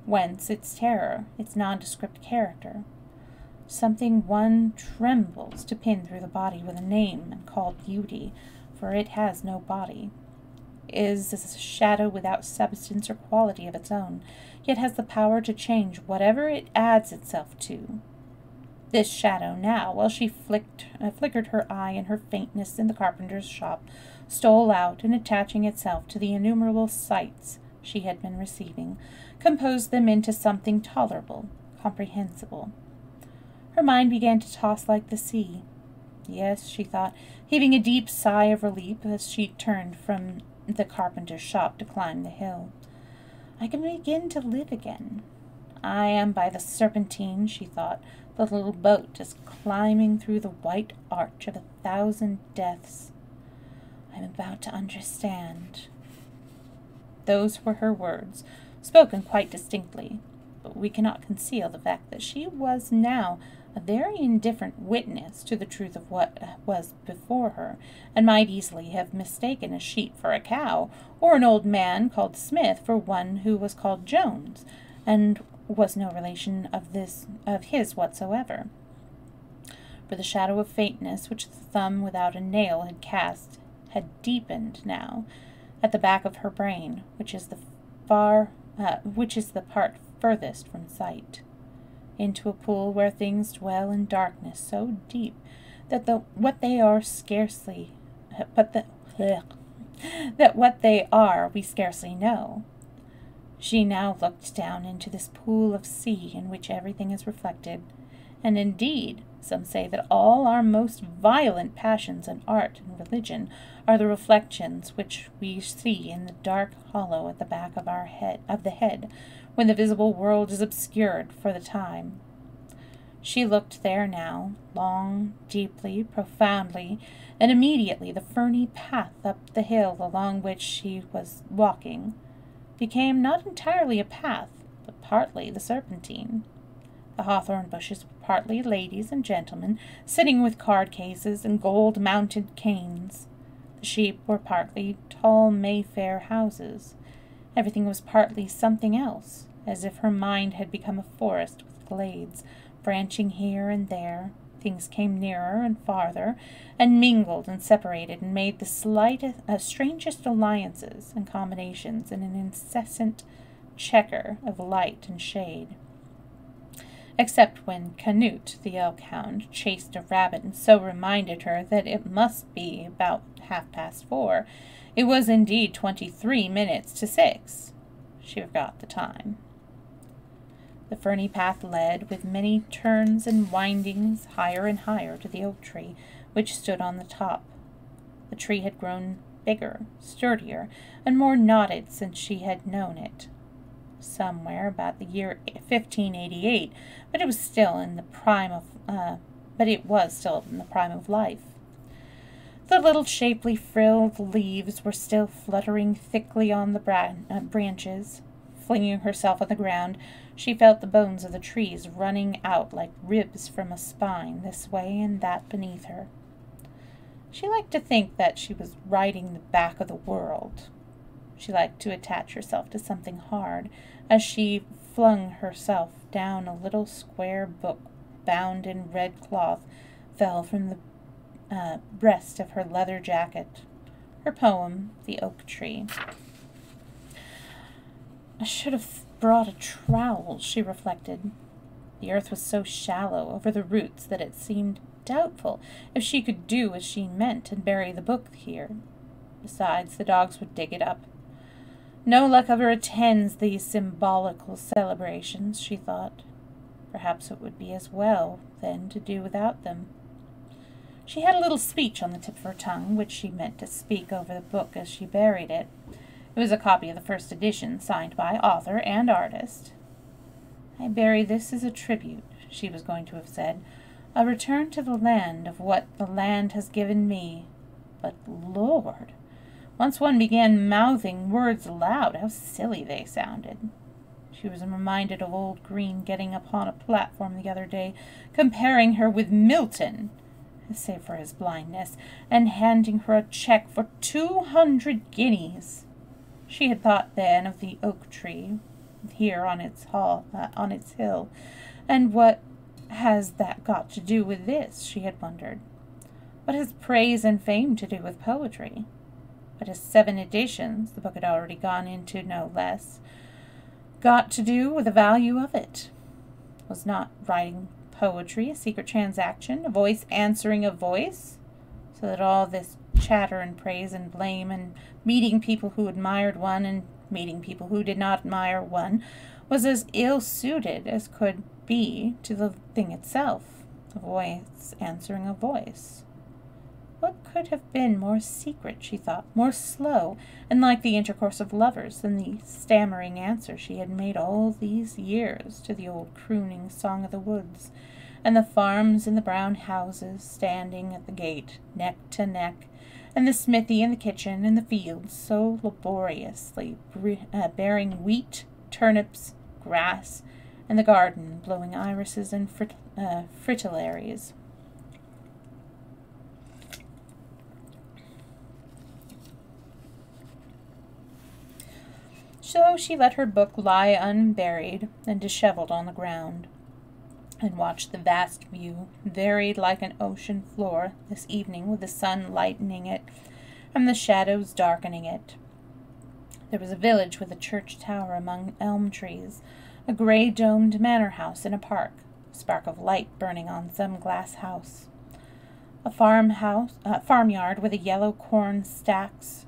[SPEAKER 1] Whence its terror, its nondescript character. Something one trembles to pin through the body with a name and call beauty, for it has no body, is as a shadow without substance or quality of its own, yet has the power to change whatever it adds itself to. This shadow now, while she flickered her eye in her faintness in the carpenter's shop, stole out, and attaching itself to the innumerable sights she had been receiving, composed them into something tolerable, comprehensible. Her mind began to toss like the sea. Yes, she thought, heaving a deep sigh of relief as she turned from the carpenter's shop to climb the hill. I can begin to live again. I am by the Serpentine, she thought. The little boat is climbing through the white arch of 1,000 deaths. I am about to understand. Those were her words, spoken quite distinctly, but we cannot conceal the fact that she was now a very indifferent witness to the truth of what was before her, and might easily have mistaken a sheep for a cow, or an old man called Smith for one who was called Jones, and was no relation of his whatsoever. For the shadow of faintness which the thumb without a nail had cast had deepened now at the back of her brain, which is the part furthest from sight, into a pool where things dwell in darkness so deep that what they are we scarcely know. She now looked down into this pool of sea in which everything is reflected, and indeed some say that all our most violent passions in art and religion are the reflections which we see in the dark hollow at the back of the head, when the visible world is obscured for the time. She looked there now, long, deeply, profoundly, and immediately the ferny path up the hill along which she was walking became not entirely a path, but partly the Serpentine. The hawthorn bushes were partly ladies and gentlemen, sitting with card-cases and gold-mounted canes. The sheep were partly tall Mayfair houses. Everything was partly something else, as if her mind had become a forest with glades, branching here and there. Things came nearer and farther, and mingled and separated, and made the strangest alliances and combinations in an incessant chequer of light and shade. Except when Canute, the elk-hound, chased a rabbit and so reminded her that it must be about 4:30. It was indeed 23 minutes to 6. She forgot the time. The ferny path led, with many turns and windings, higher and higher to the oak tree, which stood on the top. The tree had grown bigger, sturdier, and more knotted since she had known it. Somewhere about the year 1588, but it was still in the prime of life. The little shapely frilled leaves were still fluttering thickly on the branches. Flinging herself on the ground, she felt the bones of the trees running out like ribs from a spine, this way and that beneath her. She liked to think that she was riding the back of the world. She liked to attach herself to something hard, as she flung herself down. A little square book bound in red cloth fell from the breast of her leather jacket. her poem, The Oak Tree. I should have brought a trowel, she reflected. The earth was so shallow over the roots that it seemed doubtful if she could do as she meant and bury the book here. Besides, the dogs would dig it up. No luck ever attends these symbolical celebrations, she thought. Perhaps it would be as well, then, to do without them. She had a little speech on the tip of her tongue, which she meant to speak over the book as she buried it. It was a copy of the first edition, signed by author and artist. I bury this as a tribute, she was going to have said, a return to the land of what the land has given me. But, Lord, once one began mouthing words aloud, how silly they sounded. She was reminded of old Green getting upon a platform the other day, comparing her with Milton, save for his blindness, and handing her a cheque for 200 guineas. She had thought then of the oak tree, here on its hill, and what has that got to do with this, she had wondered. What has praise and fame to do with poetry? What has 7 editions, the book had already gone into no less, got to do with the value of it? Was not writing poetry a secret transaction, a voice answering a voice, so that all this chatter and praise and blame and meeting people who admired one and meeting people who did not admire one was as ill-suited as could be to the thing itself, a voice answering a voice. What could have been more secret, she thought, more slow, and like the intercourse of lovers than the stammering answer she had made all these years to the old crooning song of the woods, and the farms and the brown houses standing at the gate, neck to neck, and the smithy and the kitchen and the fields so laboriously bearing wheat, turnips, grass, and the garden blowing irises and fritillaries. So she let her book lie unburied and disheveled on the ground, and watched the vast view, varied like an ocean floor this evening with the sun lightening it and the shadows darkening it. There was a village with a church tower among elm trees, a gray-domed manor house in a park, a spark of light burning on some glass house, a farmyard with a yellow corn stacks.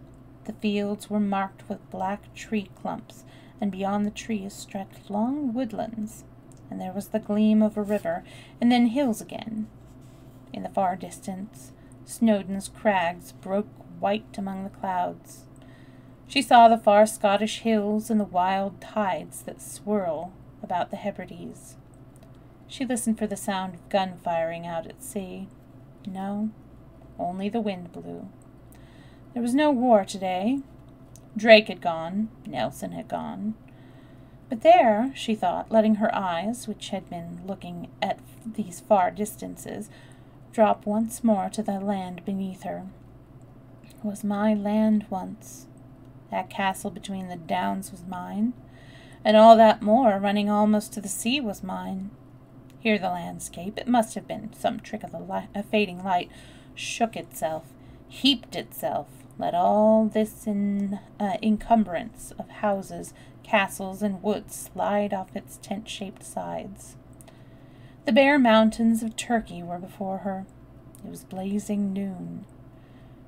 [SPEAKER 1] The fields were marked with black tree clumps, and beyond the trees stretched long woodlands, and there was the gleam of a river, and then hills again. In the far distance, Snowdon's crags broke white among the clouds. She saw the far Scottish hills and the wild tides that swirl about the Hebrides. She listened for the sound of gun firing out at sea. No, only the wind blew. There was no war today. Drake had gone, Nelson had gone. But there, she thought, letting her eyes, which had been looking at these far distances, drop once more to the land beneath her. It was my land once. That castle between the downs was mine, and all that moor running almost to the sea was mine. Here the landscape, it must have been some trick of the fading light, shook itself, heaped itself, let all this encumbrance of houses, castles, and woods slide off its tent-shaped sides. The bare mountains of Turkey were before her. It was blazing noon.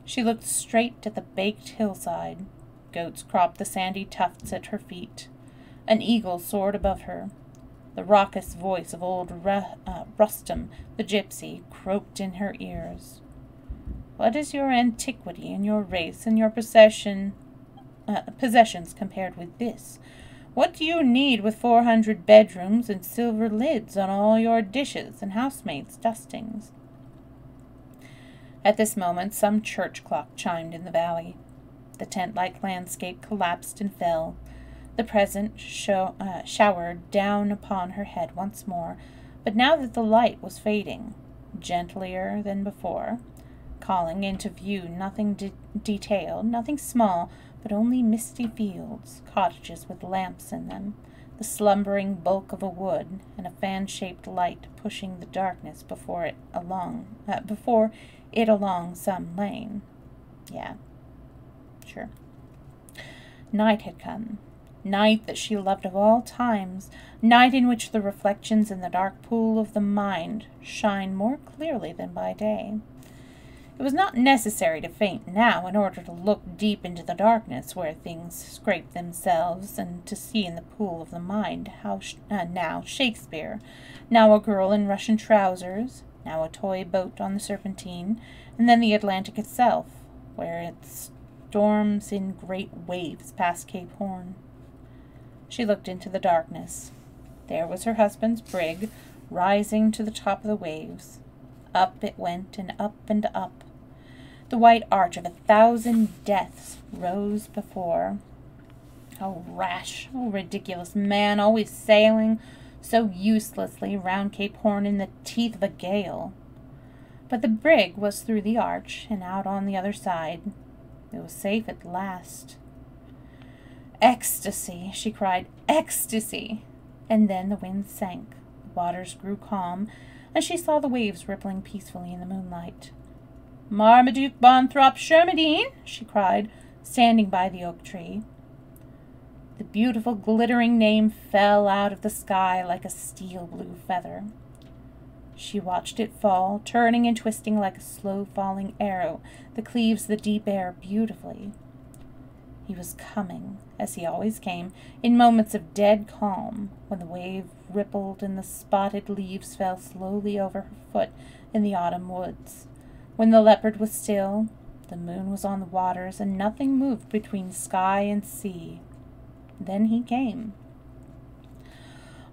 [SPEAKER 1] She looked straight at the baked hillside. Goats cropped the sandy tufts at her feet. An eagle soared above her. The raucous voice of old Rustum, the gypsy, croaked in her ears. What is your antiquity and your race and your possessions compared with this? What do you need with 400 bedrooms and silver lids on all your dishes and housemaids' dustings? At this moment some church clock chimed in the valley. The tent-like landscape collapsed and fell. The present showered down upon her head once more, but now that the light was fading, gentlier than before, calling into view nothing detailed, nothing small, but only misty fields, cottages with lamps in them, the slumbering bulk of a wood, and a fan-shaped light pushing the darkness before it along some lane. Yeah, future. Night had come. Night that she loved of all times, night in which the reflections in the dark pool of the mind shine more clearly than by day. It was not necessary to faint now in order to look deep into the darkness where things scrape themselves, and to see in the pool of the mind how now Shakespeare, now a girl in Russian trousers, now a toy boat on the Serpentine, and then the Atlantic itself, where it storms in great waves past Cape Horn. She looked into the darkness. There was her husband's brig, rising to the top of the waves. Up it went, and up and up. The white arch of 1,000 deaths rose before. Oh, rash, oh, ridiculous man, always sailing so uselessly round Cape Horn in the teeth of a gale. But the brig was through the arch, and out on the other side. It was safe at last. "Ecstasy!" she cried. "Ecstasy!" And then the wind sank, the waters grew calm, and she saw the waves rippling peacefully in the moonlight. "Marmaduke, Bonthorpe, Shermidine!" she cried, standing by the oak tree. The beautiful glittering name fell out of the sky like a steel-blue feather. She watched it fall, turning and twisting like a slow-falling arrow that cleaves the deep air beautifully. He was coming, as he always came, in moments of dead calm, when the wave rippled and the spotted leaves fell slowly over her foot in the autumn woods, when the leopard was still, the moon was on the waters, and nothing moved between sky and sea. Then he came.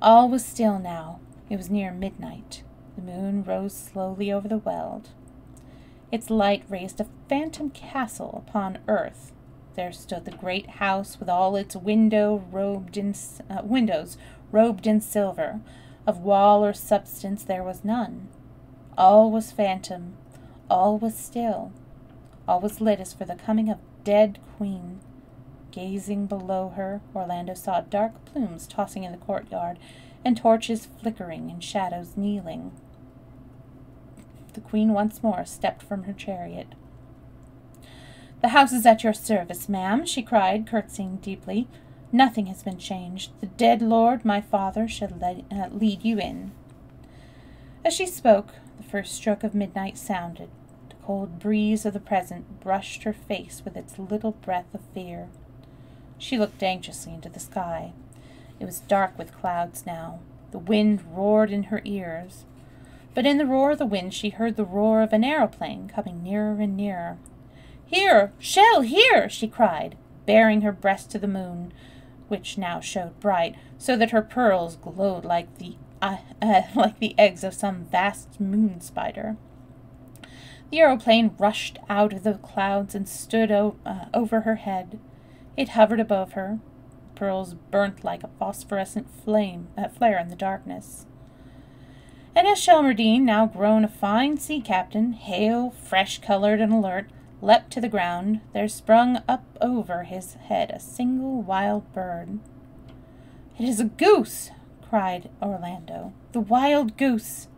[SPEAKER 1] All was still now. It was near midnight. The moon rose slowly over the Weald. Its light raised a phantom castle upon earth. There stood the great house with all its windows robed in silver. Of wall or substance there was none. All was phantom. All was still. All was lit as for the coming of dead queen. Gazing below her, Orlando saw dark plumes tossing in the courtyard, and torches flickering and shadows kneeling. The queen once more stepped from her chariot. "The house is at your service, ma'am," she cried, curtsying deeply. "Nothing has been changed. The dead lord, my father, shall lead you in." As she spoke, the first stroke of midnight sounded. The cold breeze of the present brushed her face with its little breath of fear. She looked anxiously into the sky. It was dark with clouds now. The wind roared in her ears. But in the roar of the wind she heard the roar of an aeroplane coming nearer and nearer. "Here! Shell, here!" she cried, baring her breast to the moon, which now showed bright, so that her pearls glowed like the eggs of some vast moon spider. The aeroplane rushed out of the clouds and stood over her head. It hovered above her. The pearls burnt like a phosphorescent flare in the darkness. And as Shelmardine, now grown a fine sea captain, hale, fresh-colored, and alert, leapt to the ground, there sprung up over his head a single wild bird. "It is a goose!" cried Orlando. "The wild goose!"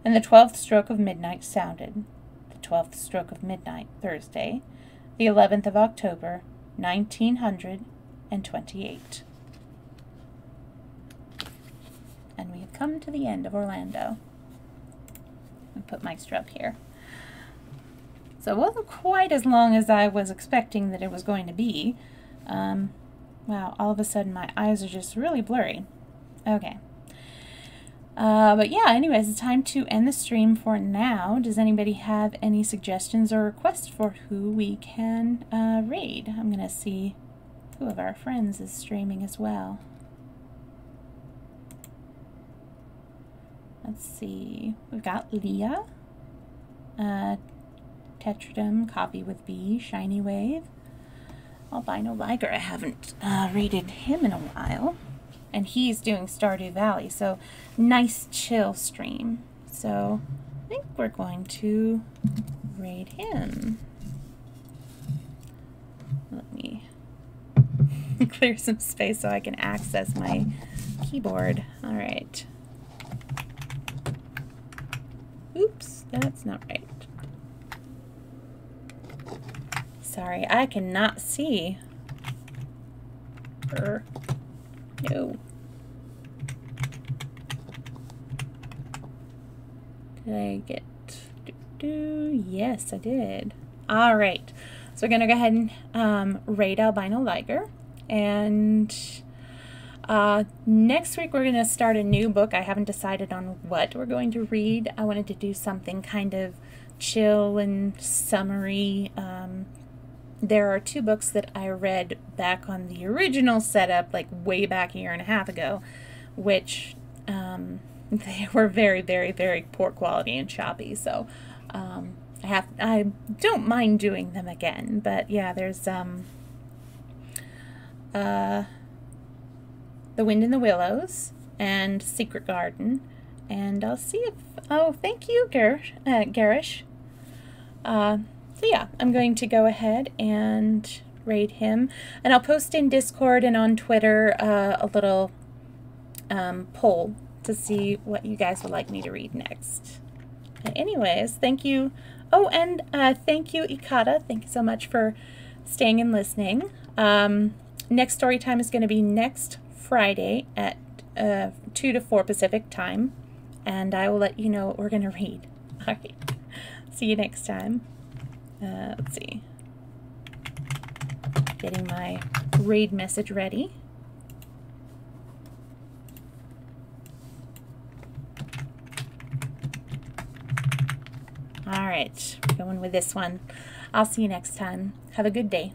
[SPEAKER 1] And the 12th stroke of midnight sounded. The 12th stroke of midnight, Thursday, the 11th of October, 1928. And we have come to the end of Orlando. I'll put my strap here. So it wasn't quite as long as I was expecting that it was going to be. Wow, all of a sudden my eyes are just really blurry. Okay. But yeah, anyways, it's time to end the stream for now. Does anybody have any suggestions or requests for who we can raid? I'm going to see who of our friends is streaming as well. Let's see. We've got Leah, Tetradum, Copy with B, Shiny Wave, Albino Liger. I haven't rated him in a while. And he's doing Stardew Valley, so nice chill stream. So I think we're going to raid him. Let me clear some space so I can access my keyboard. All right. Oops, that's not right. Sorry, I cannot see her. No. Did I get... Yes, I did. All right. So we're going to go ahead and rate Albino Liger. And next week we're going to start a new book. I haven't decided on what we're going to read. I wanted to do something kind of chill and summery. There are 2 books that I read back on the original setup, like way back a year and a half ago, which they were very, very, very poor quality and choppy. So I don't mind doing them again. But yeah, there's The Wind in the Willows and Secret Garden. And I'll see if... Oh, thank you, Garish. So yeah, I'm going to go ahead and rate him. And I'll post in Discord and on Twitter a little poll to see what you guys would like me to read next. But anyways, thank you. Oh, and thank you, Ikata. Thank you so much for staying and listening. Next story time is going to be next Friday at 2 to 4 Pacific time. And I will let you know what we're going to read. All right. See you next time. Let's see. Getting my raid message ready. All right, we're going with this one. I'll see you next time. Have a good day.